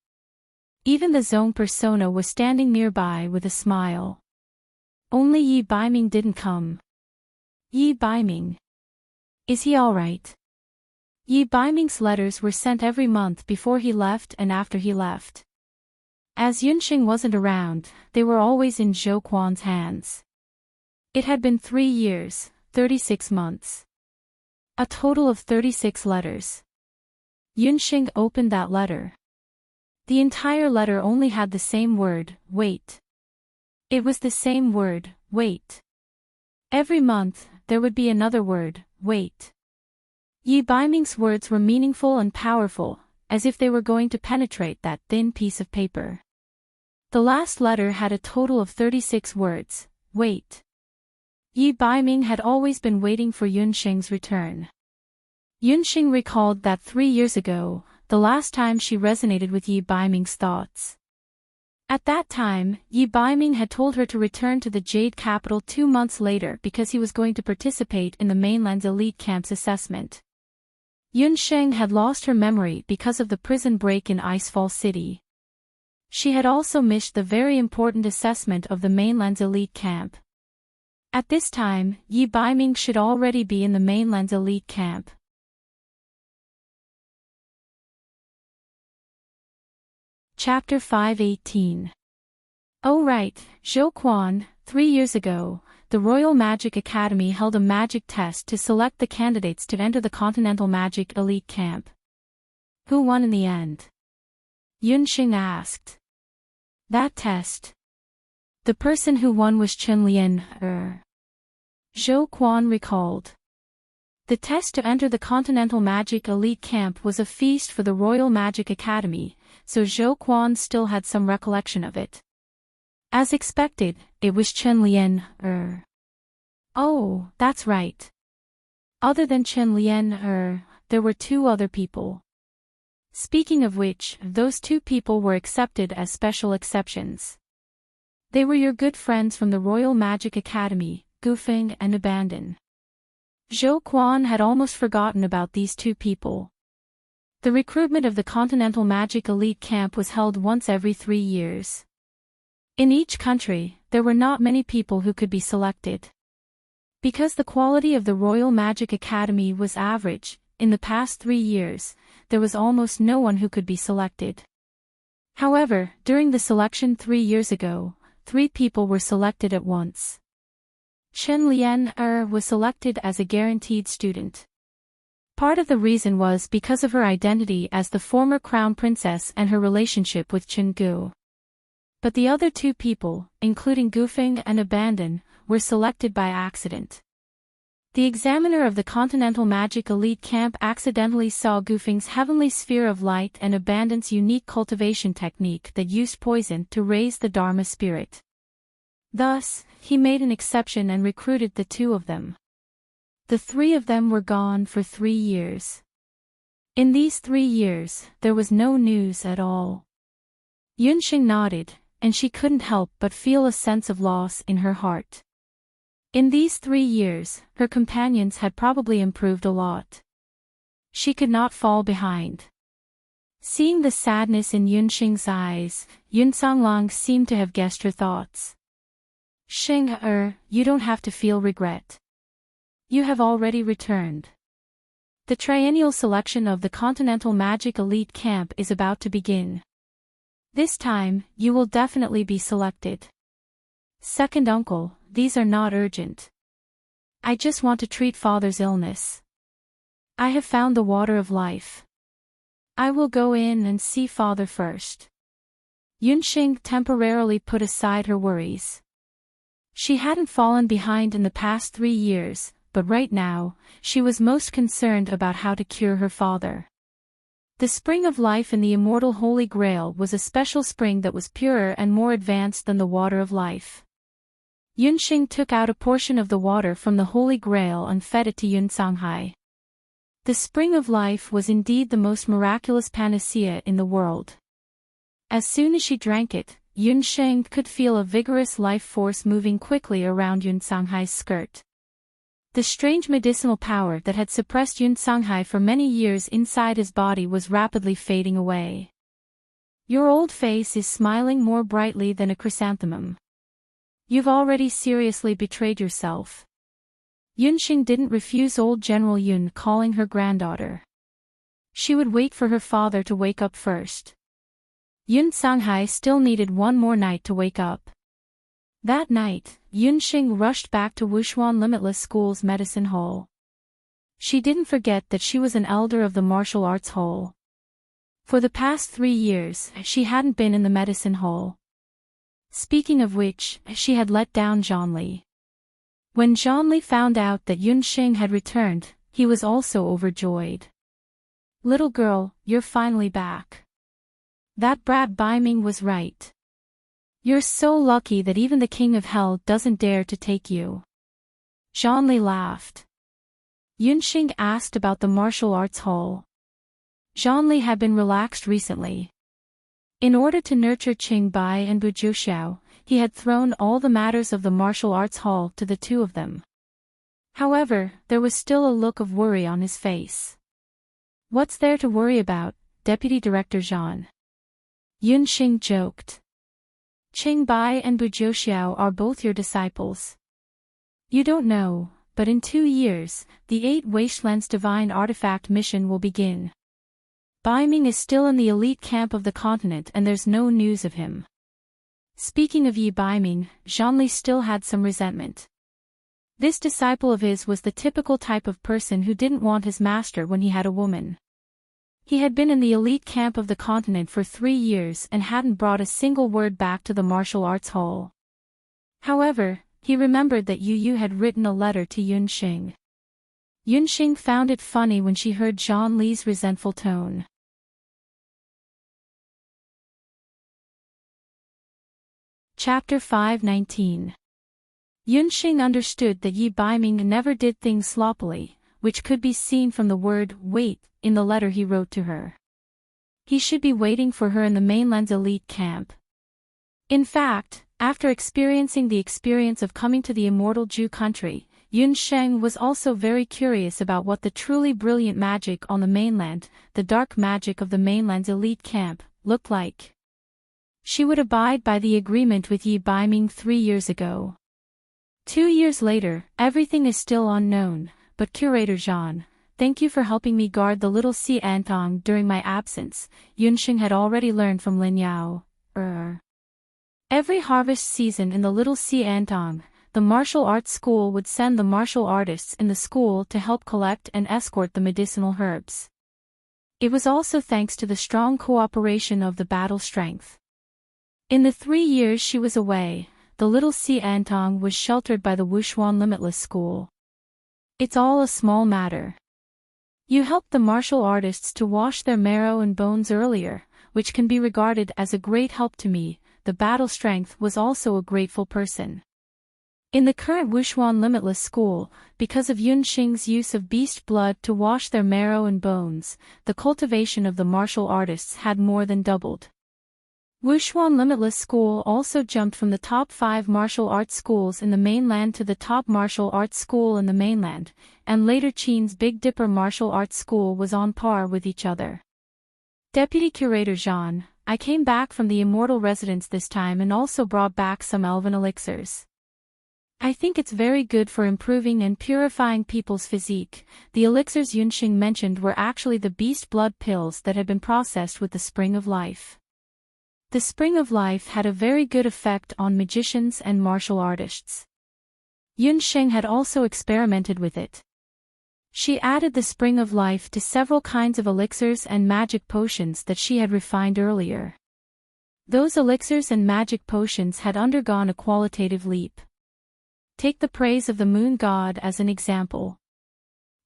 Even the Zong persona was standing nearby with a smile. Only Yi Baiming didn't come. Yi Baiming. Is he alright? Yi Baiming's letters were sent every month before he left and after he left. As Yunsheng wasn't around, they were always in Zhou Quan's hands. It had been 3 years, 36 months. A total of 36 letters. Yunsheng opened that letter. The entire letter only had the same word, wait. It was the same word, wait. Every month, there would be another word, wait. Yi Baiming's words were meaningful and powerful, as if they were going to penetrate that thin piece of paper. The last letter had a total of 36 words, wait. Yi Baiming had always been waiting for Yunsheng's return. Yunsheng recalled that 3 years ago, the last time she resonated with Yi Baiming's thoughts. At that time, Yi Baiming had told her to return to the Jade Capital 2 months later because he was going to participate in the mainland's elite camp's assessment. Yunsheng had lost her memory because of the prison break in Icefall City. She had also missed the very important assessment of the mainland's elite camp. At this time, Yi Baiming should already be in the mainland's elite camp. Chapter 5:18. Oh right, Zhou Quan, 3 years ago, the Royal Magic Academy held a magic test to select the candidates to enter the Continental Magic Elite Camp. Who won in the end? Yunsheng asked. That test. The person who won was Chenlian, Zhou Quan recalled. The test to enter the Continental Magic Elite Camp was a feast for the Royal Magic Academy, so Zhou Quan still had some recollection of it. As expected, it was Chenlian, Oh, that's right. Other than Chenlian, there were two other people. Speaking of which, those two people were accepted as special exceptions. They were your good friends from the Royal Magic Academy, Gufeng and Abandon. Zhou Quan had almost forgotten about these two people. The recruitment of the Continental Magic Elite Camp was held once every 3 years. In each country, there were not many people who could be selected. Because the quality of the Royal Magic Academy was average, in the past 3 years, there was almost no one who could be selected. However, during the selection 3 years ago, 3 people were selected at once. Chen Lian was selected as a guaranteed student. Part of the reason was because of her identity as the former crown princess and her relationship with Chen Gu. But the other 2 people, including Gufeng and Abandon, were selected by accident. The examiner of the Continental Magic Elite Camp accidentally saw Gufeng's heavenly sphere of light and Abandon's unique cultivation technique that used poison to raise the Dharma spirit. Thus, he made an exception and recruited the 2 of them. The 3 of them were gone for 3 years. In these 3 years, there was no news at all. Yunxing nodded, and she couldn't help but feel a sense of loss in her heart. In these 3 years, her companions had probably improved a lot. She could not fall behind. Seeing the sadness in Yunxing's eyes, Yun Songlong seemed to have guessed her thoughts. Xing you don't have to feel regret. You have already returned. The triennial selection of the Continental Magic Elite Camp is about to begin. This time, you will definitely be selected. Second uncle, these are not urgent. I just want to treat father's illness. I have found the water of life. I will go in and see father first. Yunxing temporarily put aside her worries. She hadn't fallen behind in the past 3 years, but right now, she was most concerned about how to cure her father. The spring of life in the immortal Holy Grail was a special spring that was purer and more advanced than the water of life. Yunxing took out a portion of the water from the Holy Grail and fed it to Yun Songhai. The spring of life was indeed the most miraculous panacea in the world. As soon as she drank it, Yunxing could feel a vigorous life force moving quickly around Yun Songhai's skirt. The strange medicinal power that had suppressed Yun Songhai for many years inside his body was rapidly fading away. Your old face is smiling more brightly than a chrysanthemum. You've already seriously betrayed yourself. Yunxing didn't refuse old General Yun calling her granddaughter. She would wait for her father to wake up first. Yun Songhai still needed one more night to wake up. That night, Yunxing rushed back to Wushuan Limitless School's medicine hall. She didn't forget that she was an elder of the martial arts hall. For the past 3 years, she hadn't been in the medicine hall. Speaking of which, she had let down Zhonli. When Zhonli found out that Yunxing had returned, he was also overjoyed. Little girl, you're finally back. That brat Baiming was right. You're so lucky that even the King of Hell doesn't dare to take you. Zhonli laughed. Yunxing asked about the martial arts hall. Zhonli had been relaxed recently. In order to nurture Qingbai and Bujuxiao, he had thrown all the matters of the martial arts hall to the 2 of them. However, there was still a look of worry on his face. What's there to worry about, Deputy Director Zhan? Yunxing joked. Qingbai and Bujuxiao are both your disciples. You don't know, but in 2 years, the 8 Wastelands Divine Artifact mission will begin. Baiming is still in the elite camp of the continent and there's no news of him. Speaking of Yi Baiming, Zhonli still had some resentment. This disciple of his was the typical type of person who didn't want his master when he had a woman. He had been in the elite camp of the continent for 3 years and hadn't brought a single word back to the martial arts hall. However, he remembered that Yu had written a letter to Yunxing. Yunxing found it funny when she heard Zhonli's resentful tone. Chapter 519. Yunxing understood that Yi Baiming never did things sloppily, which could be seen from the word wait in the letter he wrote to her. He should be waiting for her in the mainland's elite camp. In fact, after experiencing the experience of coming to the immortal Jew country, Yunsheng was also very curious about what the truly brilliant magic on the mainland, the dark magic of the mainland's elite camp, looked like. She would abide by the agreement with Yi Baiming 3 years ago. 2 years later, everything is still unknown, but Curator Zhan, thank you for helping me guard the little Xiantong during my absence, Yunsheng had already learned from Lin Yao. Every harvest season in the little Xiantong, the martial arts school would send the martial artists in the school to help collect and escort the medicinal herbs. It was also thanks to the strong cooperation of the battle strength. In the 3 years she was away, the little Xiantong was sheltered by the Wushuan Limitless School. It's all a small matter. You helped the martial artists to wash their marrow and bones earlier, which can be regarded as a great help to me. The battle strength was also a grateful person. In the current Wushuan Limitless School, because of Yunsheng's use of beast blood to wash their marrow and bones, the cultivation of the martial artists had more than doubled. Wushuan Limitless School also jumped from the top 5 martial arts schools in the mainland to the top martial arts school in the mainland, and later Qin's Big Dipper martial arts school was on par with each other. Deputy Curator Zhan, I came back from the immortal residence this time and also brought back some elven elixirs. I think it's very good for improving and purifying people's physique. The elixirs Yunsheng mentioned were actually the beast blood pills that had been processed with the Spring of Life. The Spring of Life had a very good effect on magicians and martial artists. Yunsheng had also experimented with it. She added the Spring of Life to several kinds of elixirs and magic potions that she had refined earlier. Those elixirs and magic potions had undergone a qualitative leap. Take the praise of the moon god as an example.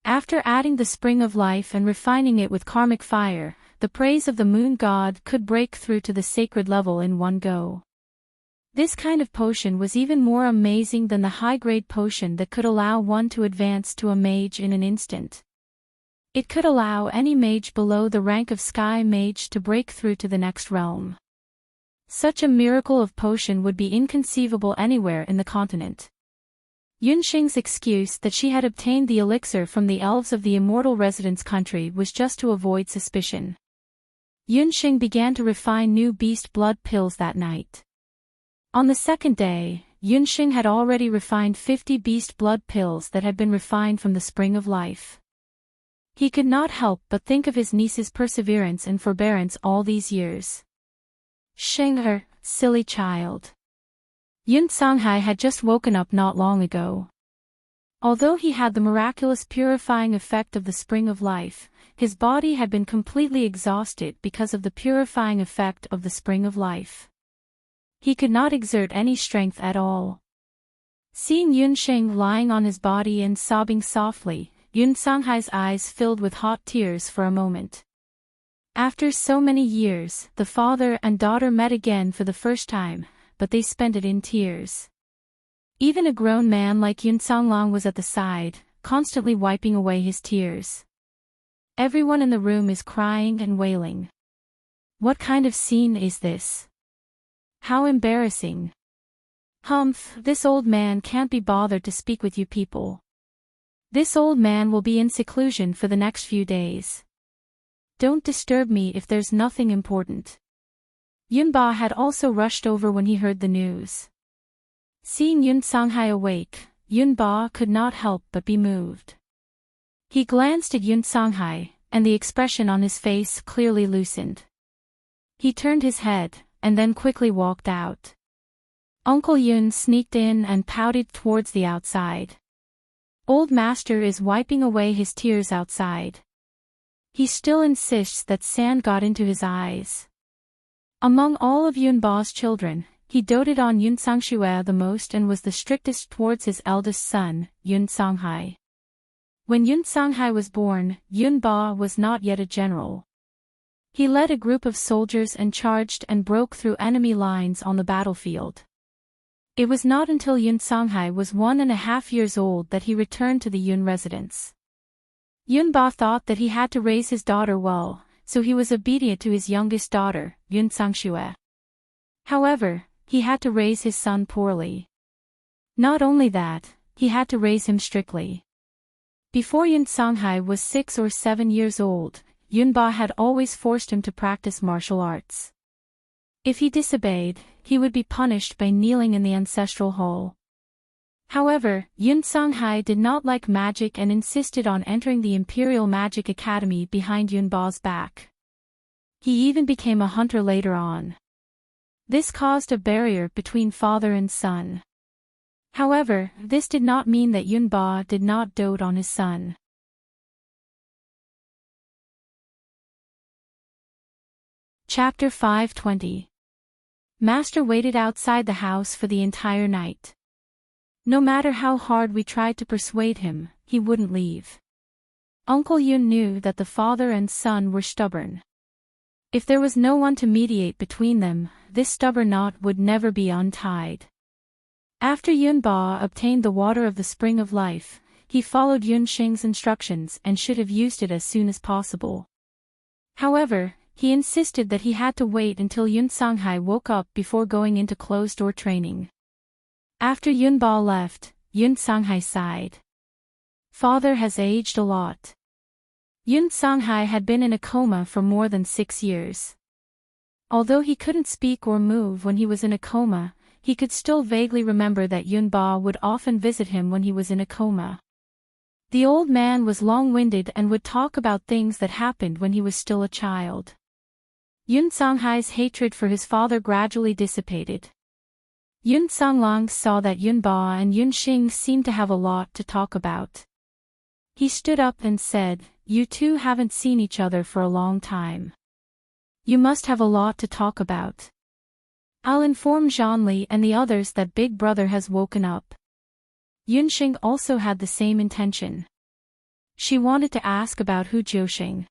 After adding the Spring of Life and refining it with karmic fire, the praise of the moon god could break through to the sacred level in one go. This kind of potion was even more amazing than the high-grade potion that could allow one to advance to a mage in an instant. It could allow any mage below the rank of Sky Mage to break through to the next realm. Such a miracle of potion would be inconceivable anywhere in the continent. Yunsheng's excuse that she had obtained the elixir from the elves of the immortal residence country was just to avoid suspicion. Yunsheng began to refine new beast blood pills that night. On the second day, Yunsheng had already refined 50 beast blood pills that had been refined from the Spring of Life. He could not help but think of his niece's perseverance and forbearance all these years. Sheng silly child. Yun Songhai had just woken up not long ago. Although he had the miraculous purifying effect of the Spring of Life, his body had been completely exhausted because of the purifying effect of the Spring of Life. He could not exert any strength at all. Seeing Yunsheng lying on his body and sobbing softly, Yun Songhai's eyes filled with hot tears for a moment. After so many years, the father and daughter met again for the first time, but they spent it in tears. Even a grown man like Yun Songlong was at the side, constantly wiping away his tears. Everyone in the room is crying and wailing. What kind of scene is this? How embarrassing. Humph, this old man can't be bothered to speak with you people. This old man will be in seclusion for the next few days. Don't disturb me if there's nothing important. Yunba had also rushed over when he heard the news. Seeing Yun Songhai awake, Yunba could not help but be moved. He glanced at Yun Songhai, and the expression on his face clearly loosened. He turned his head, and then quickly walked out. Uncle Yun sneaked in and pouted towards the outside. Old master is wiping away his tears outside. He still insists that sand got into his eyes. Among all of Yunba's children, he doted on Yun Songshue the most and was the strictest towards his eldest son, Yun Songhai. When Yun Songhai was born, Yunba was not yet a general. He led a group of soldiers and charged and broke through enemy lines on the battlefield. It was not until Yun Songhai was 1.5 years old that he returned to the Yun residence. Yunba thought that he had to raise his daughter well, so he was obedient to his youngest daughter, Yun Sangxue. However, he had to raise his son poorly. Not only that, he had to raise him strictly. Before Yun Songhai was 6 or 7 years old, Yunba had always forced him to practice martial arts. If he disobeyed, he would be punished by kneeling in the ancestral hall. However, Yun Songhai did not like magic and insisted on entering the Imperial Magic Academy behind Yunba's back. He even became a hunter later on. This caused a barrier between father and son. However, this did not mean that Yunba did not dote on his son. Chapter 520. Master waited outside the house for the entire night. No matter how hard we tried to persuade him, he wouldn't leave. Uncle Yun knew that the father and son were stubborn. If there was no one to mediate between them, this stubborn knot would never be untied. After Yunba obtained the water of the Spring of Life, he followed Yunxing's instructions and should have used it as soon as possible. However, he insisted that he had to wait until Yun Songhai woke up before going into closed-door training. After Yunba left, Yun Songhai sighed. Father has aged a lot. Yun Songhai had been in a coma for more than 6 years. Although he couldn't speak or move when he was in a coma, he could still vaguely remember that Yunba would often visit him when he was in a coma. The old man was long-winded and would talk about things that happened when he was still a child. Yun Songhai's hatred for his father gradually dissipated. Yun Songlong saw that Yunba and Yunxing seemed to have a lot to talk about. He stood up and said, "You two haven't seen each other for a long time. You must have a lot to talk about. I'll inform Zhonli and the others that Big Brother has woken up." Yunxing also had the same intention. She wanted to ask about Hu Jiuxing.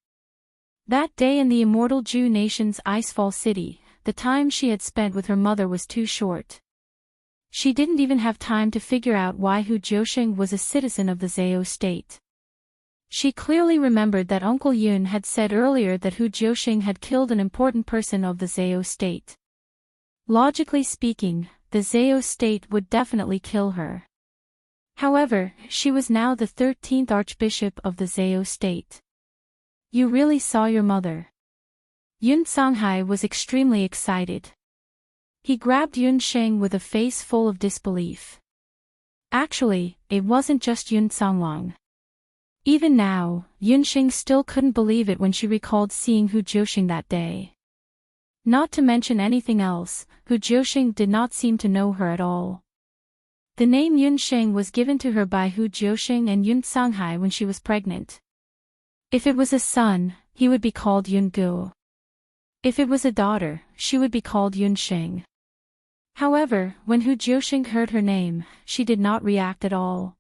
That day in the immortal Zhu nation's Icefall City, the time she had spent with her mother was too short. She didn't even have time to figure out why Hu Jiuxing was a citizen of the Zhao state. She clearly remembered that Uncle Yun had said earlier that Hu Jiuxing had killed an important person of the Zhao state. Logically speaking, the Zhao state would definitely kill her. However, she was now the 13th Archbishop of the Zhao state. "You really saw your mother?" Yun Songhai was extremely excited. He grabbed Yunxing with a face full of disbelief. Actually, it wasn't just Yun Songlong. Even now, Yunxing still couldn't believe it when she recalled seeing Hu Jiuxing that day. Not to mention anything else, Hu Jiuxing did not seem to know her at all. The name Yunxing was given to her by Hu Jiuxing and Yun Songhai when she was pregnant. If it was a son, he would be called Yungu. If it was a daughter, she would be called Yunxing. However, when Hu Jiuxing heard her name, she did not react at all.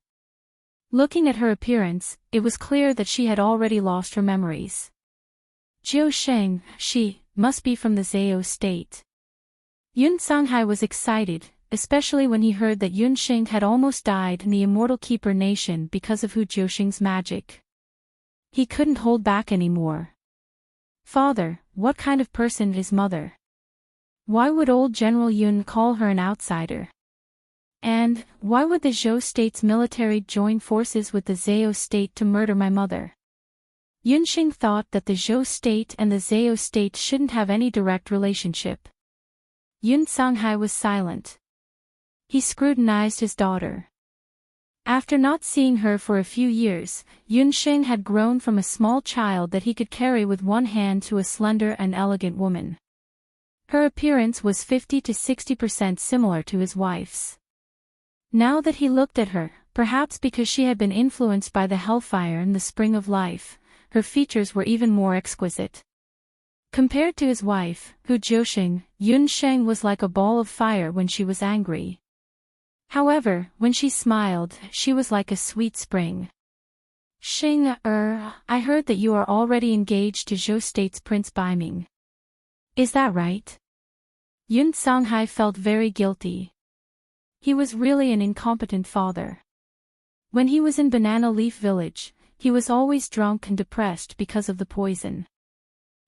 Looking at her appearance, it was clear that she had already lost her memories. Jiuxing, she, must be from the Zhao state. Yun Songhai was excited, especially when he heard that Yunxing had almost died in the Immortal Keeper Nation because of Hu Jiuxing's magic. He couldn't hold back anymore. "Father, what kind of person is mother? Why would old General Yun call her an outsider? And, why would the Zhou state's military join forces with the Zhao state to murder my mother?" Yunxing thought that the Zhou state and the Zhao state shouldn't have any direct relationship. Yun Songhai was silent. He scrutinized his daughter. After not seeing her for a few years, Yunxing had grown from a small child that he could carry with one hand to a slender and elegant woman. Her appearance was 50 to 60% similar to his wife's. Now that he looked at her, perhaps because she had been influenced by the hellfire in the Spring of Life, her features were even more exquisite. Compared to his wife, Hu Jiuxing, Yunxing was like a ball of fire when she was angry. However, when she smiled, she was like a sweet spring. "Xing, I heard that you are already engaged to Zhou State's Prince Baiming. Is that right?" Yun Songhai felt very guilty. He was really an incompetent father. When he was in Banana Leaf Village, he was always drunk and depressed because of the poison.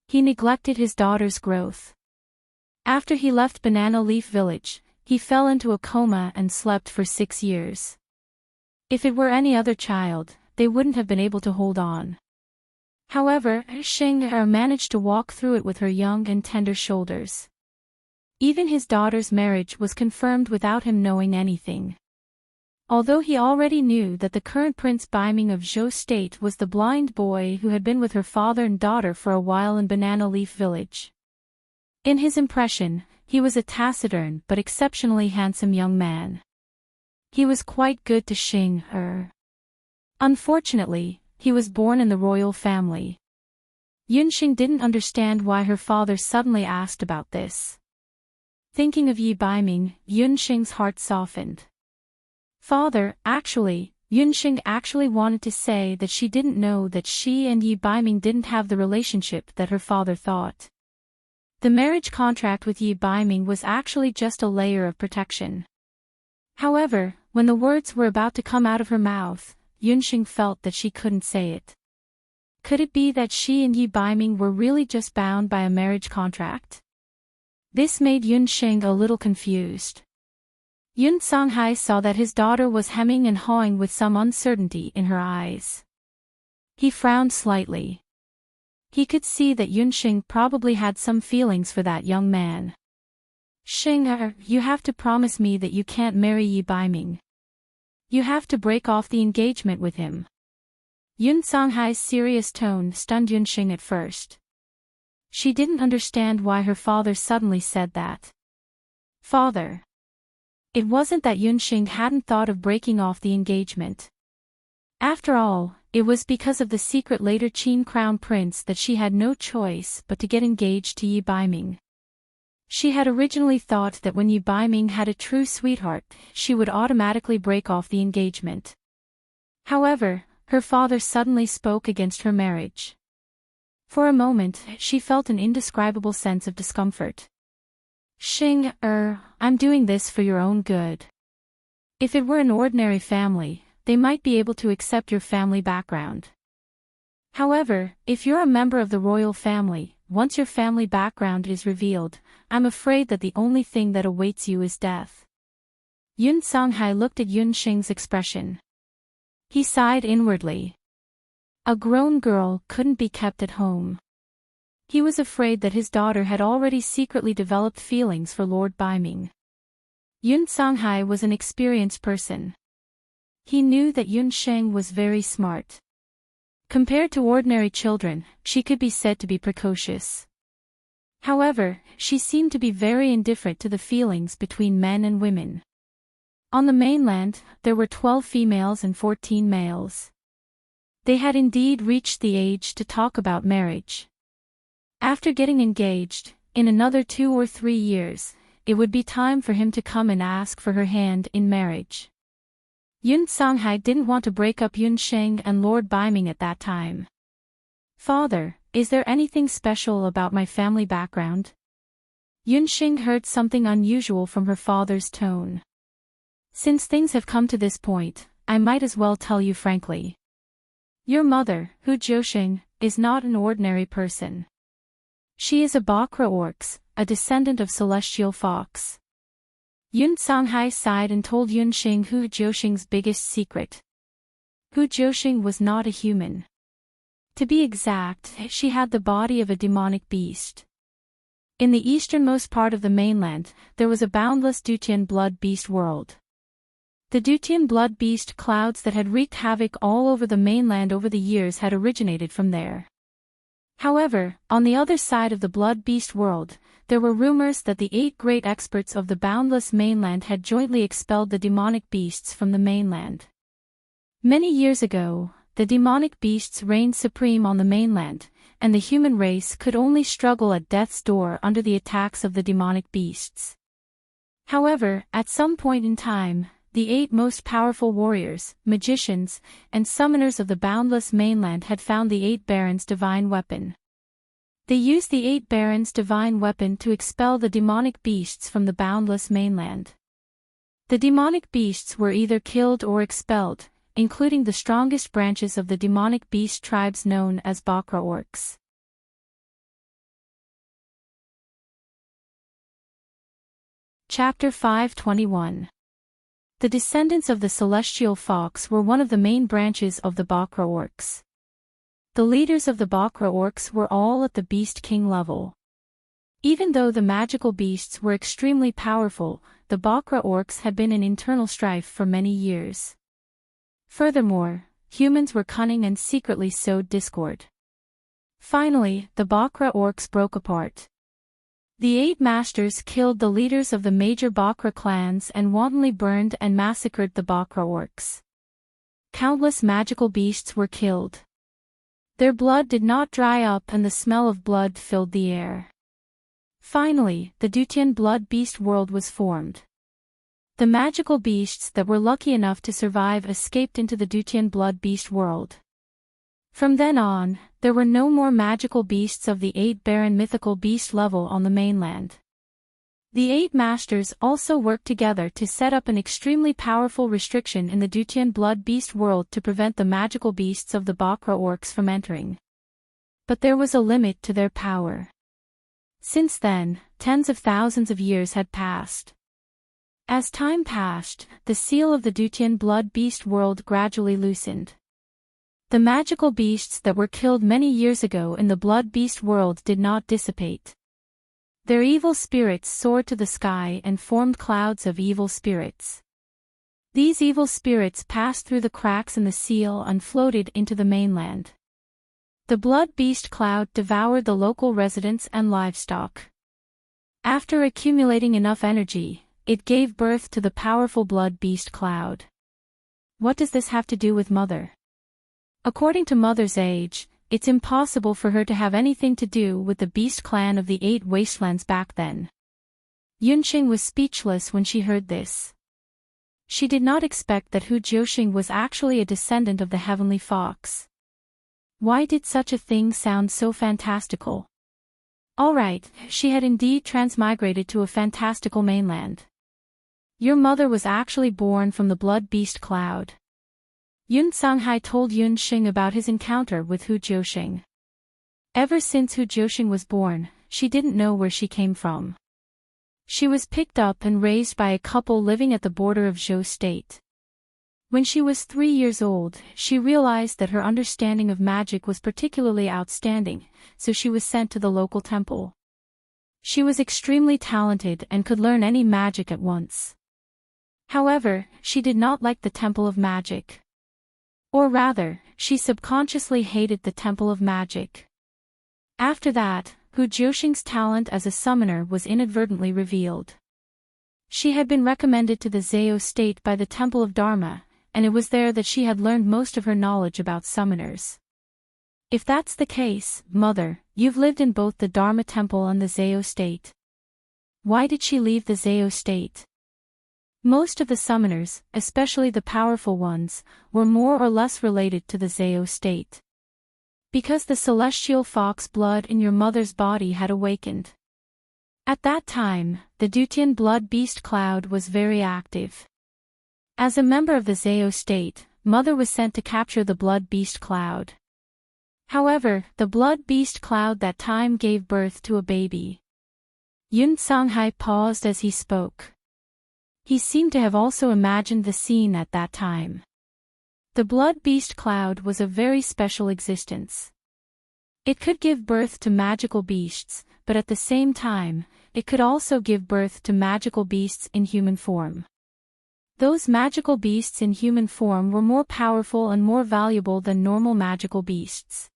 He neglected his daughter's growth. After he left Banana Leaf Village, he fell into a coma and slept for 6 years. If it were any other child, they wouldn't have been able to hold on. However, Xing managed to walk through it with her young and tender shoulders. Even his daughter's marriage was confirmed without him knowing anything. Although he already knew that the current Prince Baiming of Zhou State was the blind boy who had been with her father and daughter for a while in Banana Leaf Village. In his impression, he was a taciturn but exceptionally handsome young man. He was quite good to Xing. Unfortunately, he was born in the royal family. Yunxing didn't understand why her father suddenly asked about this. Thinking of Yi Baiming, Yunxing's heart softened. Father, actually, Yunxing actually wanted to say that she didn't know that she and Yi Baiming didn't have the relationship that her father thought. The marriage contract with Yi Baiming was actually just a layer of protection. However, when the words were about to come out of her mouth, Yunxing felt that she couldn't say it. Could it be that she and Yi Baiming were really just bound by a marriage contract? This made Yunxing a little confused. Yun Songhai saw that his daughter was hemming and hawing with some uncertainty in her eyes. He frowned slightly. He could see that Yunxing probably had some feelings for that young man. Xing, you have to promise me that you can't marry Yi Baiming. You have to break off the engagement with him. Yun Songhai's serious tone stunned Yunxing at first. She didn't understand why her father suddenly said that. Father. It wasn't that Yunxing hadn't thought of breaking off the engagement. After all, it was because of the secret later Qin Crown Prince that she had no choice but to get engaged to Yi Baiming. She had originally thought that when Yi Baiming had a true sweetheart, she would automatically break off the engagement. However, her father suddenly spoke against her marriage. For a moment, she felt an indescribable sense of discomfort. Xing, I'm doing this for your own good. If it were an ordinary family, they might be able to accept your family background. However, if you're a member of the royal family, once your family background is revealed, I'm afraid that the only thing that awaits you is death. Yun Songhai looked at Yunxing's expression. He sighed inwardly. A grown girl couldn't be kept at home. He was afraid that his daughter had already secretly developed feelings for Lord Baiming. Yun Songhai was an experienced person. He knew that Yunxing was very smart. Compared to ordinary children, she could be said to be precocious. However, she seemed to be very indifferent to the feelings between men and women. On the mainland, there were 12 females and 14 males. They had indeed reached the age to talk about marriage. After getting engaged, in another 2 or 3 years, it would be time for him to come and ask for her hand in marriage. Yun Songhai didn't want to break up Yunxing and Lord Baiming at that time. Father, is there anything special about my family background? Yunxing heard something unusual from her father's tone. Since things have come to this point, I might as well tell you frankly. Your mother, Hu Jiuxing, is not an ordinary person. She is a Bakra Orcs, a descendant of celestial fox. Yun Songhai sighed and told Yunxing Hu Jiuxing's biggest secret. Hu Jiuxing was not a human. To be exact, she had the body of a demonic beast. In the easternmost part of the mainland, there was a boundless Dutian blood beast world. The Dutian blood beast clouds that had wreaked havoc all over the mainland over the years had originated from there. However, on the other side of the blood beast world, there were rumors that the 8 great experts of the boundless mainland had jointly expelled the demonic beasts from the mainland. Many years ago, the demonic beasts reigned supreme on the mainland, and the human race could only struggle at death's door under the attacks of the demonic beasts. However, at some point in time, the 8 most powerful warriors, magicians, and summoners of the boundless mainland had found the 8 Barons' divine weapon. They used the 8 Barons' divine weapon to expel the demonic beasts from the boundless mainland. The demonic beasts were either killed or expelled, including the strongest branches of the demonic beast tribes known as Bakra orcs. Chapter 521. The descendants of the celestial fox were one of the main branches of the Bakra orcs. The leaders of the Bakra orcs were all at the Beast King level. Even though the magical beasts were extremely powerful, the Bakra orcs had been in internal strife for many years. Furthermore, humans were cunning and secretly sowed discord. Finally, the Bakra orcs broke apart. The 8 masters killed the leaders of the major Bakra clans and wantonly burned and massacred the Bakra orcs. Countless magical beasts were killed. Their blood did not dry up and the smell of blood filled the air. Finally, the Dutian blood beast world was formed. The magical beasts that were lucky enough to survive escaped into the Dutian blood beast world. From then on, there were no more magical beasts of the 8 Baron mythical beast level on the mainland. The 8 masters also worked together to set up an extremely powerful restriction in the Dutian blood beast world to prevent the magical beasts of the Bakra orcs from entering. But there was a limit to their power. Since then, tens of thousands of years had passed. As time passed, the seal of the Dutian blood beast world gradually loosened. The magical beasts that were killed many years ago in the blood beast world did not dissipate. Their evil spirits soared to the sky and formed clouds of evil spirits. These evil spirits passed through the cracks in the seal and floated into the mainland. The blood beast cloud devoured the local residents and livestock. After accumulating enough energy, it gave birth to the powerful blood beast cloud. What does this have to do with Mother? According to Mother's age, it's impossible for her to have anything to do with the beast clan of the 8 wastelands back then. Yunqing was speechless when she heard this. She did not expect that Hu Jiuxing was actually a descendant of the heavenly fox. Why did such a thing sound so fantastical? Alright, she had indeed transmigrated to a fantastical mainland. Your mother was actually born from the blood beast cloud. Yun Sanghai told Yunqing about his encounter with Hu Jiuxing. Ever since Hu Jiuxing was born, she didn't know where she came from. She was picked up and raised by a couple living at the border of Zhou State. When she was 3 years old, she realized that her understanding of magic was particularly outstanding, so she was sent to the local temple. She was extremely talented and could learn any magic at once. However, she did not like the Temple of Magic. Or rather, she subconsciously hated the Temple of Magic. After that, Hu Jiuxing's talent as a summoner was inadvertently revealed. She had been recommended to the Zhao State by the Temple of Dharma, and it was there that she had learned most of her knowledge about summoners. If that's the case, Mother, you've lived in both the Dharma Temple and the Zhao State. Why did she leave the Zhao State? Most of the summoners, especially the powerful ones, were more or less related to the Zhao State. Because the celestial fox blood in your mother's body had awakened. At that time, the Dutian blood beast cloud was very active. As a member of the Zhao State, Mother was sent to capture the blood beast cloud. However, the blood beast cloud that time gave birth to a baby. Yun Sanghai paused as he spoke. He seemed to have also imagined the scene at that time. The blood beast cloud was a very special existence. It could give birth to magical beasts, but at the same time, it could also give birth to magical beasts in human form. Those magical beasts in human form were more powerful and more valuable than normal magical beasts.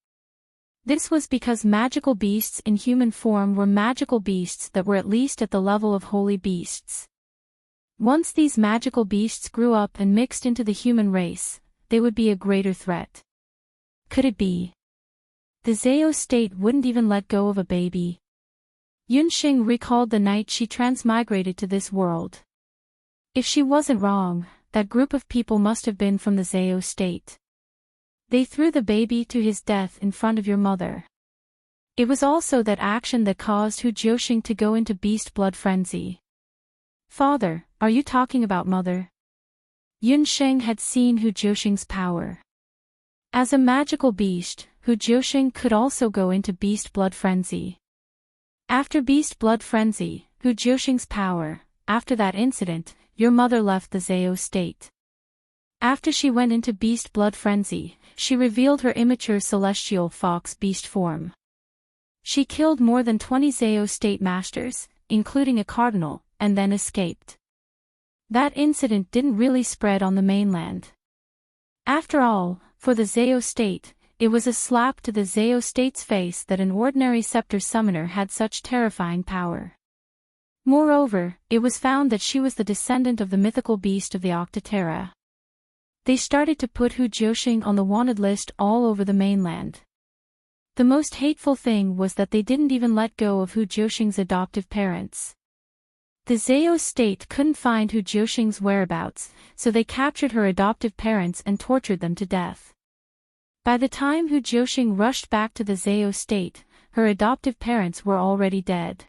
This was because magical beasts in human form were magical beasts that were at least at the level of holy beasts. Once these magical beasts grew up and mixed into the human race, they would be a greater threat. Could it be? The Zhao State wouldn't even let go of a baby. Yunqing recalled the night she transmigrated to this world. If she wasn't wrong, that group of people must have been from the Zhao State. They threw the baby to his death in front of your mother. It was also that action that caused Hu Jiuxing to go into beast blood frenzy. Father, are you talking about Mother? Yunsheng had seen Hu Jiuxing's power. As a magical beast, Hu Jiuxing could also go into beast blood frenzy. After beast blood frenzy, Hu Jiuxing's power, after that incident, your mother left the Zao state. After she went into beast blood frenzy, she revealed her immature celestial fox beast form. She killed more than 20 Zao state masters, including a cardinal, and then escaped. That incident didn't really spread on the mainland. After all, for the Zao state, it was a slap to the Zao state's face that an ordinary scepter summoner had such terrifying power. Moreover, it was found that she was the descendant of the mythical beast of the Octoterra. They started to put Hu Jiuxing on the wanted list all over the mainland. The most hateful thing was that they didn't even let go of Hu Jiuxing's adoptive parents. The Zao state couldn't find Hu Jiuxing's whereabouts, so they captured her adoptive parents and tortured them to death. By the time Hu Jiuxing rushed back to the Zao state, her adoptive parents were already dead.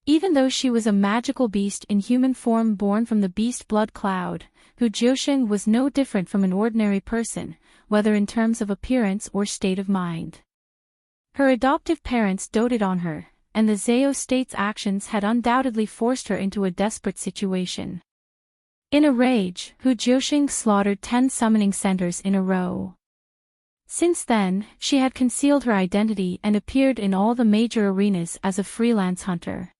Even though she was a magical beast in human form born from the beast blood cloud, Hu Jiuxing was no different from an ordinary person, whether in terms of appearance or state of mind. Her adoptive parents doted on her, and the Zao state's actions had undoubtedly forced her into a desperate situation. In a rage, Hu Jiuxing slaughtered 10 summoning centers in a row. Since then, she had concealed her identity and appeared in all the major arenas as a freelance hunter.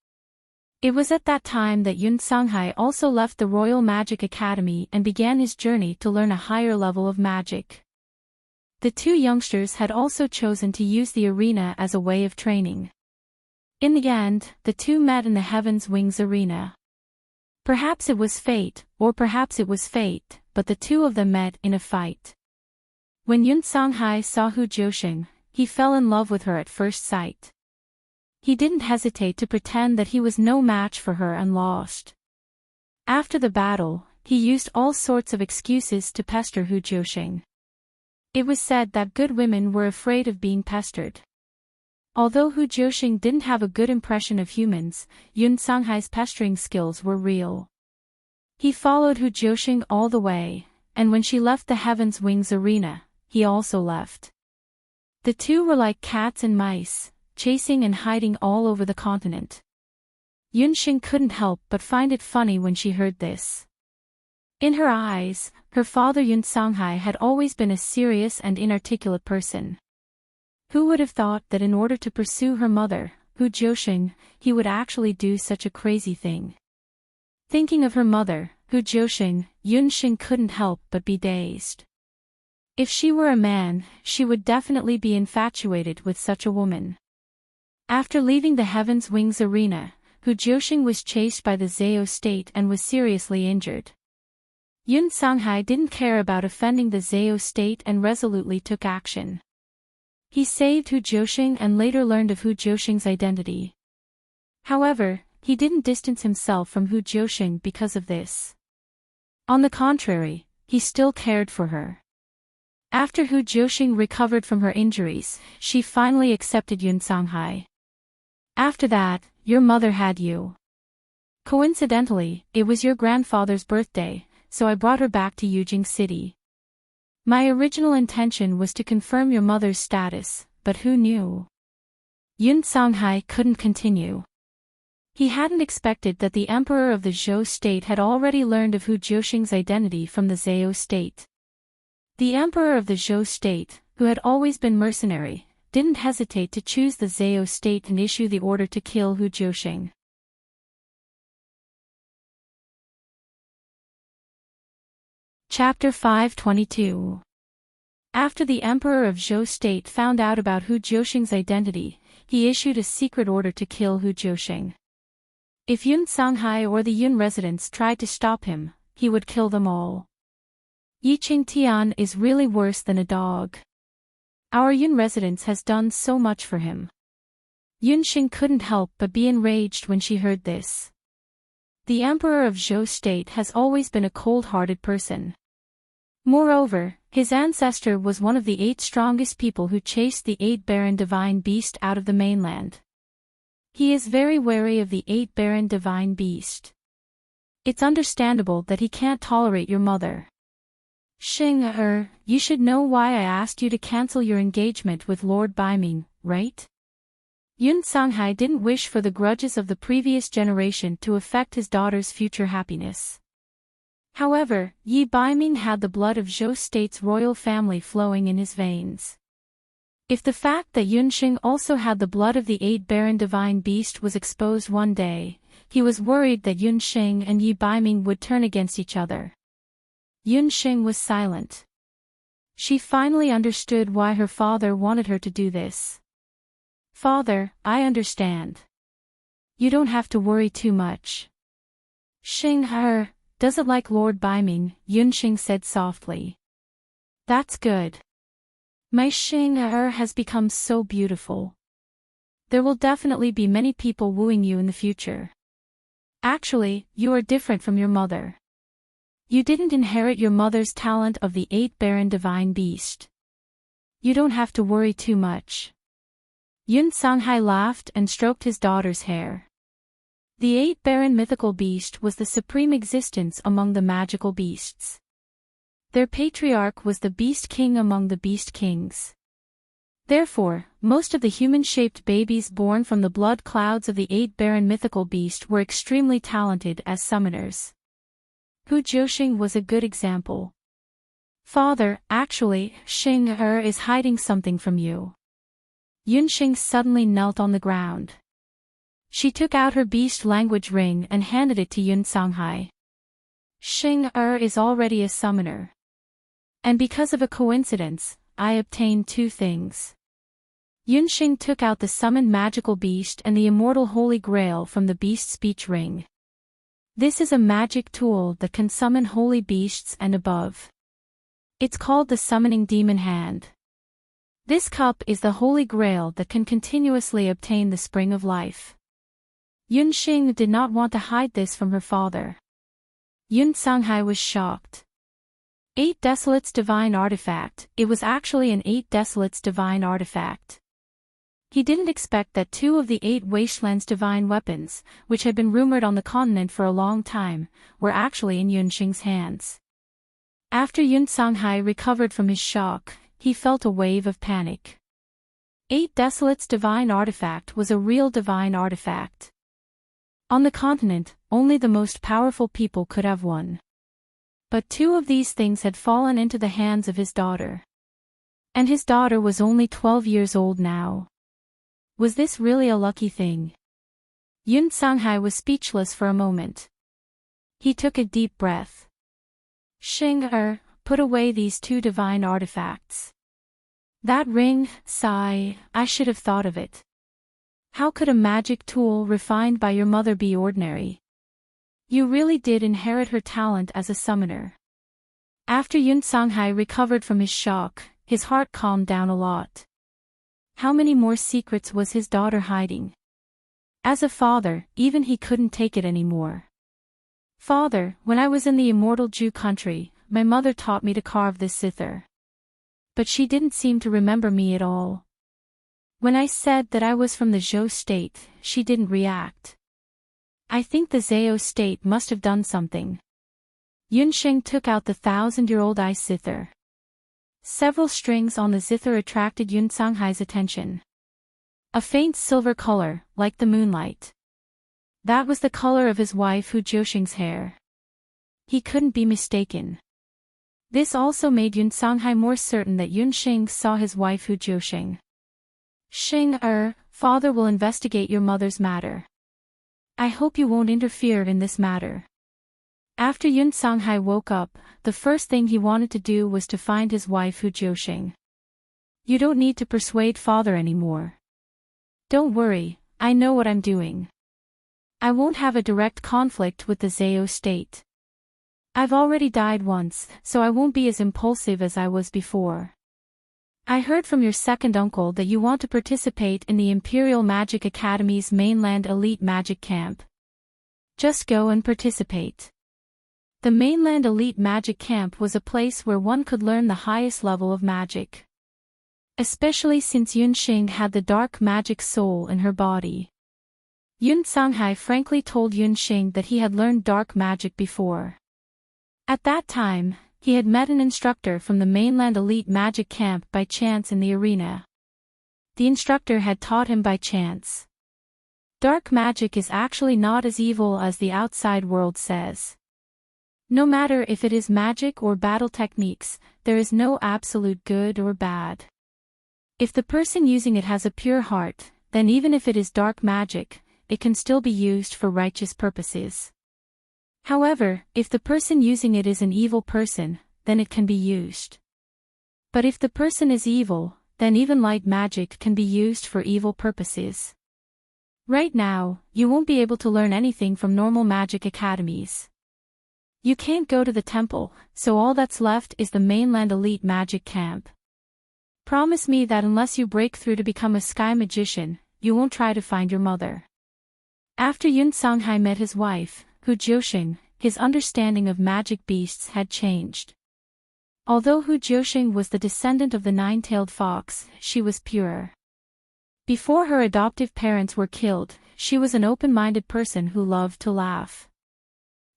It was at that time that Yun Songhai also left the Royal Magic Academy and began his journey to learn a higher level of magic. The two youngsters had also chosen to use the arena as a way of training. In the end, the two met in the Heaven's Wings arena. Perhaps it was fate, or perhaps it was fate, but the two of them met in a fight. When Yun Songhai saw Hu Jiuxing, he fell in love with her at first sight. He didn't hesitate to pretend that he was no match for her and lost. After the battle, he used all sorts of excuses to pester Hu Jiuxing. It was said that good women were afraid of being pestered. Although Hu Jiuxing didn't have a good impression of humans, Yun Songhai's pestering skills were real. He followed Hu Jiuxing all the way, and when she left the Heaven's Wings arena, he also left. The two were like cats and mice, chasing and hiding all over the continent. Yunxing couldn't help but find it funny when she heard this. In her eyes, her father Yun Songhai had always been a serious and inarticulate person. Who would have thought that in order to pursue her mother, Hu Jiuxing, he would actually do such a crazy thing? Thinking of her mother, Hu Jiuxing, Yunxing couldn't help but be dazed. If she were a man, she would definitely be infatuated with such a woman. After leaving the Heaven's Wings arena, Hu Jiuxing was chased by the Zao state and was seriously injured. Yun Songhai didn't care about offending the Zao state and resolutely took action. He saved Hu Jiuxing and later learned of Hu Jiuxing's identity. However, he didn't distance himself from Hu Jiuxing because of this. On the contrary, he still cared for her. After Hu Jiuxing recovered from her injuries, she finally accepted Yun Songhai. After that, your mother had you. Coincidentally, it was your grandfather's birthday, so I brought her back to Yujing City. My original intention was to confirm your mother's status, but who knew? Yun Songhai couldn't continue. He hadn't expected that the emperor of the Zhou state had already learned of Hu Jiuxing's identity from the Zao state. The emperor of the Zhou state, who had always been mercenary, didn't hesitate to choose the Zao state and issue the order to kill Hu Jiuxing. Chapter 522. After the emperor of Zhou state found out about Hu Jiuxing's identity, he issued a secret order to kill Hu Jiuxing. If Yun Songhai or the Yun residents tried to stop him, he would kill them all. Yiqing Tian is really worse than a dog. Our Yun residence has done so much for him. Yunxing couldn't help but be enraged when she heard this. The emperor of Zhou state has always been a cold-hearted person. Moreover, his ancestor was one of the 8 strongest people who chased the 8 Baron Divine Beast out of the mainland. He is very wary of the 8 Baron Divine Beast. It's understandable that he can't tolerate your mother. Xing you should know why I asked you to cancel your engagement with Lord Baiming, right? Yun Sanghai didn't wish for the grudges of the previous generation to affect his daughter's future happiness. However, Yi Baiming had the blood of Zhou State's royal family flowing in his veins. If the fact that Yunxing also had the blood of the 8 Baron Divine Beast was exposed one day, he was worried that Yunxing and Yi Baiming would turn against each other. Yunxing was silent. She finally understood why her father wanted her to do this. Father, I understand. You don't have to worry too much. Xing doesn't like Lord Baiming, Yunxing said softly. That's good. My Xing has become so beautiful. There will definitely be many people wooing you in the future. Actually, you are different from your mother. You didn't inherit your mother's talent of the 8 Baron Divine Beast. You don't have to worry too much. Yun Sanghai laughed and stroked his daughter's hair. The 8 Baron Mythical Beast was the supreme existence among the magical beasts. Their patriarch was the Beast King among the Beast Kings. Therefore, most of the human-shaped babies born from the blood clouds of the 8 Baron Mythical Beast were extremely talented as summoners. Hu Jiuxing was a good example. Father, actually, Xing is hiding something from you. Yunxing suddenly knelt on the ground. She took out her beast language ring and handed it to Yun Sanghai. Xing is already a summoner. And because of a coincidence, I obtained 2 things. Yunxing took out the summoned magical beast and the immortal holy grail from the beast speech ring. This is a magic tool that can summon holy beasts and above. It's called the Summoning Demon Hand. This cup is the holy grail that can continuously obtain the spring of life. Yunxing did not want to hide this from her father. Yun Sanghai was shocked. 8 Desolates Divine Artifact. It was actually an 8 Desolates Divine Artifact. He didn't expect that 2 of the 8 Wastelands Divine Weapons, which had been rumored on the continent for a long time, were actually in Yunxing's hands. After Yun Sanghai recovered from his shock, he felt a wave of panic. 8 Desolates Divine Artifact was a real divine artifact. On the continent, only the most powerful people could have one. But 2 of these things had fallen into the hands of his daughter. And his daughter was only 12 years old now. Was this really a lucky thing? Yun Sanghai was speechless for a moment. He took a deep breath. Xing put away these 2 divine artifacts. That ring, sigh, I should have thought of it. How could a magic tool refined by your mother be ordinary? You really did inherit her talent as a summoner. After Yun Sanghai recovered from his shock, his heart calmed down a lot. How many more secrets was his daughter hiding? As a father, even he couldn't take it anymore. Father, when I was in the immortal Jew country, my mother taught me to carve this zither. But she didn't seem to remember me at all. When I said that I was from the Zhou state, she didn't react. I think the Zhou state must have done something. Yunxing took out the 1,000-year-old ice zither. Several strings on the zither attracted Yun Sanghai's attention. A faint silver color, like the moonlight. That was the color of his wife Hu Jiuxing's hair. He couldn't be mistaken. This also made Yun Sanghai more certain that Yunxing saw his wife Hu Jiuxing. Xing father will investigate your mother's matter. I hope you won't interfere in this matter. After Yun Sanghai woke up, the first thing he wanted to do was to find his wife Hu Jiuxing. You don't need to persuade father anymore. Don't worry, I know what I'm doing. I won't have a direct conflict with the Zhou state. I've already died once, so I won't be as impulsive as I was before. I heard from your second uncle that you want to participate in the Imperial Magic Academy's mainland elite magic camp. Just go and participate. The mainland elite magic camp was a place where one could learn the highest level of magic. Especially since Yunxing had the dark magic soul in her body. Yun Songhai frankly told Yunxing that he had learned dark magic before. At that time, he had met an instructor from the mainland elite magic camp by chance in the arena. The instructor had taught him by chance. Dark magic is actually not as evil as the outside world says. No matter if it is magic or battle techniques, there is no absolute good or bad. If the person using it has a pure heart, then even if it is dark magic, it can still be used for righteous purposes. However, if the person using it is an evil person, then it can be used. But if the person is evil, then even light magic can be used for evil purposes. Right now, you won't be able to learn anything from normal magic academies. You can't go to the temple, so all that's left is the mainland elite magic camp. Promise me that unless you break through to become a sky magician, you won't try to find your mother. After Yun Songhai met his wife, Hu Jiuxing, his understanding of magic beasts had changed. Although Hu Jiuxing was the descendant of the nine-tailed fox, she was pure. Before her adoptive parents were killed, she was an open-minded person who loved to laugh.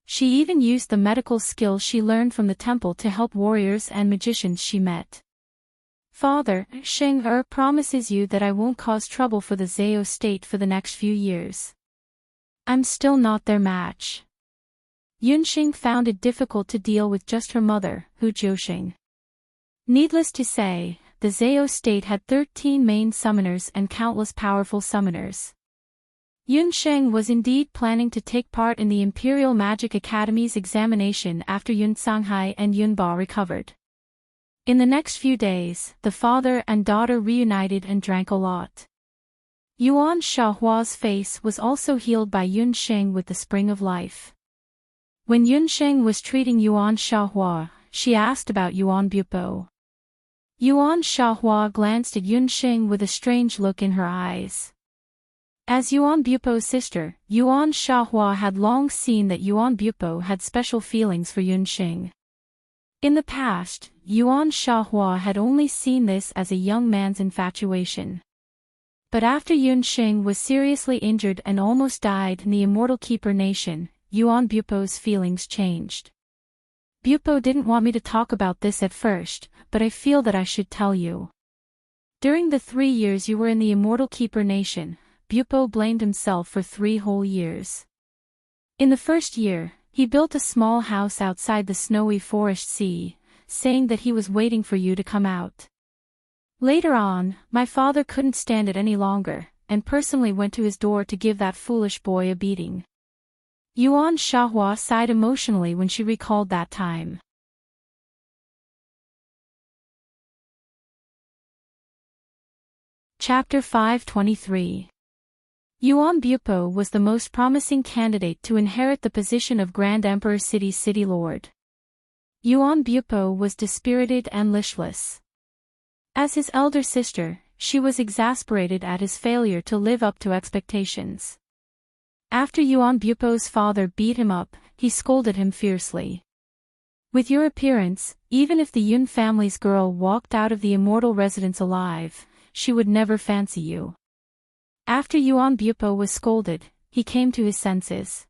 She even used the medical skills she learned from the temple to help warriors and magicians she met. Father, Sheng promises you that I won't cause trouble for the Zhao state for the next few years. I'm still not their match. Yunxing found it difficult to deal with just her mother, Hu Jiuxing. Needless to say, the Zhao state had 13 main summoners and countless powerful summoners. Yunxing was indeed planning to take part in the Imperial Magic Academy's examination after Yun Songhai and Yun Ba recovered. In the next few days, the father and daughter reunited and drank a lot. Yuan Shaohua's face was also healed by Yunxing with the spring of life. When Yunxing was treating Yuan Shaohua, she asked about Yuan Bupo. Yuan Shaohua glanced at Yunxing with a strange look in her eyes. As Yuan Bupo's sister, Yuan Shaohua had long seen that Yuan Bupo had special feelings for Yunxing. In the past, Yuan Shaohua had only seen this as a young man's infatuation. But after Yunxing was seriously injured and almost died in the Immortal Keeper Nation, Yuan Bupo's feelings changed. Bupo didn't want me to talk about this at first, but I feel that I should tell you. During the 3 years you were in the Immortal Keeper Nation, Bupo blamed himself for 3 whole years. In the first year, he built a small house outside the snowy forest sea, saying that he was waiting for you to come out. Later on, my father couldn't stand it any longer, and personally went to his door to give that foolish boy a beating. Yuan Shaohua sighed emotionally when she recalled that time. Chapter 523. Yuan Bupo was the most promising candidate to inherit the position of Grand Emperor City's city lord. Yuan Bupo was dispirited and listless. As his elder sister, she was exasperated at his failure to live up to expectations. After Yuan Bupo's father beat him up, he scolded him fiercely. With your appearance, even if the Yun family's girl walked out of the immortal residence alive, she would never fancy you. After Yuan Bupo was scolded, he came to his senses.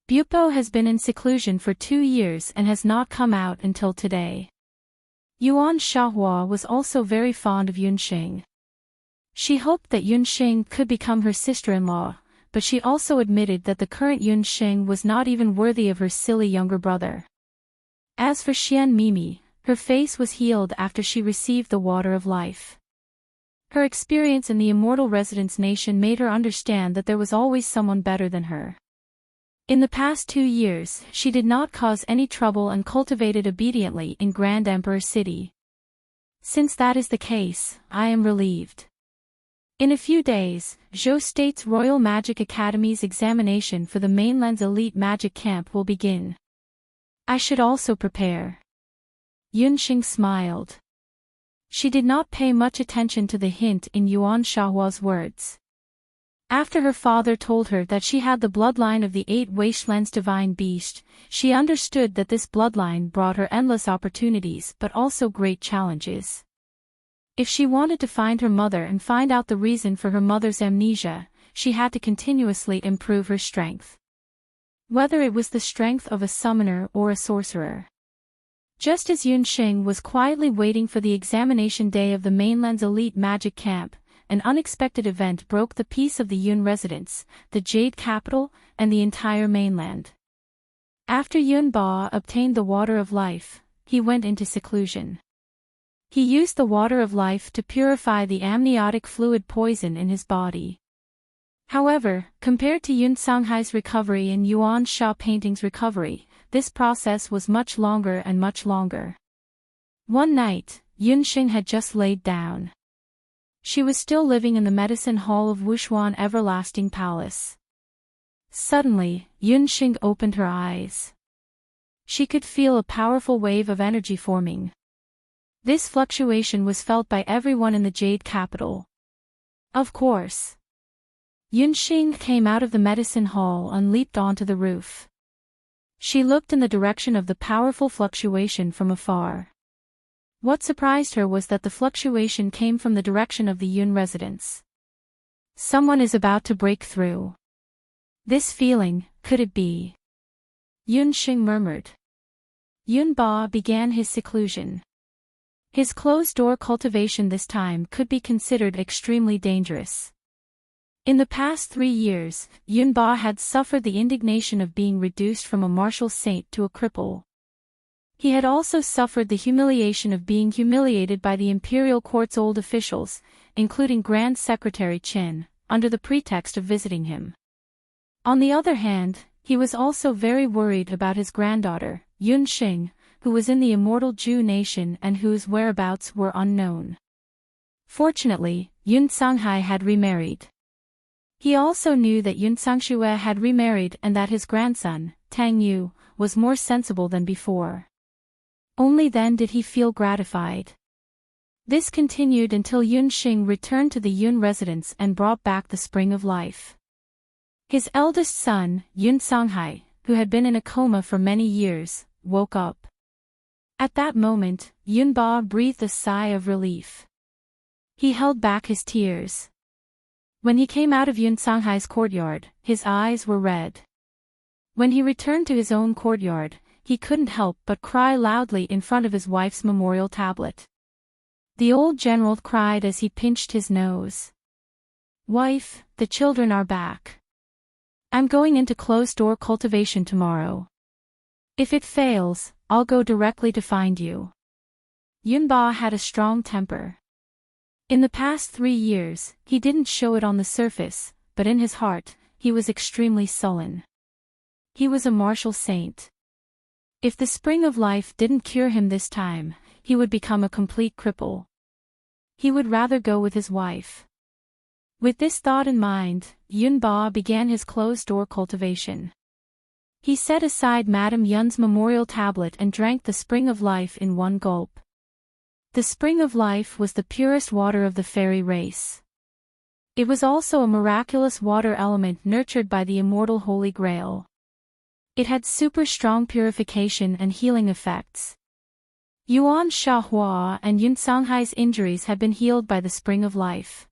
Bupo has been in seclusion for 2 years and has not come out until today. Yuan Shaohua was also very fond of Yunxing. She hoped that Yunxing could become her sister-in-law, but she also admitted that the current Yunxing was not even worthy of her silly younger brother. As for Xian Mimi, her face was healed after she received the water of life. Her experience in the Immortal Residence Nation made her understand that there was always someone better than her. In the past 2 years, she did not cause any trouble and cultivated obediently in Grand Emperor City. Since that is the case, I am relieved. In a few days, Zhou State's Royal Magic Academy's examination for the mainland's elite magic camp will begin. I should also prepare. Yunxing smiled. She did not pay much attention to the hint in Yuan Shaohua's words. After her father told her that she had the bloodline of the 8 Wastelands divine beast, she understood that this bloodline brought her endless opportunities but also great challenges. If she wanted to find her mother and find out the reason for her mother's amnesia, she had to continuously improve her strength. Whether it was the strength of a summoner or a sorcerer. Just as Yunxing was quietly waiting for the examination day of the mainland's elite magic camp, an unexpected event broke the peace of the Yun residence, the Jade capital, and the entire mainland. After Yun Ba obtained the Water of Life, he went into seclusion. He used the Water of Life to purify the amniotic fluid poison in his body. However, compared to Yun Sanghai's recovery and Yuan Sha Painting's recovery, this process was much longer and much longer. One night, Yunxing had just laid down. She was still living in the medicine hall of Wushuan Everlasting Palace. Suddenly, Yunxing opened her eyes. She could feel a powerful wave of energy forming. This fluctuation was felt by everyone in the Jade capital. Of course. Yunxing came out of the medicine hall and leaped onto the roof. She looked in the direction of the powerful fluctuation from afar. What surprised her was that the fluctuation came from the direction of the Yun residence. Someone is about to break through. This feeling, could it be? Yunxing murmured. Yun Ba began his seclusion. His closed-door cultivation this time could be considered extremely dangerous. In the past 3 years, Yun Ba had suffered the indignation of being reduced from a martial saint to a cripple. He had also suffered the humiliation of being humiliated by the imperial court's old officials, including Grand Secretary Qin, under the pretext of visiting him. On the other hand, he was also very worried about his granddaughter, Yunxing, who was in the immortal Zhu nation and whose whereabouts were unknown. Fortunately, Yun Sanghai had remarried. He also knew that Yun Sangxue had remarried and that his grandson, Tang Yu, was more sensible than before. Only then did he feel gratified. This continued until Yunxing returned to the Yun residence and brought back the Spring of Life. His eldest son, Yun Sanghai, who had been in a coma for many years, woke up. At that moment, Yun Ba breathed a sigh of relief. He held back his tears. When he came out of Yun Sanghai's courtyard, his eyes were red. When he returned to his own courtyard, he couldn't help but cry loudly in front of his wife's memorial tablet. The old general cried as he pinched his nose. "Wife, the children are back. I'm going into closed-door cultivation tomorrow. If it fails, I'll go directly to find you." Yun Ba had a strong temper. In the past 3 years, he didn't show it on the surface, but in his heart, he was extremely sullen. He was a martial saint. If the Spring of Life didn't cure him this time, he would become a complete cripple. He would rather go with his wife. With this thought in mind, Yun Ba began his closed-door cultivation. He set aside Madame Yun's memorial tablet and drank the Spring of Life in one gulp. The Spring of Life was the purest water of the fairy race. It was also a miraculous water element nurtured by the immortal Holy Grail. It had super strong purification and healing effects. Yuan Shahua and Yun Sanghai's injuries had been healed by the Spring of Life.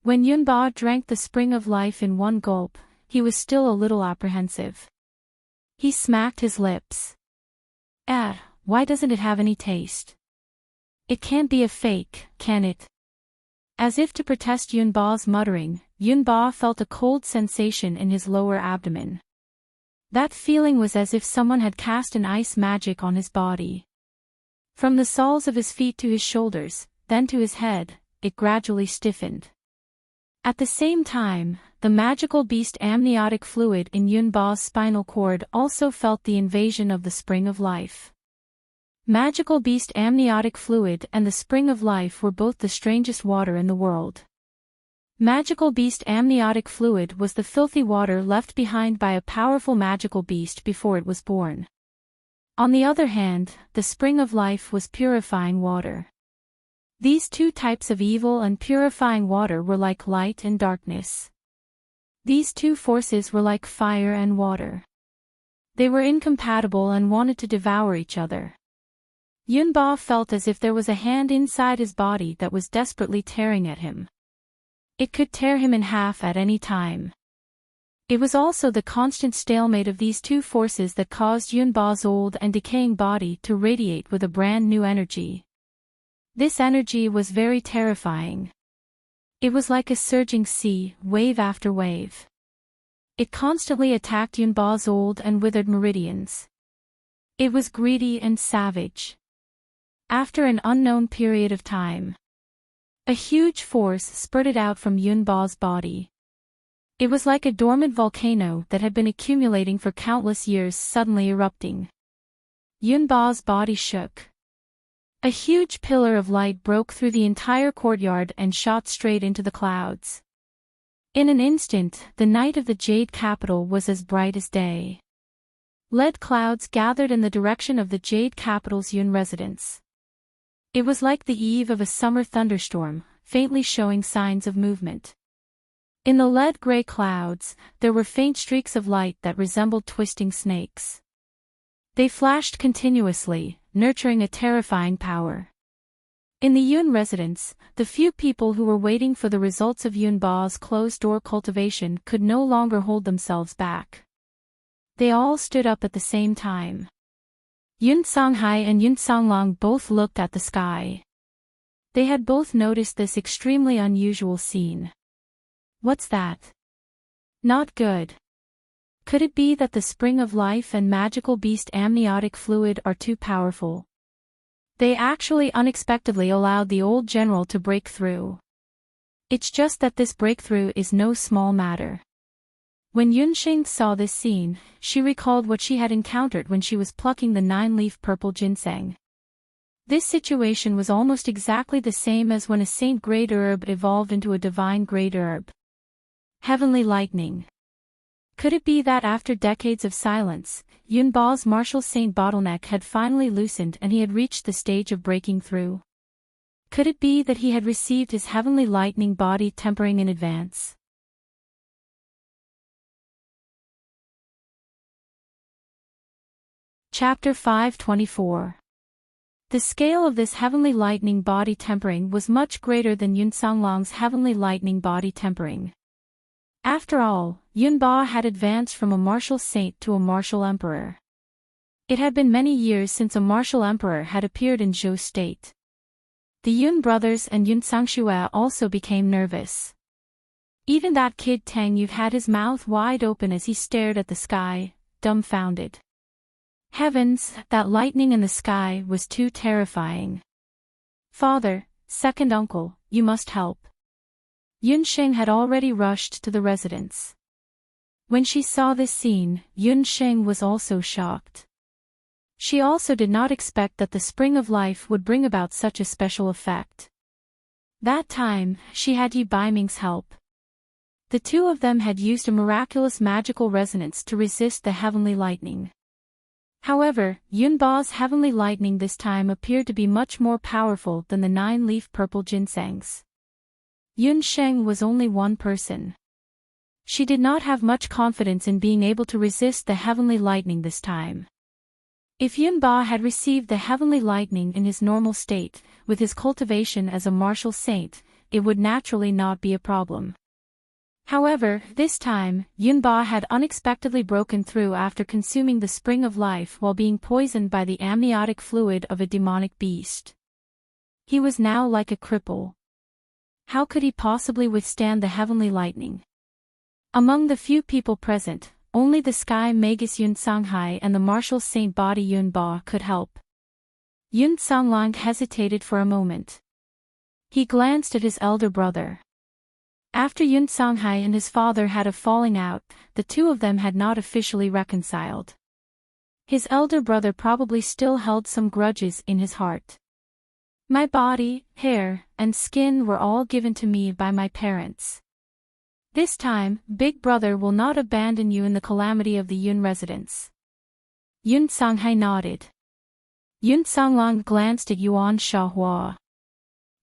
When Yun Ba drank the Spring of Life in one gulp, he was still a little apprehensive. He smacked his lips. Why doesn't it have any taste? It can't be a fake, can it? As if to protest Yun Ba's muttering, Yun Ba felt a cold sensation in his lower abdomen. That feeling was as if someone had cast an ice magic on his body. From the soles of his feet to his shoulders, then to his head, it gradually stiffened. At the same time, the magical beast amniotic fluid in Yun Ba's spinal cord also felt the invasion of the Spring of Life. Magical beast amniotic fluid and the Spring of Life were both the strangest water in the world. Magical beast amniotic fluid was the filthy water left behind by a powerful magical beast before it was born. On the other hand, the Spring of Life was purifying water. These two types of evil and purifying water were like light and darkness. These two forces were like fire and water. They were incompatible and wanted to devour each other. Yun Ba felt as if there was a hand inside his body that was desperately tearing at him. It could tear him in half at any time. It was also the constant stalemate of these two forces that caused Yunba's old and decaying body to radiate with a brand new energy. This energy was very terrifying. It was like a surging sea, wave after wave. It constantly attacked Yunba's old and withered meridians. It was greedy and savage. After an unknown period of time, a huge force spurted out from Yunba's body. It was like a dormant volcano that had been accumulating for countless years suddenly erupting. Yunba's body shook. A huge pillar of light broke through the entire courtyard and shot straight into the clouds. In an instant, the night of the Jade Capital was as bright as day. Lead clouds gathered in the direction of the Jade Capital's Yun residence. It was like the eve of a summer thunderstorm, faintly showing signs of movement. In the lead-gray clouds, there were faint streaks of light that resembled twisting snakes. They flashed continuously, nurturing a terrifying power. In the Yun residence, the few people who were waiting for the results of Yunba's closed-door cultivation could no longer hold themselves back. They all stood up at the same time. Yun Songhai and Yun Songlong both looked at the sky. They had both noticed this extremely unusual scene. What's that? Not good. Could it be that the spring of life and magical beast amniotic fluid are too powerful? They actually unexpectedly allowed the old general to break through. It's just that this breakthrough is no small matter. When Yunxing saw this scene, she recalled what she had encountered when she was plucking the 9-leaf purple ginseng. This situation was almost exactly the same as when a saint-grade herb evolved into a divine-grade herb. Heavenly lightning. Could it be that after decades of silence, Yunba's martial saint bottleneck had finally loosened and he had reached the stage of breaking through? Could it be that he had received his heavenly lightning body tempering in advance? Chapter 524. The scale of this heavenly lightning body tempering was much greater than Yun Songlong's heavenly lightning body tempering. After all, Yunba had advanced from a martial saint to a martial emperor. It had been many years since a martial emperor had appeared in Zhou's state. The Yun brothers and Yun Sangshue also became nervous. Even that kid Tang Yu had his mouth wide open as he stared at the sky, dumbfounded. Heavens, that lightning in the sky was too terrifying. Father, second uncle, you must help. Yunxing had already rushed to the residence. When she saw this scene, Yunxing was also shocked. She also did not expect that the spring of life would bring about such a special effect. That time, she had Yi Baiming's help. The two of them had used a miraculous magical resonance to resist the heavenly lightning. However, Yunba's heavenly lightning this time appeared to be much more powerful than the 9-leaf purple ginsengs. Yunsheng was only one person. She did not have much confidence in being able to resist the heavenly lightning this time. If Yunba had received the heavenly lightning in his normal state, with his cultivation as a martial saint, it would naturally not be a problem. However, this time, Yunba had unexpectedly broken through after consuming the spring of life while being poisoned by the amniotic fluid of a demonic beast. He was now like a cripple. How could he possibly withstand the heavenly lightning? Among the few people present, only the sky magus Yun Songhai and the martial saint body Yunba could help. Yun Songlong hesitated for a moment. He glanced at his elder brother. After Yun Songhai and his father had a falling out, the two of them had not officially reconciled. His elder brother probably still held some grudges in his heart. My body, hair, and skin were all given to me by my parents. This time, Big Brother will not abandon you in the calamity of the Yun residence. Yun Songhai nodded. Yun Songlong glanced at Yuan Shahua.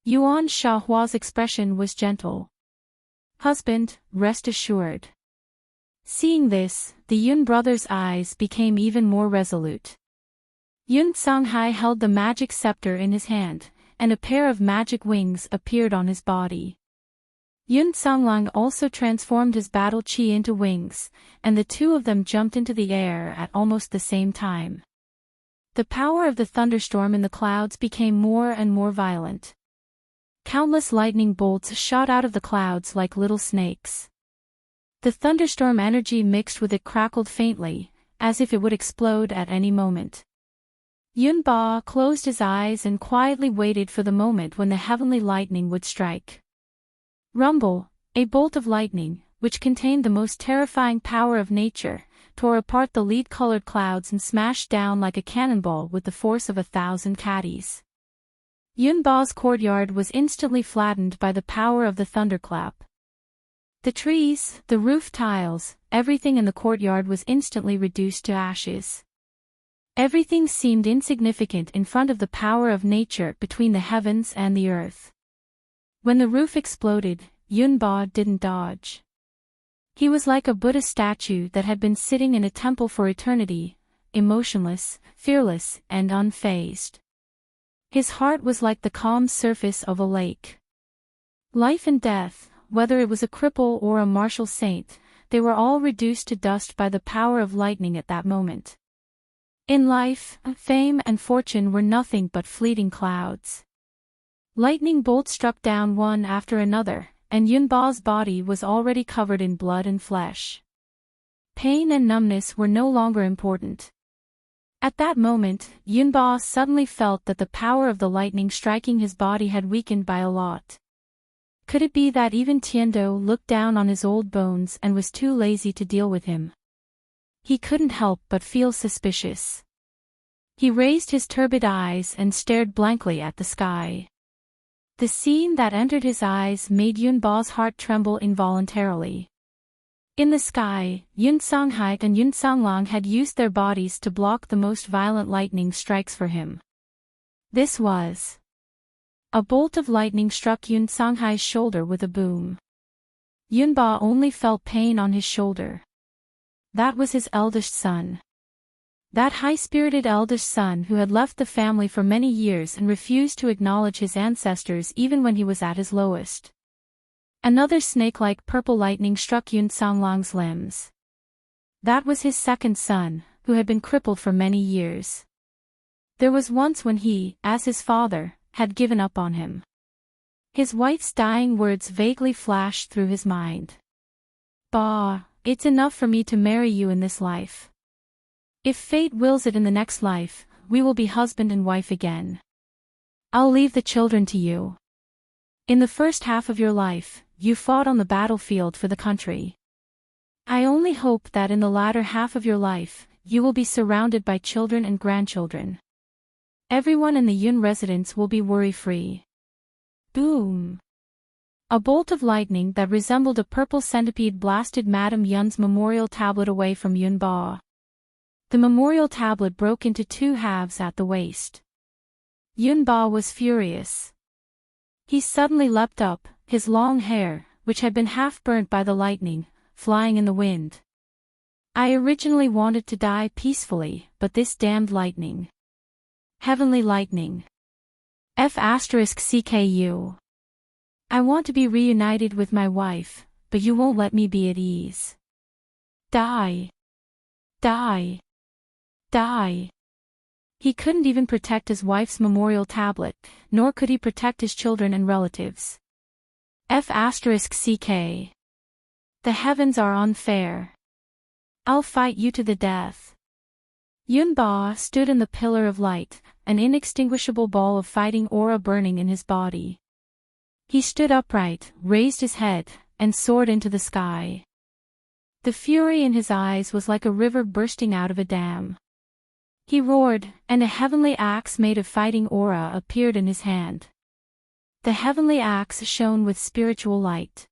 Yuan Shahua's expression was gentle. Husband, rest assured. Seeing this, the Yun brothers' eyes became even more resolute. Yun Songhai held the magic scepter in his hand, and a pair of magic wings appeared on his body. Yun Songlang also transformed his battle chi into wings, and the two of them jumped into the air at almost the same time. The power of the thunderstorm in the clouds became more and more violent. Countless lightning bolts shot out of the clouds like little snakes. The thunderstorm energy mixed with it crackled faintly, as if it would explode at any moment. Yun Ba closed his eyes and quietly waited for the moment when the heavenly lightning would strike. Rumble, a bolt of lightning, which contained the most terrifying power of nature, tore apart the lead-colored clouds and smashed down like a cannonball with the force of 1,000 caddies. Yun Ba's courtyard was instantly flattened by the power of the thunderclap. The trees, the roof tiles, everything in the courtyard was instantly reduced to ashes. Everything seemed insignificant in front of the power of nature between the heavens and the earth. When the roof exploded, Yun Ba didn't dodge. He was like a Buddha statue that had been sitting in a temple for eternity, emotionless, fearless, and unfazed. His heart was like the calm surface of a lake. Life and death, whether it was a cripple or a martial saint, they were all reduced to dust by the power of lightning at that moment. In life, fame and fortune were nothing but fleeting clouds. Lightning bolts struck down one after another, and Yun Ba's body was already covered in blood and flesh. Pain and numbness were no longer important. At that moment, Yun Ba suddenly felt that the power of the lightning striking his body had weakened by a lot. Could it be that even Tiando looked down on his old bones and was too lazy to deal with him? He couldn't help but feel suspicious. He raised his turbid eyes and stared blankly at the sky. The scene that entered his eyes made Yun Ba's heart tremble involuntarily. In the sky, Yun Songhai and Yun Songlang had used their bodies to block the most violent lightning strikes for him. This was. A bolt of lightning struck Yun Songhai's shoulder with a boom. Yun Ba only felt pain on his shoulder. That was his eldest son. That high-spirited eldest son who had left the family for many years and refused to acknowledge his ancestors even when he was at his lowest. Another snake-like purple lightning struck Yun Songlang's limbs. That was his second son, who had been crippled for many years. There was once when he, as his father, had given up on him. His wife's dying words vaguely flashed through his mind. Ba, it's enough for me to marry you in this life. If fate wills it in the next life, we will be husband and wife again. I'll leave the children to you. In the first half of your life, you fought on the battlefield for the country. I only hope that in the latter half of your life, you will be surrounded by children and grandchildren. Everyone in the Yun residence will be worry-free. Boom! A bolt of lightning that resembled a purple centipede blasted Madame Yun's memorial tablet away from Yun Ba. The memorial tablet broke into two halves at the waist. Yun Ba was furious. He suddenly leapt up, his long hair, which had been half burnt by the lightning, flying in the wind. I originally wanted to die peacefully, but this damned lightning. Heavenly lightning. F***CKU. I want to be reunited with my wife, but you won't let me be at ease. Die. Die. Die. He couldn't even protect his wife's memorial tablet, nor could he protect his children and relatives. F***CK. The heavens are unfair. I'll fight you to the death. Yun Ba stood in the pillar of light, an inextinguishable ball of fighting aura burning in his body. He stood upright, raised his head, and soared into the sky. The fury in his eyes was like a river bursting out of a dam. He roared, and a heavenly axe made of fighting aura appeared in his hand. The heavenly axe shone with spiritual light.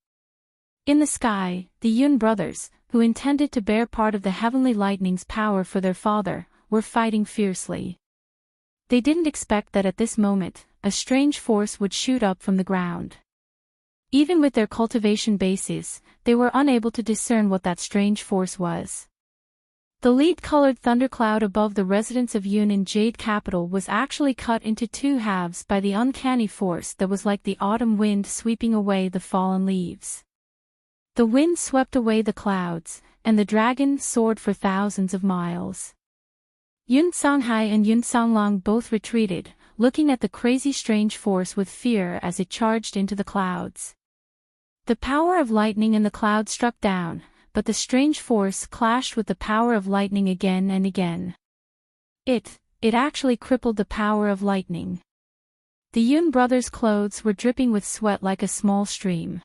In the sky, the Yun brothers, who intended to bear part of the heavenly lightning's power for their father, were fighting fiercely. They didn't expect that at this moment, a strange force would shoot up from the ground. Even with their cultivation bases, they were unable to discern what that strange force was. The lead-colored thundercloud above the residence of Yun in Jade Capital was actually cut into two halves by the uncanny force that was like the autumn wind sweeping away the fallen leaves. The wind swept away the clouds, and the dragon soared for thousands of miles. Yun Songhai and Yun Songlong both retreated, looking at the crazy strange force with fear as it charged into the clouds. The power of lightning in the clouds struck down, but the strange force clashed with the power of lightning again and again. It actually crippled the power of lightning. The Yun brothers' clothes were dripping with sweat like a small stream.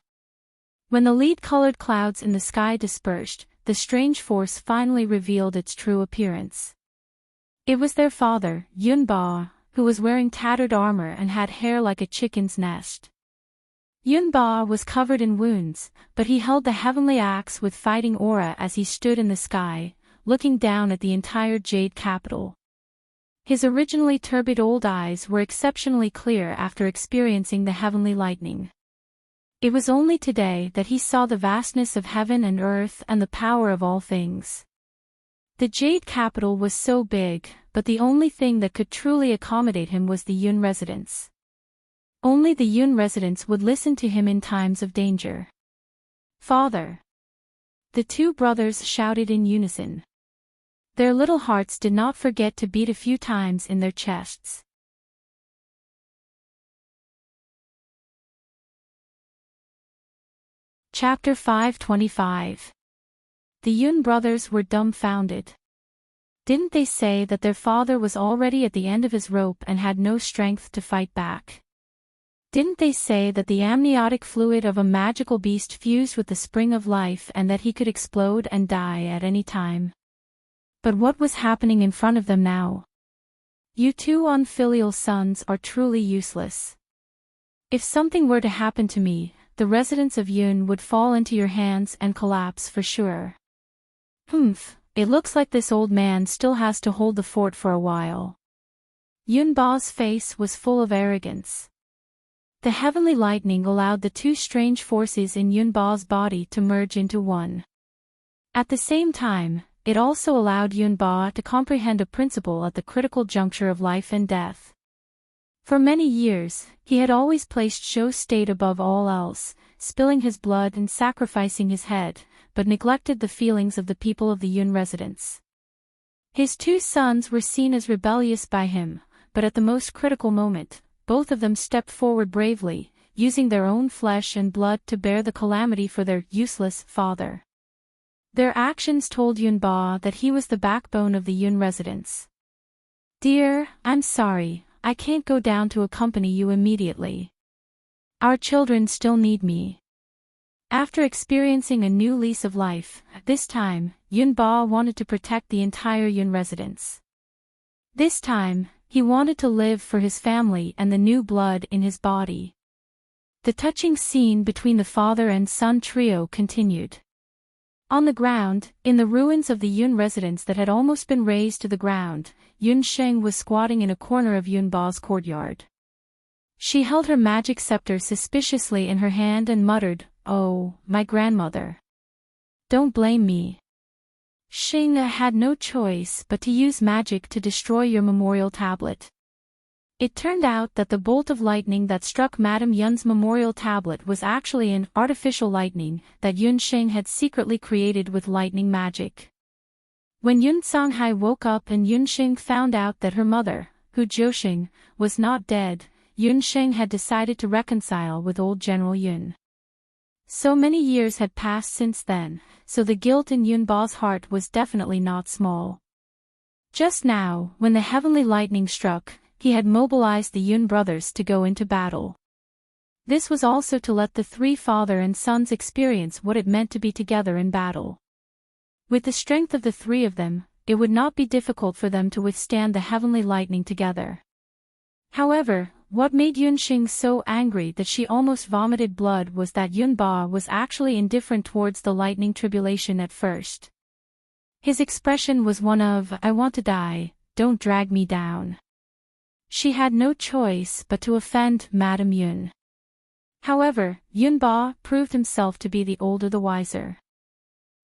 When the lead-colored clouds in the sky dispersed, the strange force finally revealed its true appearance. It was their father, Yun Ba, who was wearing tattered armor and had hair like a chicken's nest. Yun Ba was covered in wounds, but he held the heavenly axe with fighting aura as he stood in the sky, looking down at the entire Jade Capital. His originally turbid old eyes were exceptionally clear after experiencing the heavenly lightning. It was only today that he saw the vastness of heaven and earth and the power of all things. The Jade Capital was so big, but the only thing that could truly accommodate him was the Yun residence. Only the Yun residents would listen to him in times of danger. "Father!" The two brothers shouted in unison. Their little hearts did not forget to beat a few times in their chests. Chapter 525. The Yun brothers were dumbfounded. Didn't they say that their father was already at the end of his rope and had no strength to fight back? Didn't they say that the amniotic fluid of a magical beast fused with the spring of life and that he could explode and die at any time? But what was happening in front of them now? You two unfilial sons are truly useless. If something were to happen to me, the residents of Yun would fall into your hands and collapse for sure. It looks like this old man still has to hold the fort for a while. Yun Ba's face was full of arrogance. The heavenly lightning allowed the two strange forces in Yun Ba's body to merge into one. At the same time, it also allowed Yun Ba to comprehend a principle at the critical juncture of life and death. For many years, he had always placed show state above all else, spilling his blood and sacrificing his head, but neglected the feelings of the people of the Yun residence. His two sons were seen as rebellious by him, but at the most critical moment, both of them stepped forward bravely, using their own flesh and blood to bear the calamity for their useless father. Their actions told Yun Ba that he was the backbone of the Yun residence. "Dear, I'm sorry, I can't go down to accompany you immediately. Our children still need me." After experiencing a new lease of life, this time, Yun Ba wanted to protect the entire Yun residence. This time, he wanted to live for his family and the new blood in his body. The touching scene between the father and son trio continued. On the ground, in the ruins of the Yun residence that had almost been razed to the ground, Yun Sheng was squatting in a corner of Yun Ba's courtyard. She held her magic scepter suspiciously in her hand and muttered, "Oh, my grandmother. Don't blame me. Sheng had no choice but to use magic to destroy your memorial tablet." It turned out that the bolt of lightning that struck Madame Yun's memorial tablet was actually an artificial lightning that Yun Sheng had secretly created with lightning magic. When Yun Songhai woke up and Yun Sheng found out that her mother, Hu Jiusheng, was not dead, Yun Sheng had decided to reconcile with old General Yun. So many years had passed since then, so the guilt in Yun Ba's heart was definitely not small. Just now, when the heavenly lightning struck, he had mobilized the Yun brothers to go into battle. This was also to let the three father and sons experience what it meant to be together in battle. With the strength of the three of them, it would not be difficult for them to withstand the heavenly lightning together. However, what made Yun Sheng so angry that she almost vomited blood was that Yun Ba was actually indifferent towards the lightning tribulation at first. His expression was one of, "I want to die, don't drag me down." She had no choice but to offend Madame Yun. However, Yun Ba proved himself to be the older the wiser.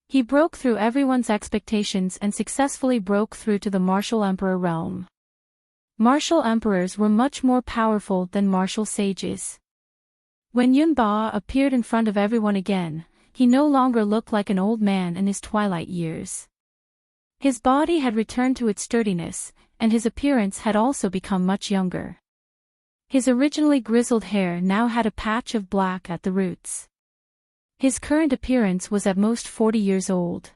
He broke through everyone's expectations and successfully broke through to the martial emperor realm. Martial emperors were much more powerful than martial sages. When Yunba appeared in front of everyone again, he no longer looked like an old man in his twilight years. His body had returned to its sturdiness, and his appearance had also become much younger. His originally grizzled hair now had a patch of black at the roots. His current appearance was at most 40 years old.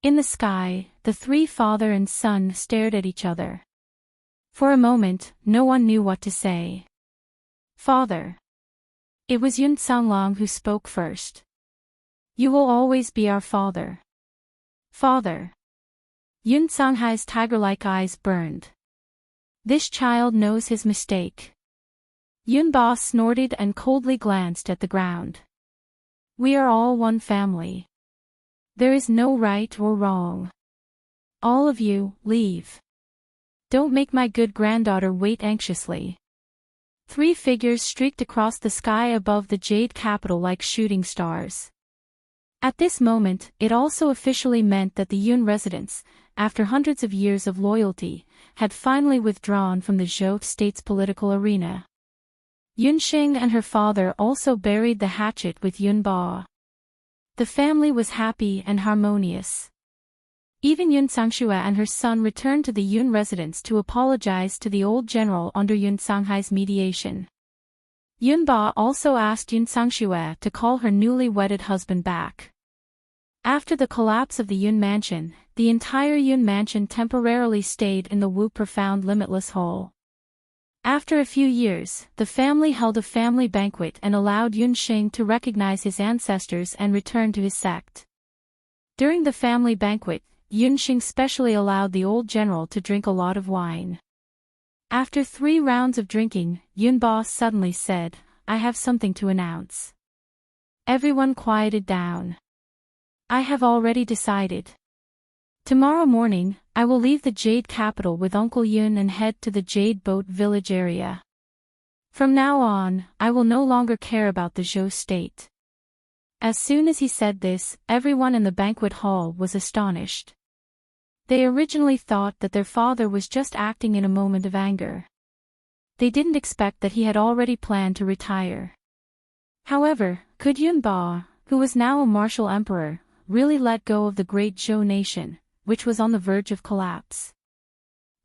In the sky, the three father and son stared at each other. For a moment, no one knew what to say. Father. It was Yun Songlong who spoke first. You will always be our father. Father. Yun Songhai's tiger-like eyes burned. This child knows his mistake. Yun Ba snorted and coldly glanced at the ground. We are all one family. There is no right or wrong. All of you, leave. Don't make my good granddaughter wait anxiously. Three figures streaked across the sky above the jade capital like shooting stars. At this moment, it also officially meant that the Yun residents, after hundreds of years of loyalty, had finally withdrawn from the Zhou state's political arena. Yunxing and her father also buried the hatchet with Yunba. The family was happy and harmonious. Even Yun Sangshue and her son returned to the Yun residence to apologize to the old general under Yun Songhai's mediation. Yunba also asked Yun Sangshue to call her newly wedded husband back. After the collapse of the Yun mansion, the entire Yun mansion temporarily stayed in the Wu Profound Limitless Hole. After a few years, the family held a family banquet and allowed Yunxing to recognize his ancestors and return to his sect. During the family banquet, Yunxing specially allowed the old general to drink a lot of wine. After 3 rounds of drinking, Yunba suddenly said, I have something to announce. Everyone quieted down. I have already decided. Tomorrow morning, I will leave the Jade capital with Uncle Yun and head to the Jade Boat village area. From now on, I will no longer care about the Zhou state. As soon as he said this, everyone in the banquet hall was astonished. They originally thought that their father was just acting in a moment of anger. They didn't expect that he had already planned to retire. However, could Yunba, who was now a martial emperor, really let go of the great Zhou nation, which was on the verge of collapse?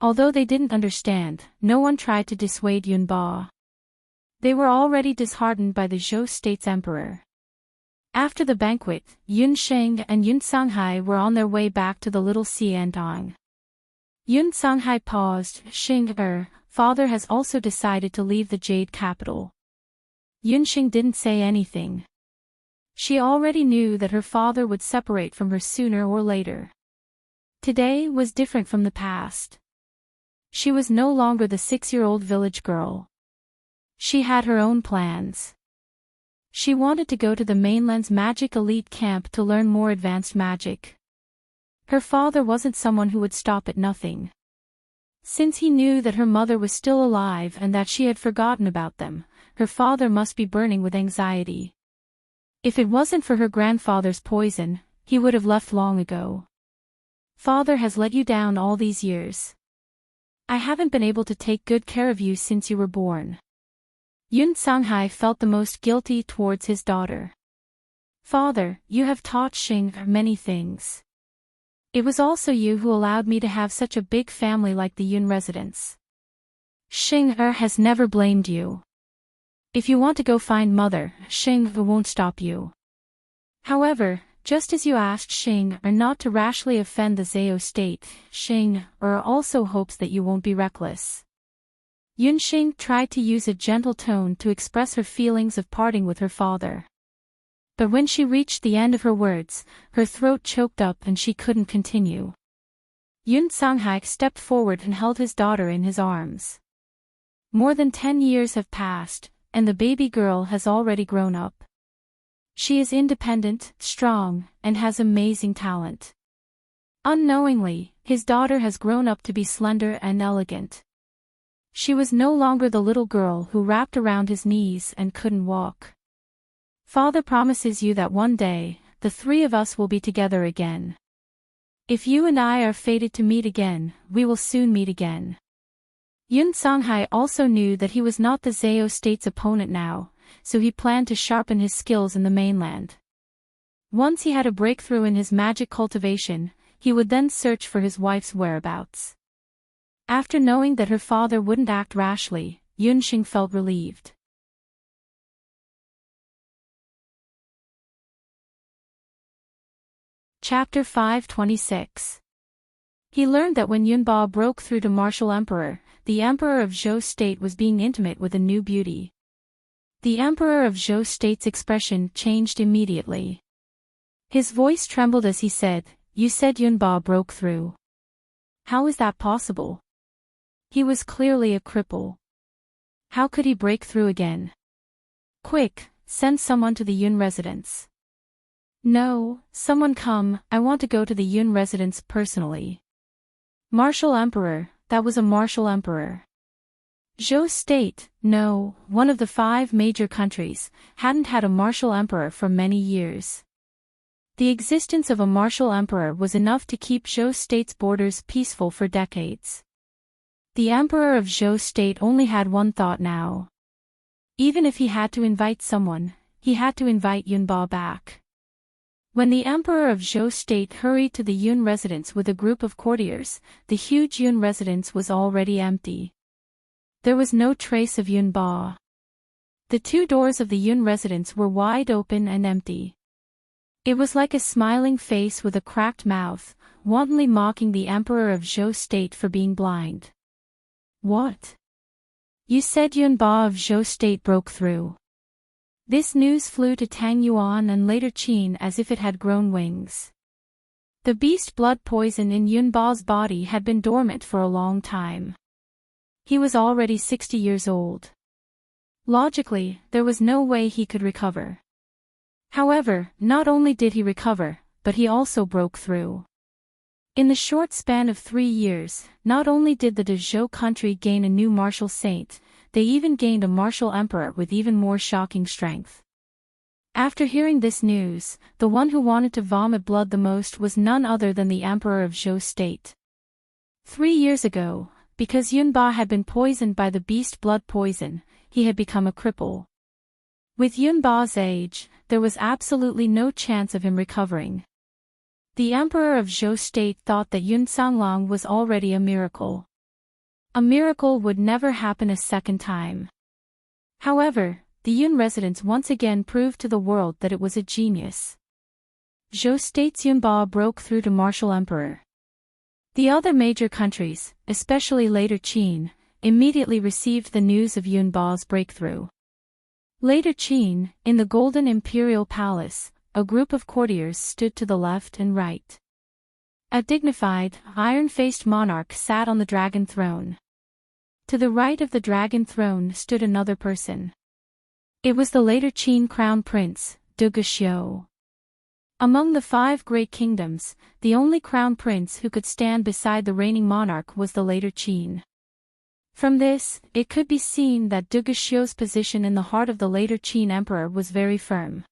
Although they didn't understand, no one tried to dissuade Yunba. They were already disheartened by the Zhou state's emperor. After the banquet, Yun Sheng and Yun Songhai were on their way back to the little Xiantong. Yun Songhai paused. Sheng, father has also decided to leave the Jade capital. Yun Sheng didn't say anything. She already knew that her father would separate from her sooner or later. Today was different from the past. She was no longer the 6-year-old village girl. She had her own plans. She wanted to go to the mainland's magic elite camp to learn more advanced magic. Her father wasn't someone who would stop at nothing. Since he knew that her mother was still alive and that she had forgotten about them, her father must be burning with anxiety. If it wasn't for her grandfather's poison, he would have left long ago. Father has let you down all these years. I haven't been able to take good care of you since you were born. Yun Songhai felt the most guilty towards his daughter. Father, you have taught Xing many things. It was also you who allowed me to have such a big family like the Yun residents. Xing has never blamed you. If you want to go find mother, Xing won't stop you. However, just as you asked Xing not to rashly offend the Zhao state, Xing also hopes that you won't be reckless. Yunxing tried to use a gentle tone to express her feelings of parting with her father. But when she reached the end of her words, her throat choked up and she couldn't continue. Yun Songhai stepped forward and held his daughter in his arms. More than 10 years have passed, and the baby girl has already grown up. She is independent, strong, and has amazing talent. Unknowingly, his daughter has grown up to be slender and elegant. She was no longer the little girl who wrapped around his knees and couldn't walk. Father promises you that one day, the three of us will be together again. If you and I are fated to meet again, we will soon meet again. Yun Songhai also knew that he was not the Zhao state's opponent now, so he planned to sharpen his skills in the mainland. Once he had a breakthrough in his magic cultivation, he would then search for his wife's whereabouts. After knowing that her father wouldn't act rashly, Yunxing felt relieved. Chapter 526. He learned that when Yunba broke through to Martial Emperor, the Emperor of Zhou State was being intimate with a new beauty. The Emperor of Zhou State's expression changed immediately. His voice trembled as he said, "You said Yunba broke through. How is that possible? He was clearly a cripple. How could he break through again? Quick, send someone to the Yun residence." "No, someone come, I want to go to the Yun residence personally." Martial Emperor, that was a martial emperor. Zhou State, no, one of the 5 major countries, hadn't had a martial emperor for many years. The existence of a martial emperor was enough to keep Zhou State's borders peaceful for decades. The Emperor of Zhou State only had one thought now. Even if he had to invite someone, he had to invite Yunba back. When the Emperor of Zhou State hurried to the Yun residence with a group of courtiers, the huge Yun residence was already empty. There was no trace of Yunba. The 2 doors of the Yun residence were wide open and empty. It was like a smiling face with a cracked mouth, wantonly mocking the Emperor of Zhou State for being blind. "What? You said Yunba of Zhou State broke through." This news flew to Tang Yuan and later Qin as if it had grown wings. The beast blood poison in Yunba's body had been dormant for a long time. He was already 60 years old. Logically, there was no way he could recover. However, not only did he recover, but he also broke through. In the short span of 3 years, not only did the Zhou country gain a new martial saint, they even gained a martial emperor with even more shocking strength. After hearing this news, the one who wanted to vomit blood the most was none other than the Emperor of Zhou State. 3 years ago, because Yunba had been poisoned by the beast blood poison, he had become a cripple. With Yunba's age, there was absolutely no chance of him recovering. The Emperor of Zhou State thought that Yun Songlong was already a miracle. A miracle would never happen a second time. However, the Yun residence once again proved to the world that it was a genius. Zhou State's Yunba broke through to martial emperor. The other major countries, especially later Qin, immediately received the news of Yunba's breakthrough. Later Qin, in the Golden Imperial Palace, a group of courtiers stood to the left and right. A dignified, iron-faced monarch sat on the dragon throne. To the right of the dragon throne stood another person. It was the later Qin crown prince, Duguxiu. Among the 5 great kingdoms, the only crown prince who could stand beside the reigning monarch was the later Qin. From this, it could be seen that Duguxiu's position in the heart of the later Qin emperor was very firm.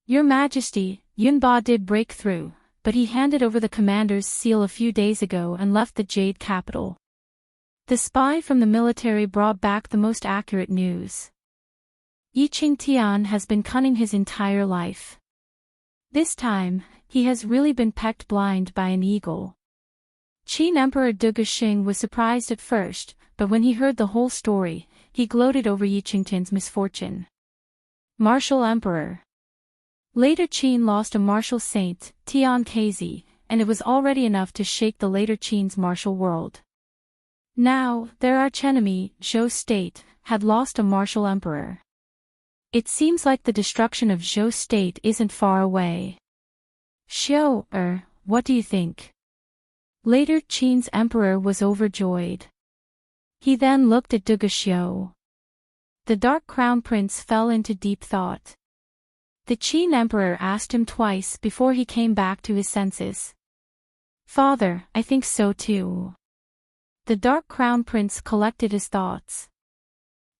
"Your Majesty, Yunba did break through, but he handed over the commander's seal a few days ago and left the Jade capital. The spy from the military brought back the most accurate news. Yi Qingtian has been cunning his entire life. This time, he has really been pecked blind by an eagle." Qin Emperor Duguxing was surprised at first, but when he heard the whole story, he gloated over Yi Qingtian's misfortune. Martial Emperor. Later Qin lost a martial saint, Tian Kezi, and it was already enough to shake the later Qin's martial world. Now, their archenemy, Zhou State, had lost a martial emperor. It seems like the destruction of Zhou State isn't far away. Xiu, what do you think? Later Qin's emperor was overjoyed. He then looked at Duguxiu. The Dark Crown Prince fell into deep thought. The Qin emperor asked him twice before he came back to his senses. "Father, I think so too." The Dark Crown Prince collected his thoughts.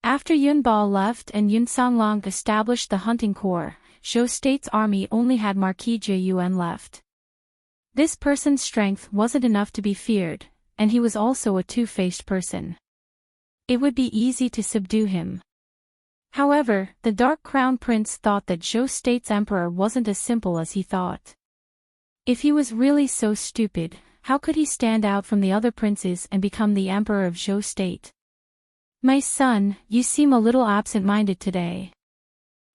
After Yunba left and Yun Songlong established the hunting corps, Zhou State's army only had Marquis Jiyuan left. This person's strength wasn't enough to be feared, and he was also a two-faced person. It would be easy to subdue him. However, the Dark Crown Prince thought that Zhou State's emperor wasn't as simple as he thought. If he was really so stupid, how could he stand out from the other princes and become the emperor of Zhou State? My son, you seem a little absent-minded today.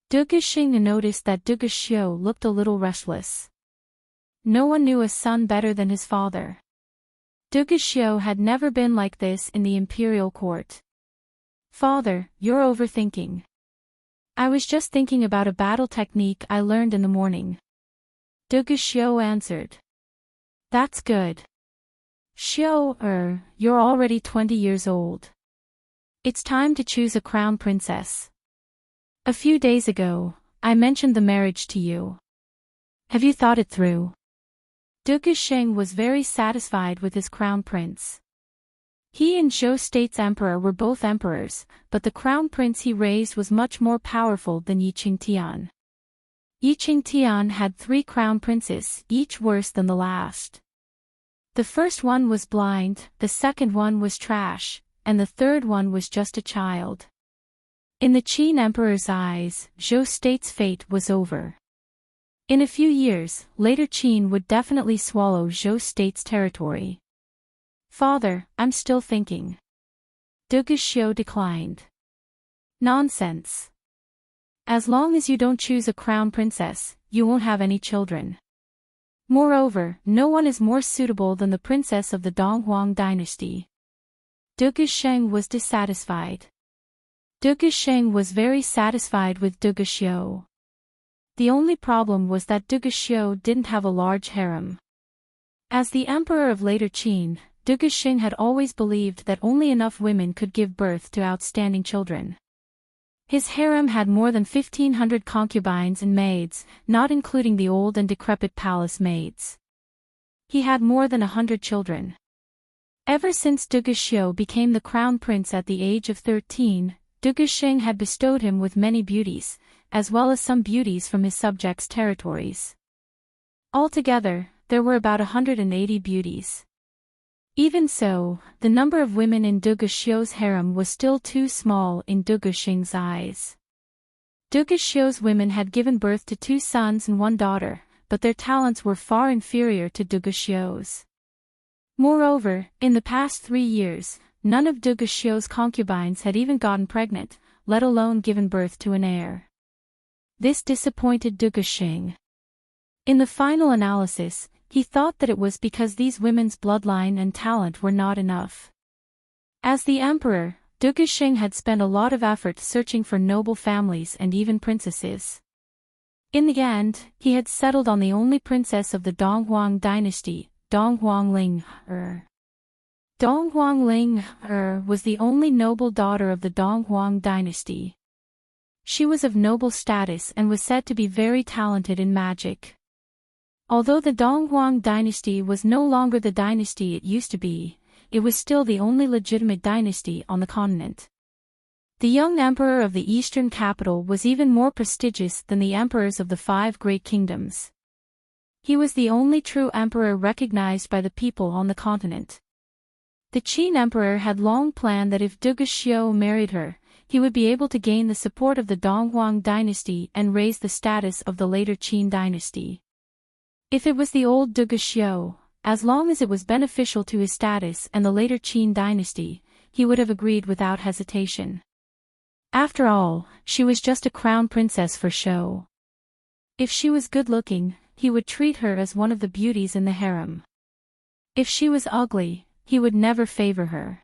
Duge Xing noticed that Duge Xiu looked a little restless. No one knew a son better than his father. Duge Xiu had never been like this in the imperial court. Father, you're overthinking. I was just thinking about a battle technique I learned in the morning. Duge Xiu answered. That's good. Xiu, you're already 20 years old. It's time to choose a crown princess. A few days ago, I mentioned the marriage to you. Have you thought it through? Duge Xing was very satisfied with his crown prince. He and Zhou State's emperor were both emperors, but the crown prince he raised was much more powerful than Yi Qingtian. Yi Qingtian had 3 crown princes, each worse than the last. The first one was blind, the second one was trash, and the third one was just a child. In the Qin emperor's eyes, Zhou State's fate was over. In a few years, later Qin would definitely swallow Zhou State's territory. Father, I'm still thinking. Duge Xiu declined. Nonsense. As long as you don't choose a crown princess, you won't have any children. Moreover, no one is more suitable than the princess of the Donghuang dynasty. Duge Xing was dissatisfied. Duge Xing was very satisfied with Duge Xiu. The only problem was that Duge Xiu didn't have a large harem. As the emperor of later Qin, Duge Xing had always believed that only enough women could give birth to outstanding children. His harem had more than 1,500 concubines and maids, not including the old and decrepit palace maids. He had more than 100 children. Ever since Duge Xiu became the crown prince at the age of 13, Duge Xing had bestowed him with many beauties, as well as some beauties from his subjects' territories. Altogether, there were about 180 beauties. Even so, the number of women in Duge Xiu's harem was still too small in Duge Xing's eyes. Duge Xiu's women had given birth to 2 sons and 1 daughter, but their talents were far inferior to Duge Xiu's. Moreover, in the past 3 years, none of Duge Xiu's concubines had even gotten pregnant, let alone given birth to an heir. This disappointed Duge Xing. In the final analysis, he thought that it was because these women's bloodline and talent were not enough. As the emperor, Duge Xing had spent a lot of effort searching for noble families and even princesses. In the end, he had settled on the only princess of the Donghuang dynasty, Donghuang Ling. Donghuang Ling was the only noble daughter of the Donghuang dynasty. She was of noble status and was said to be very talented in magic. Although the Donghuang dynasty was no longer the dynasty it used to be, it was still the only legitimate dynasty on the continent. The young emperor of the eastern capital was even more prestigious than the emperors of the 5 great kingdoms. He was the only true emperor recognized by the people on the continent. The Qin emperor had long planned that if Duge Xiu married her, he would be able to gain the support of the Donghuang dynasty and raise the status of the later Qin dynasty. If it was the old Duge Xiu, as long as it was beneficial to his status and the later Qin dynasty, he would have agreed without hesitation. After all, she was just a crown princess for show. If she was good-looking, he would treat her as one of the beauties in the harem. If she was ugly, he would never favor her.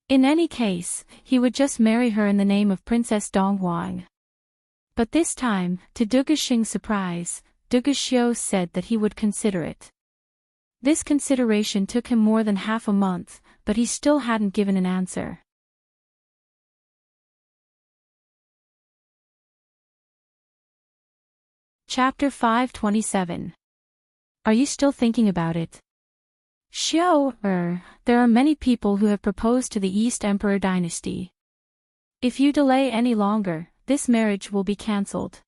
In any case, he would just marry her in the name of Princess Donghuang. But this time, to Duge Xing's surprise, Duge Xiu said that he would consider it. This consideration took him more than half a month, but he still hadn't given an answer. Chapter 527. Are you still thinking about it? Xiu, there are many people who have proposed to the East Emperor dynasty. If you delay any longer, this marriage will be cancelled.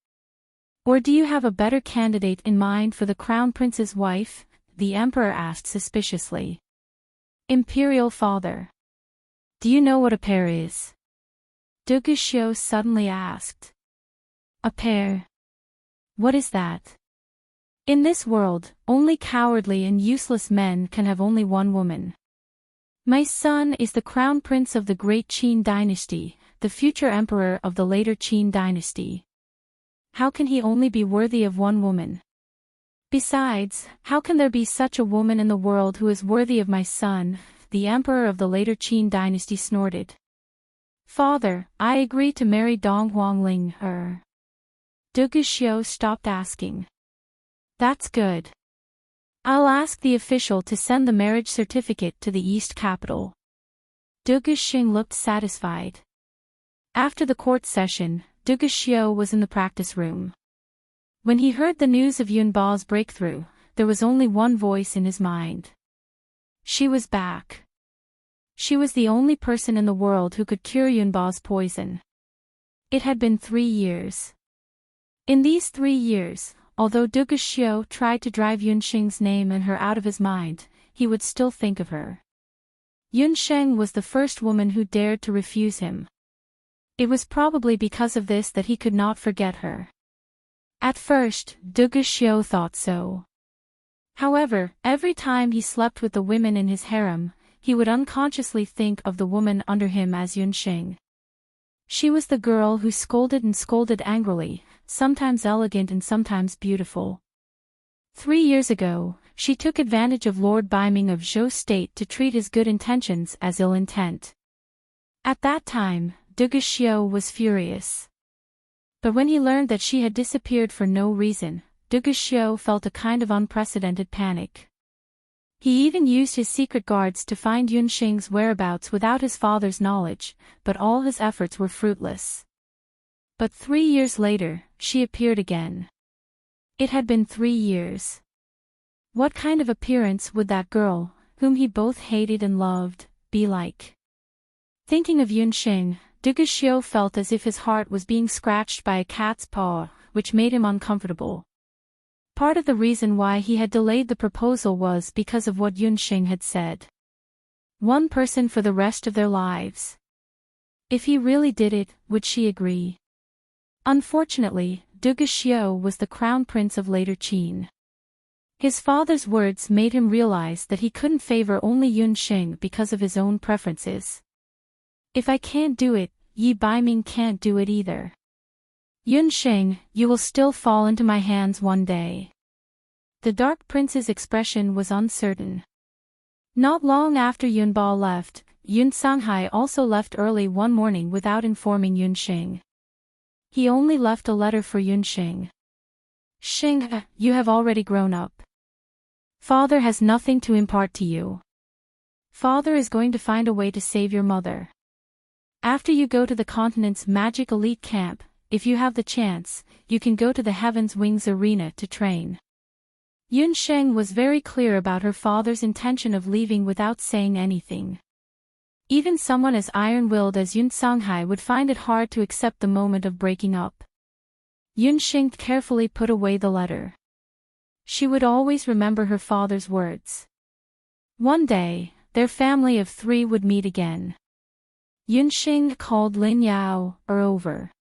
Or do you have a better candidate in mind for the crown prince's wife? The emperor asked suspiciously. Imperial father. Do you know what a pair is? Duguxiu suddenly asked. A pair? What is that? In this world, only cowardly and useless men can have only one woman. My son is the crown prince of the great Qin dynasty, the future emperor of the later Qin dynasty. How can he only be worthy of one woman? Besides, how can there be such a woman in the world who is worthy of my son? The emperor of the later Qin dynasty snorted. Father, I agree to marry Dong Huangling, her. Duguxiu stopped asking. That's good. I'll ask the official to send the marriage certificate to the East capital. Duguxiu looked satisfied. After the court session, Duguxiu was in the practice room. When he heard the news of Yunba's breakthrough, there was only one voice in his mind. She was back. She was the only person in the world who could cure Yunba's poison. It had been 3 years. In these 3 years, although Duguxiu tried to drive Yunsheng's name and her out of his mind, he would still think of her. Yunsheng was the first woman who dared to refuse him. It was probably because of this that he could not forget her. At first, Duguxiu thought so. However, every time he slept with the women in his harem, he would unconsciously think of the woman under him as Yunsheng. She was the girl who scolded and scolded angrily, sometimes elegant and sometimes beautiful. 3 years ago, she took advantage of Lord Baiming of Zhou State to treat his good intentions as ill intent. At that time, Duguxiu was furious. But when he learned that she had disappeared for no reason, Duguxiu felt a kind of unprecedented panic. He even used his secret guards to find Yunsheng's whereabouts without his father's knowledge, but all his efforts were fruitless. But 3 years later, she appeared again. It had been 3 years. What kind of appearance would that girl, whom he both hated and loved, be like? Thinking of Yunsheng, Duguxiu felt as if his heart was being scratched by a cat's paw, which made him uncomfortable. Part of the reason why he had delayed the proposal was because of what Yunsheng had said. One person for the rest of their lives. If he really did it, would she agree? Unfortunately, Duguxiu was the crown prince of later Qin. His father's words made him realize that he couldn't favor only Yunsheng because of his own preferences. If I can't do it, Yi Baiming can't do it either. Yunsheng, you will still fall into my hands one day. The Dark Prince's expression was uncertain. Not long after Yunba left, Yun Sanghai also left early one morning without informing Yunsheng. He only left a letter for Yunsheng. Sheng, you have already grown up. Father has nothing to impart to you. Father is going to find a way to save your mother. After you go to the continent's magic elite camp, if you have the chance, you can go to the Heaven's Wings arena to train. Yunsheng was very clear about her father's intention of leaving without saying anything. Even someone as iron-willed as Yun Sanghai would find it hard to accept the moment of breaking up. Yunsheng carefully put away the letter. She would always remember her father's words. One day, their family of 3 would meet again. Yunsheng called Lin Yao, over.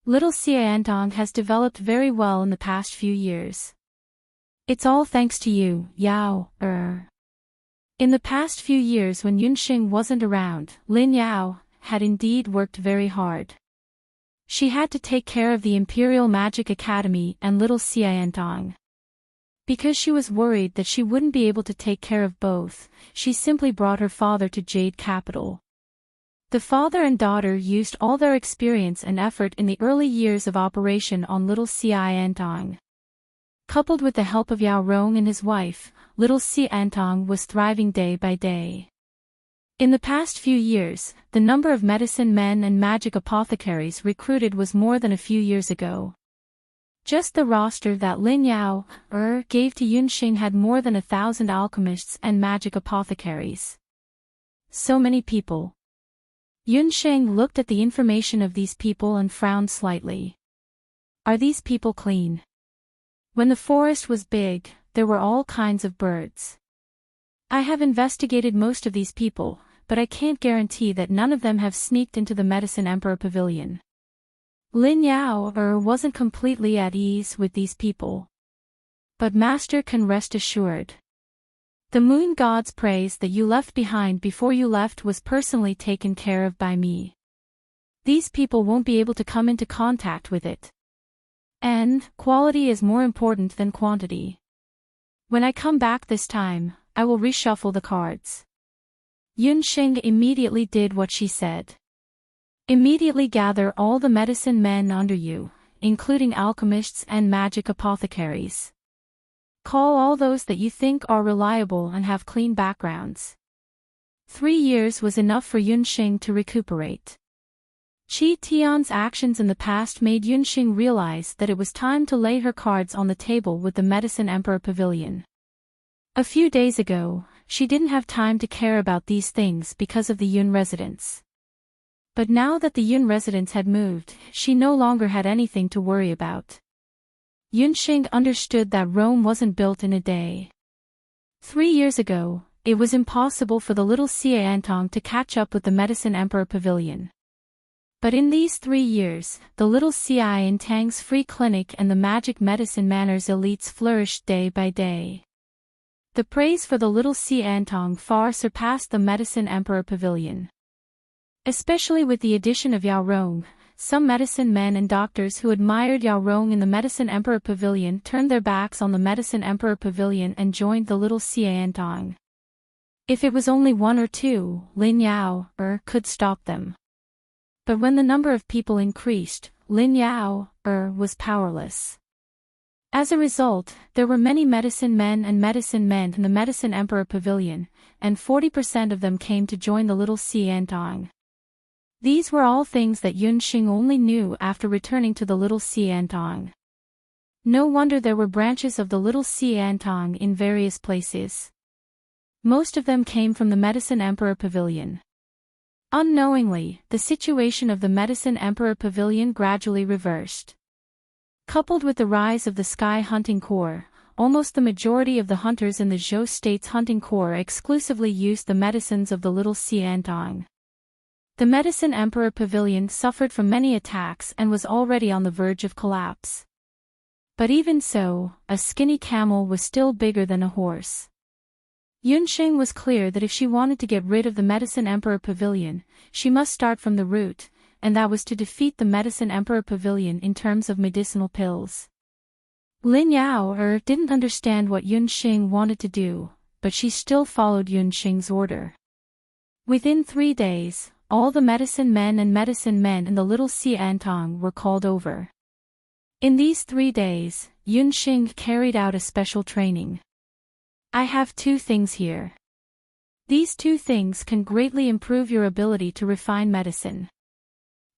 Little Xiantong has developed very well in the past few years. It's all thanks to you, Yao, In the past few years when Yunsheng wasn't around, Lin Yao had indeed worked very hard. She had to take care of the Imperial Magic Academy and little Xiantong. Because she was worried that she wouldn't be able to take care of both, she simply brought her father to Jade Capital. The father and daughter used all their experience and effort in the early years of operation on little Xiantong. Coupled with the help of Yao Rong and his wife, little Xiantong was thriving day by day. In the past few years, the number of medicine men and magic apothecaries recruited was more than a few years ago. Just the roster that Lin Yao gave to Yunsheng had more than 1,000 alchemists and magic apothecaries. So many people. Yunsheng looked at the information of these people and frowned slightly. Are these people clean? When the forest was big, there were all kinds of birds. I have investigated most of these people, but I can't guarantee that none of them have sneaked into the Medicine Emperor Pavilion. Lin Yao wasn't completely at ease with these people. But Master can rest assured. The moon god's praise that you left behind before you left was personally taken care of by me. These people won't be able to come into contact with it. And quality is more important than quantity. When I come back this time, I will reshuffle the cards. Yunxing immediately did what she said. Immediately gather all the medicine men under you, including alchemists and magic apothecaries. Call all those that you think are reliable and have clean backgrounds. 3 years was enough for Yunxing to recuperate. Qi Tian's actions in the past made Yunxing realize that it was time to lay her cards on the table with the Medicine Emperor Pavilion. A few days ago, she didn't have time to care about these things because of the Yun residence. But now that the Yun residence had moved, she no longer had anything to worry about. Yunxing understood that Rome wasn't built in a day. 3 years ago, it was impossible for the little Xiantong to catch up with the Medicine Emperor Pavilion. But in these 3 years, the little Xiantang's free clinic and the magic medicine manners elites flourished day by day. The praise for the little Xiantong far surpassed the Medicine Emperor Pavilion. Especially with the addition of Yao Rong, some medicine men and doctors who admired Yao Rong in the Medicine Emperor Pavilion turned their backs on the Medicine Emperor Pavilion and joined the little Xiantong. If it was only 1 or 2, Lin Yao could stop them. But when the number of people increased, Lin Yao was powerless. As a result, there were many medicine men in the Medicine Emperor Pavilion, and 40% of them came to join the little Xiantong. These were all things that Yunxing only knew after returning to the little Xiantong. No wonder there were branches of the little Xiantong in various places. Most of them came from the Medicine Emperor Pavilion. Unknowingly, the situation of the Medicine Emperor Pavilion gradually reversed. Coupled with the rise of the Sky Hunting Corps, almost the majority of the hunters in the Zhou State's hunting corps exclusively used the medicines of the little Xiantong. The Medicine Emperor Pavilion suffered from many attacks and was already on the verge of collapse. But even so, a skinny camel was still bigger than a horse. Yunxing was clear that if she wanted to get rid of the Medicine Emperor Pavilion, she must start from the root, and that was to defeat the Medicine Emperor Pavilion in terms of medicinal pills. Lin Yao didn't understand what Yunxing wanted to do, but she still followed Yunxing's order. Within 3 days, all the medicine men in the little Xiantong were called over. In these 3 days, Yunxing carried out a special training. I have 2 things here. These 2 things can greatly improve your ability to refine medicine.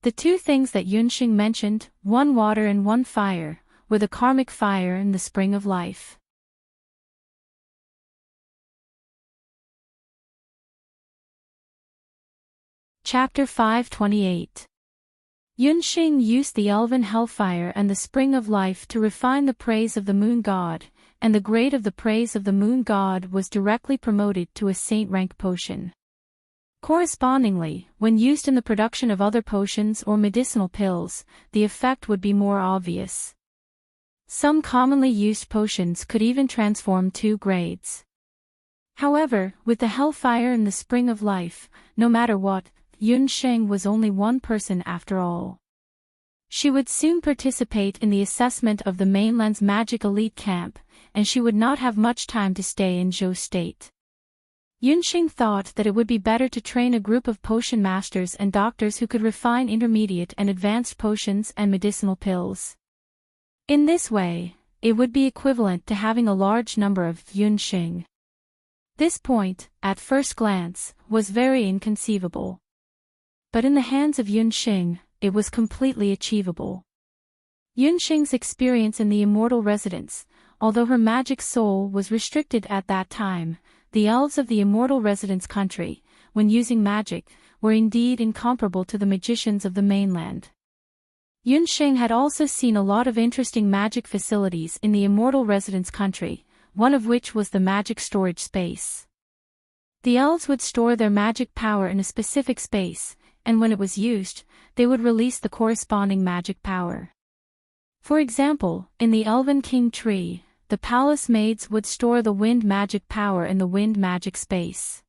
The 2 things that Yunxing mentioned, 1 water and 1 fire, were the karmic fire and the spring of life. Chapter 528. Yunxing used the elven hellfire and the spring of life to refine the praise of the moon god, and the grade of the praise of the moon god was directly promoted to a saint rank potion. Correspondingly, when used in the production of other potions or medicinal pills, the effect would be more obvious. Some commonly used potions could even transform 2 grades. However, with the hellfire and the spring of life, no matter what, Yunxing was only one person after all. She would soon participate in the assessment of the mainland's magic elite camp, and she would not have much time to stay in Zhou State. Yunxing thought that it would be better to train a group of potion masters and doctors who could refine intermediate and advanced potions and medicinal pills. In this way, it would be equivalent to having a large number of Yunxing. This point, at first glance, was very inconceivable. But in the hands of Yunxing, it was completely achievable. Yunxing's experience in the immortal residence, although her magic soul was restricted at that time, the elves of the immortal residence country, when using magic, were indeed incomparable to the magicians of the mainland. Yunsheng had also seen a lot of interesting magic facilities in the immortal residence country, one of which was the magic storage space. The elves would store their magic power in a specific space, and when it was used, they would release the corresponding magic power. For example, in the Elven King Tree, the palace maids would store the wind magic power in the wind magic space.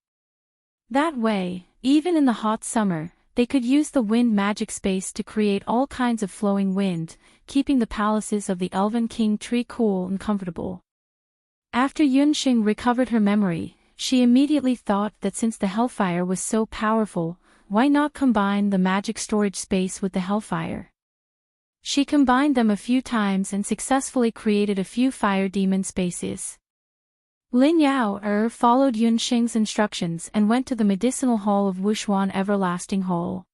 That way, even in the hot summer, they could use the wind magic space to create all kinds of flowing wind, keeping the palaces of the Elven King Tree cool and comfortable. After Yunsheng recovered her memory, she immediately thought that since the hellfire was so powerful, why not combine the magic storage space with the hellfire? She combined them a few times and successfully created a few fire demon spaces. Lin Yao followed Yunsheng's instructions and went to the medicinal hall of Wushuan Everlasting Hall.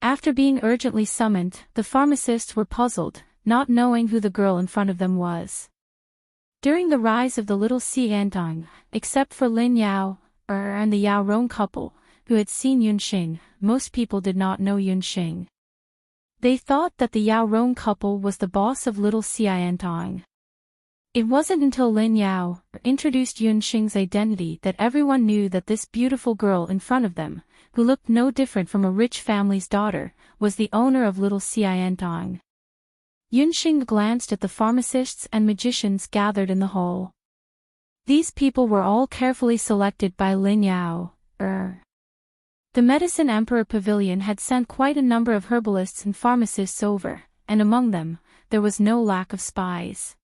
After being urgently summoned, the pharmacists were puzzled, not knowing who the girl in front of them was. During the rise of the little Xiantang, except for Lin Yao and the Yao Rong couple, who had seen Yunsheng, most people did not know Yunsheng. They thought that the Yao Rong couple was the boss of little Xiantang. It wasn't until Lin Yao introduced Yunsheng's identity that everyone knew that this beautiful girl in front of them, who looked no different from a rich family's daughter, was the owner of little Xiantang. Yunsheng glanced at the pharmacists and magicians gathered in the hall. These people were all carefully selected by Lin Yao. The Medicine Emperor Pavilion had sent quite a number of herbalists and pharmacists over, and among them, there was no lack of spies.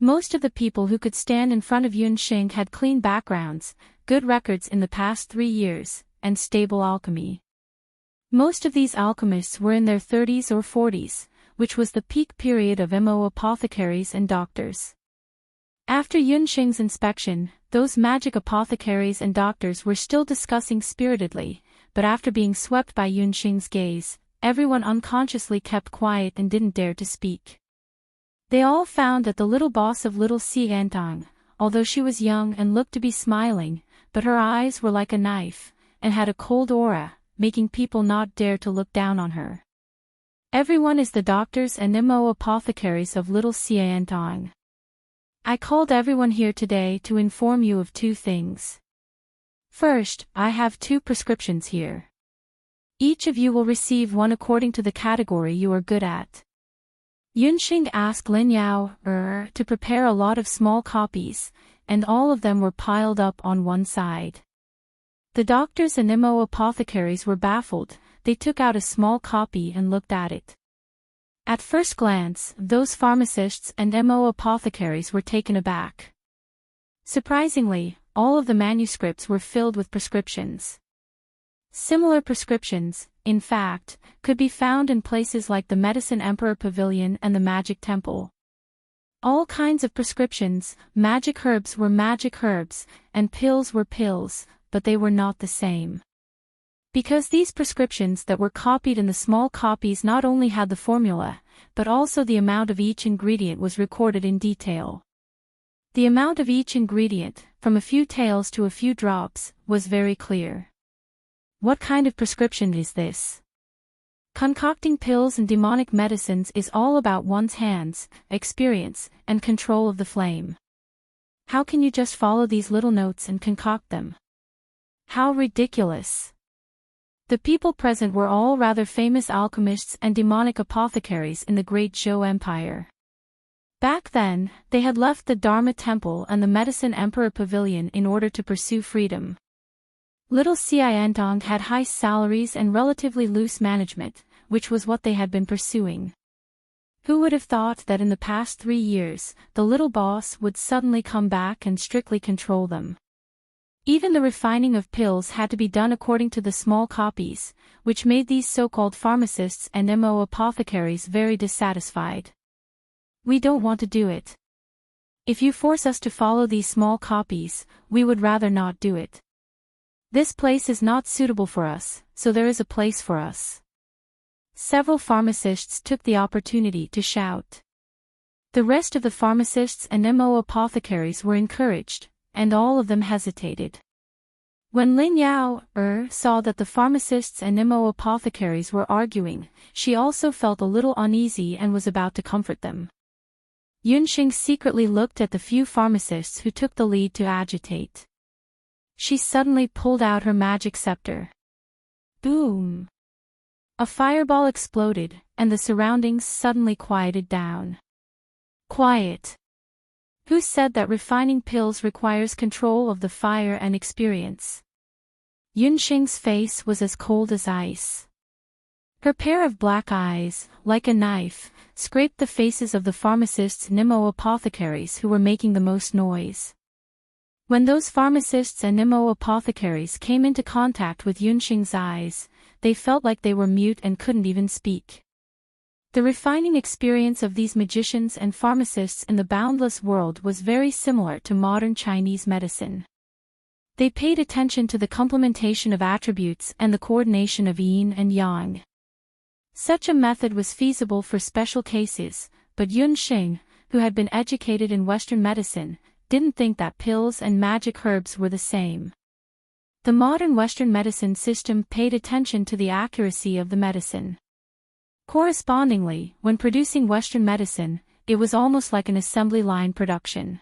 Most of the people who could stand in front of Yunsheng had clean backgrounds, good records in the past 3 years, and stable alchemy. Most of these alchemists were in their 30s or 40s, which was the peak period of MO apothecaries and doctors. After Yunsheng's inspection, those magic apothecaries and doctors were still discussing spiritedly, but after being swept by Yunsheng's gaze, everyone unconsciously kept quiet and didn't dare to speak. They all found that the little boss of little Xiantang, although she was young and looked to be smiling, but her eyes were like a knife, and had a cold aura, making people not dare to look down on her. Everyone is the doctors and MO apothecaries of little Xiantang. I called everyone here today to inform you of 2 things. First, I have 2 prescriptions here. Each of you will receive one according to the category you are good at. Yunsheng asked Lin Yao to prepare a lot of small copies, and all of them were piled up on one side. The doctors and MO apothecaries were baffled. They took out a small copy and looked at it. At first glance, those pharmacists and MO apothecaries were taken aback. Surprisingly, all of the manuscripts were filled with prescriptions. Similar prescriptions, in fact, could be found in places like the Medicine Emperor Pavilion and the Magic Temple. All kinds of prescriptions, magic herbs were magic herbs, and pills were pills, but they were not the same. Because these prescriptions that were copied in the small copies not only had the formula, but also the amount of each ingredient was recorded in detail. The amount of each ingredient, from a few taels to a few drops, was very clear. What kind of prescription is this? Concocting pills and demonic medicines is all about one's hands, experience, and control of the flame. How can you just follow these little notes and concoct them? How ridiculous! The people present were all rather famous alchemists and demonic apothecaries in the Great Zhou Empire. Back then, they had left the Dharma Temple and the Medicine Emperor Pavilion in order to pursue freedom. Little Xiantang had high salaries and relatively loose management, which was what they had been pursuing. Who would have thought that in the past 3 years, the little boss would suddenly come back and strictly control them? Even the refining of pills had to be done according to the small copies, which made these so-called pharmacists and MO apothecaries very dissatisfied. We don't want to do it. If you force us to follow these small copies, we would rather not do it. This place is not suitable for us, so there is a place for us. Several pharmacists took the opportunity to shout. The rest of the pharmacists and MO apothecaries were encouraged, and all of them hesitated. When Lin Yao saw that the pharmacists and Nemo apothecaries were arguing, she also felt a little uneasy and was about to comfort them. Yunxing secretly looked at the few pharmacists who took the lead to agitate. She suddenly pulled out her magic scepter. Boom! A fireball exploded, and the surroundings suddenly quieted down. Quiet. Who said that refining pills requires control of the fire and experience? Yunxing's face was as cold as ice. Her pair of black eyes, like a knife, scraped the faces of the pharmacists' Nemo apothecaries who were making the most noise. When those pharmacists and Nemo apothecaries came into contact with Yunxing's eyes, they felt like they were mute and couldn't even speak. The refining experience of these magicians and pharmacists in the boundless world was very similar to modern Chinese medicine. They paid attention to the complementation of attributes and the coordination of yin and yang. Such a method was feasible for special cases, but Yunxing, who had been educated in Western medicine, didn't think that pills and magic herbs were the same. The modern Western medicine system paid attention to the accuracy of the medicine. Correspondingly, when producing Western medicine, it was almost like an assembly line production.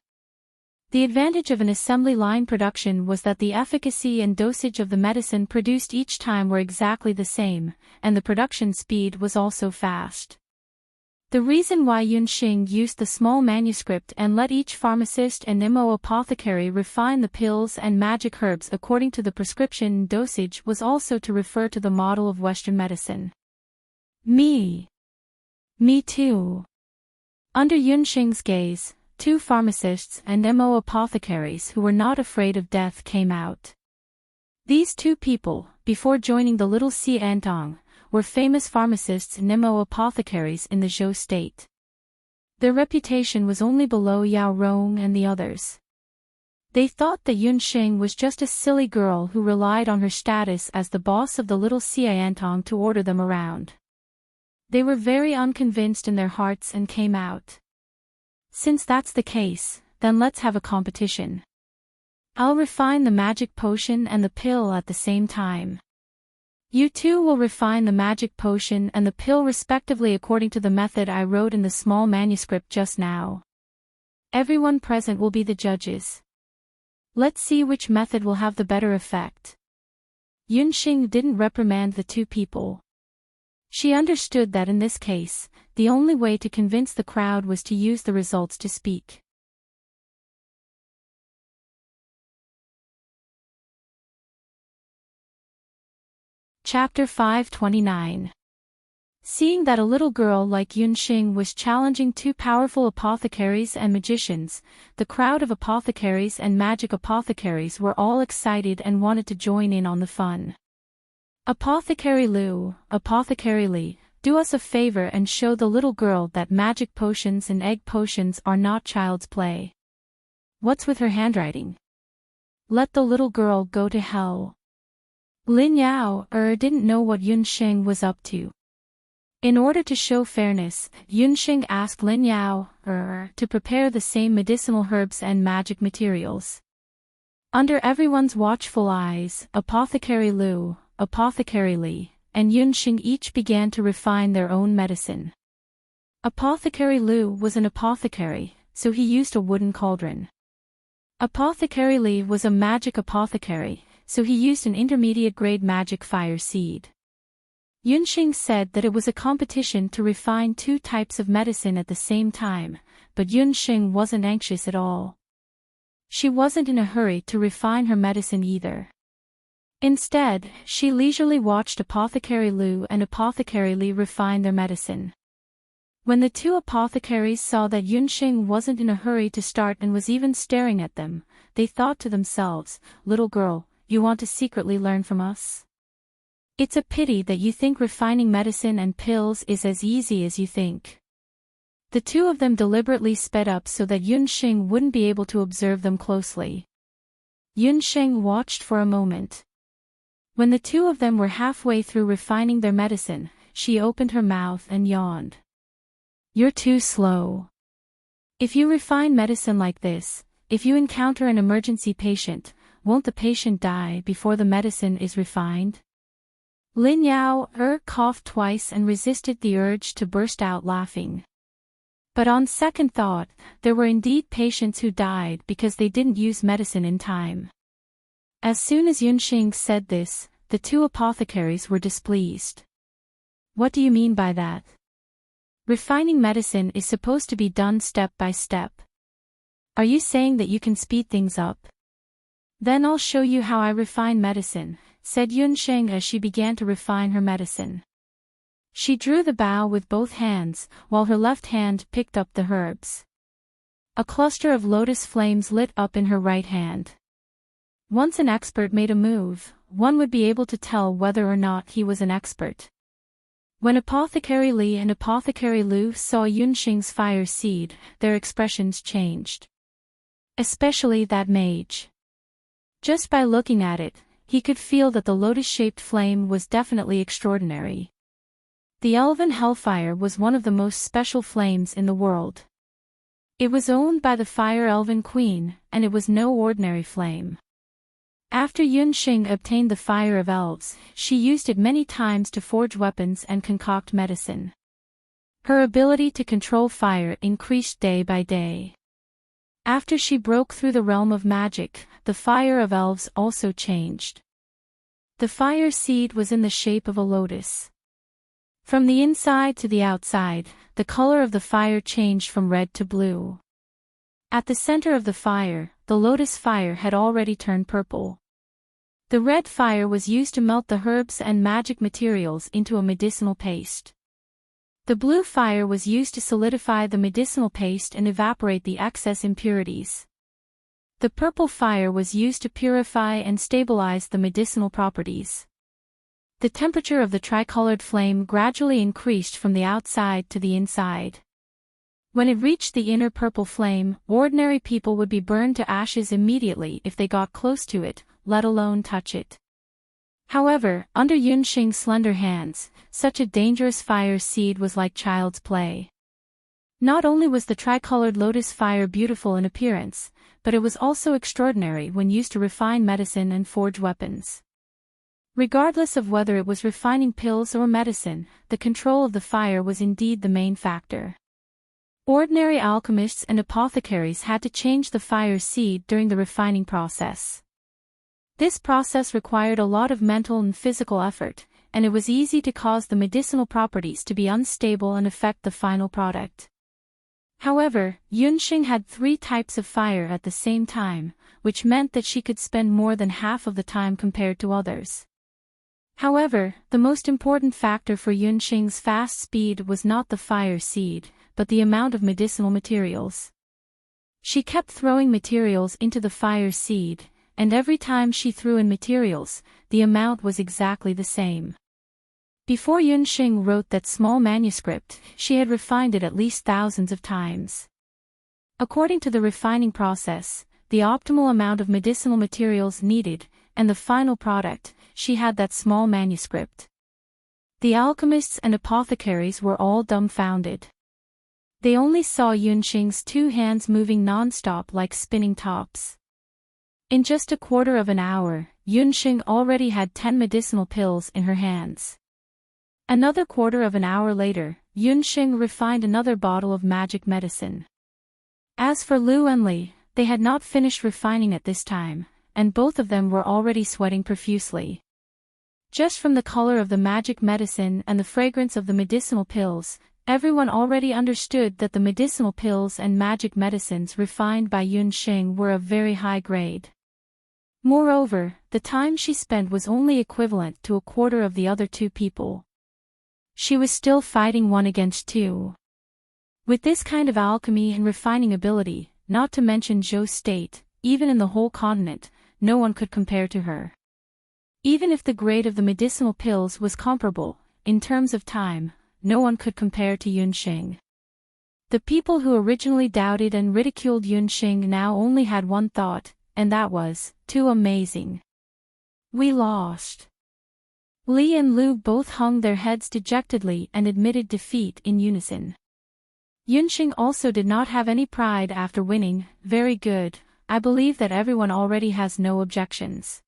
The advantage of an assembly line production was that the efficacy and dosage of the medicine produced each time were exactly the same, and the production speed was also fast. The reason why Yunxing used the small manuscript and let each pharmacist and Nemo apothecary refine the pills and magic herbs according to the prescription and dosage was also to refer to the model of Western medicine. Me too. Under Yunxing's gaze, 2 pharmacists and Nemo apothecaries who were not afraid of death came out. These 2 people, before joining the little Xiantong, were famous pharmacists Nemo apothecaries in the Zhou state. Their reputation was only below Yao Rong and the others. They thought that Yunxing was just a silly girl who relied on her status as the boss of the little Xiantong to order them around. They were very unconvinced in their hearts and came out. Since that's the case, then let's have a competition. I'll refine the magic potion and the pill at the same time. You two will refine the magic potion and the pill respectively according to the method I wrote in the small manuscript just now. Everyone present will be the judges. Let's see which method will have the better effect. Yunxing didn't reprimand the 2 people. She understood that in this case, the only way to convince the crowd was to use the results to speak. Chapter 529. Seeing that a little girl like Yunxing was challenging 2 powerful apothecaries and magicians, the crowd of apothecaries and magic apothecaries were all excited and wanted to join in on the fun. Apothecary Lu, Apothecary Li, do us a favor and show the little girl that magic potions and egg potions are not child's play. What's with her handwriting? Let the little girl go to hell. Lin Yao didn't know what Yunxing was up to. In order to show fairness, Yunxing asked Lin Yao to prepare the same medicinal herbs and magic materials. Under everyone's watchful eyes, Apothecary Lu, Apothecary Li, and Yunxing each began to refine their own medicine. Apothecary Lu was an apothecary, so he used a wooden cauldron. Apothecary Li was a magic apothecary, so he used an intermediate-grade magic fire seed. Yunxing said that it was a competition to refine 2 types of medicine at the same time, but Yunxing wasn't anxious at all. She wasn't in a hurry to refine her medicine either. Instead, she leisurely watched Apothecary Lu and Apothecary Li refine their medicine. When the 2 apothecaries saw that Yunxing wasn't in a hurry to start and was even staring at them, they thought to themselves, "Little girl, you want to secretly learn from us? It's a pity that you think refining medicine and pills is as easy as you think." The 2 of them deliberately sped up so that Yunxing wouldn't be able to observe them closely. Yunxing watched for a moment. When the 2 of them were halfway through refining their medicine, she opened her mouth and yawned. "You're too slow. If you refine medicine like this, if you encounter an emergency patient, won't the patient die before the medicine is refined? Lin Yao coughed twice and resisted the urge to burst out laughing. But on second thought, there were indeed patients who died because they didn't use medicine in time. As soon as Yunxing said this, the two apothecaries were displeased. What do you mean by that? Refining medicine is supposed to be done step by step. Are you saying that you can speed things up? Then I'll show you how I refine medicine, said Yunxing as she began to refine her medicine. She drew the bow with both hands, while her left hand picked up the herbs. A cluster of lotus flames lit up in her right hand. Once an expert made a move, one would be able to tell whether or not he was an expert. When Apothecary Li and Apothecary Lu saw Yunxing's fire seed, their expressions changed. Especially that mage. Just by looking at it, he could feel that the lotus-shaped flame was definitely extraordinary. The elven hellfire was one of the most special flames in the world. It was owned by the Fire Elven Queen, and it was no ordinary flame. After Yunxing obtained the fire of elves, she used it many times to forge weapons and concoct medicine. Her ability to control fire increased day by day. After she broke through the realm of magic, the fire of elves also changed. The fire seed was in the shape of a lotus. From the inside to the outside, the color of the fire changed from red to blue. At the center of the fire, the lotus fire had already turned purple. The red fire was used to melt the herbs and magic materials into a medicinal paste. The blue fire was used to solidify the medicinal paste and evaporate the excess impurities. The purple fire was used to purify and stabilize the medicinal properties. The temperature of the tricolored flame gradually increased from the outside to the inside. When it reached the inner purple flame, ordinary people would be burned to ashes immediately if they got close to it, let alone touch it. However, under Yunxing's slender hands, such a dangerous fire seed was like child's play. Not only was the tricolored lotus fire beautiful in appearance, but it was also extraordinary when used to refine medicine and forge weapons. Regardless of whether it was refining pills or medicine, the control of the fire was indeed the main factor. Ordinary alchemists and apothecaries had to change the fire seed during the refining process. This process required a lot of mental and physical effort, and it was easy to cause the medicinal properties to be unstable and affect the final product. However, Yunxing had 3 types of fire at the same time, which meant that she could spend more than half of the time compared to others. However, the most important factor for Yunxing's fast speed was not the fire seed, but the amount of medicinal materials. She kept throwing materials into the fire seed, and every time she threw in materials, the amount was exactly the same. Before Yunxing wrote that small manuscript, she had refined it at least thousands of times. According to the refining process, the optimal amount of medicinal materials needed, and the final product, she had that small manuscript. The alchemists and apothecaries were all dumbfounded. They only saw Yunxing's 2 hands moving non-stop like spinning tops. In just a quarter of an hour, Yunxing already had 10 medicinal pills in her hands. Another quarter of an hour later, Yunxing refined another bottle of magic medicine. As for Lu and Li, they had not finished refining at this time, and both of them were already sweating profusely. Just from the color of the magic medicine and the fragrance of the medicinal pills, everyone already understood that the medicinal pills and magic medicines refined by Yunxing were of very high grade. Moreover, the time she spent was only equivalent to a quarter of the other 2 people. She was still fighting 1 against 2. With this kind of alchemy and refining ability, not to mention Zhou's state, even in the whole continent, no one could compare to her. Even if the grade of the medicinal pills was comparable, in terms of time, no one could compare to Yunxing. The people who originally doubted and ridiculed Yunxing now only had one thought, and that was, too amazing. We lost. Li and Lu both hung their heads dejectedly and admitted defeat in unison. Yunxing also did not have any pride after winning. Very good, I believe that everyone already has no objections.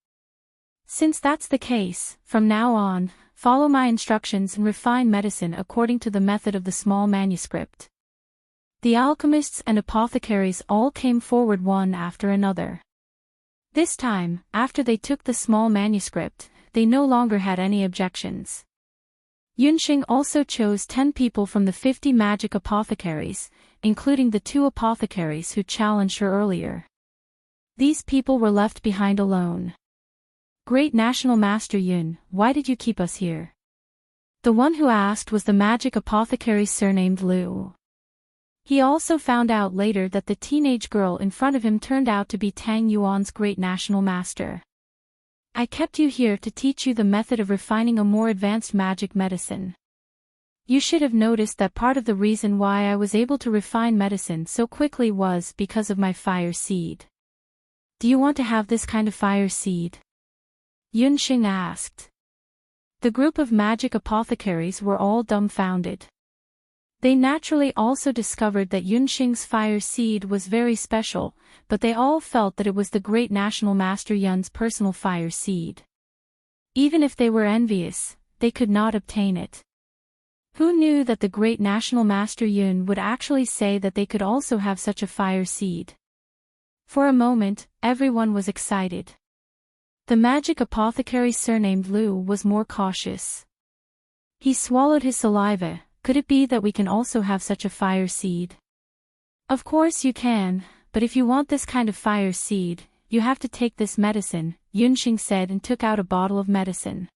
Since that's the case, from now on, follow my instructions and refine medicine according to the method of the small manuscript." The alchemists and apothecaries all came forward one after another. This time, after they took the small manuscript, they no longer had any objections. Yunxing also chose 10 people from the 50 magic apothecaries, including the 2 apothecaries who challenged her earlier. These people were left behind alone. "Great National Master Yun, why did you keep us here?" The one who asked was the magic apothecary surnamed Liu. He also found out later that the teenage girl in front of him turned out to be Tang Yuan's great national master. "I kept you here to teach you the method of refining a more advanced magic medicine. You should have noticed that part of the reason why I was able to refine medicine so quickly was because of my fire seed. Do you want to have this kind of fire seed?" Yunxing asked. The group of magic apothecaries were all dumbfounded. They naturally also discovered that Yunxing's fire seed was very special, but they all felt that it was the great national master Yun's personal fire seed. Even if they were envious, they could not obtain it. Who knew that the great national master Yun would actually say that they could also have such a fire seed? For a moment, everyone was excited. The magic apothecary surnamed Liu was more cautious. He swallowed his saliva. "Could it be that we can also have such a fire seed?" "Of course you can, but if you want this kind of fire seed, you have to take this medicine," Yunxing said and took out a bottle of medicine.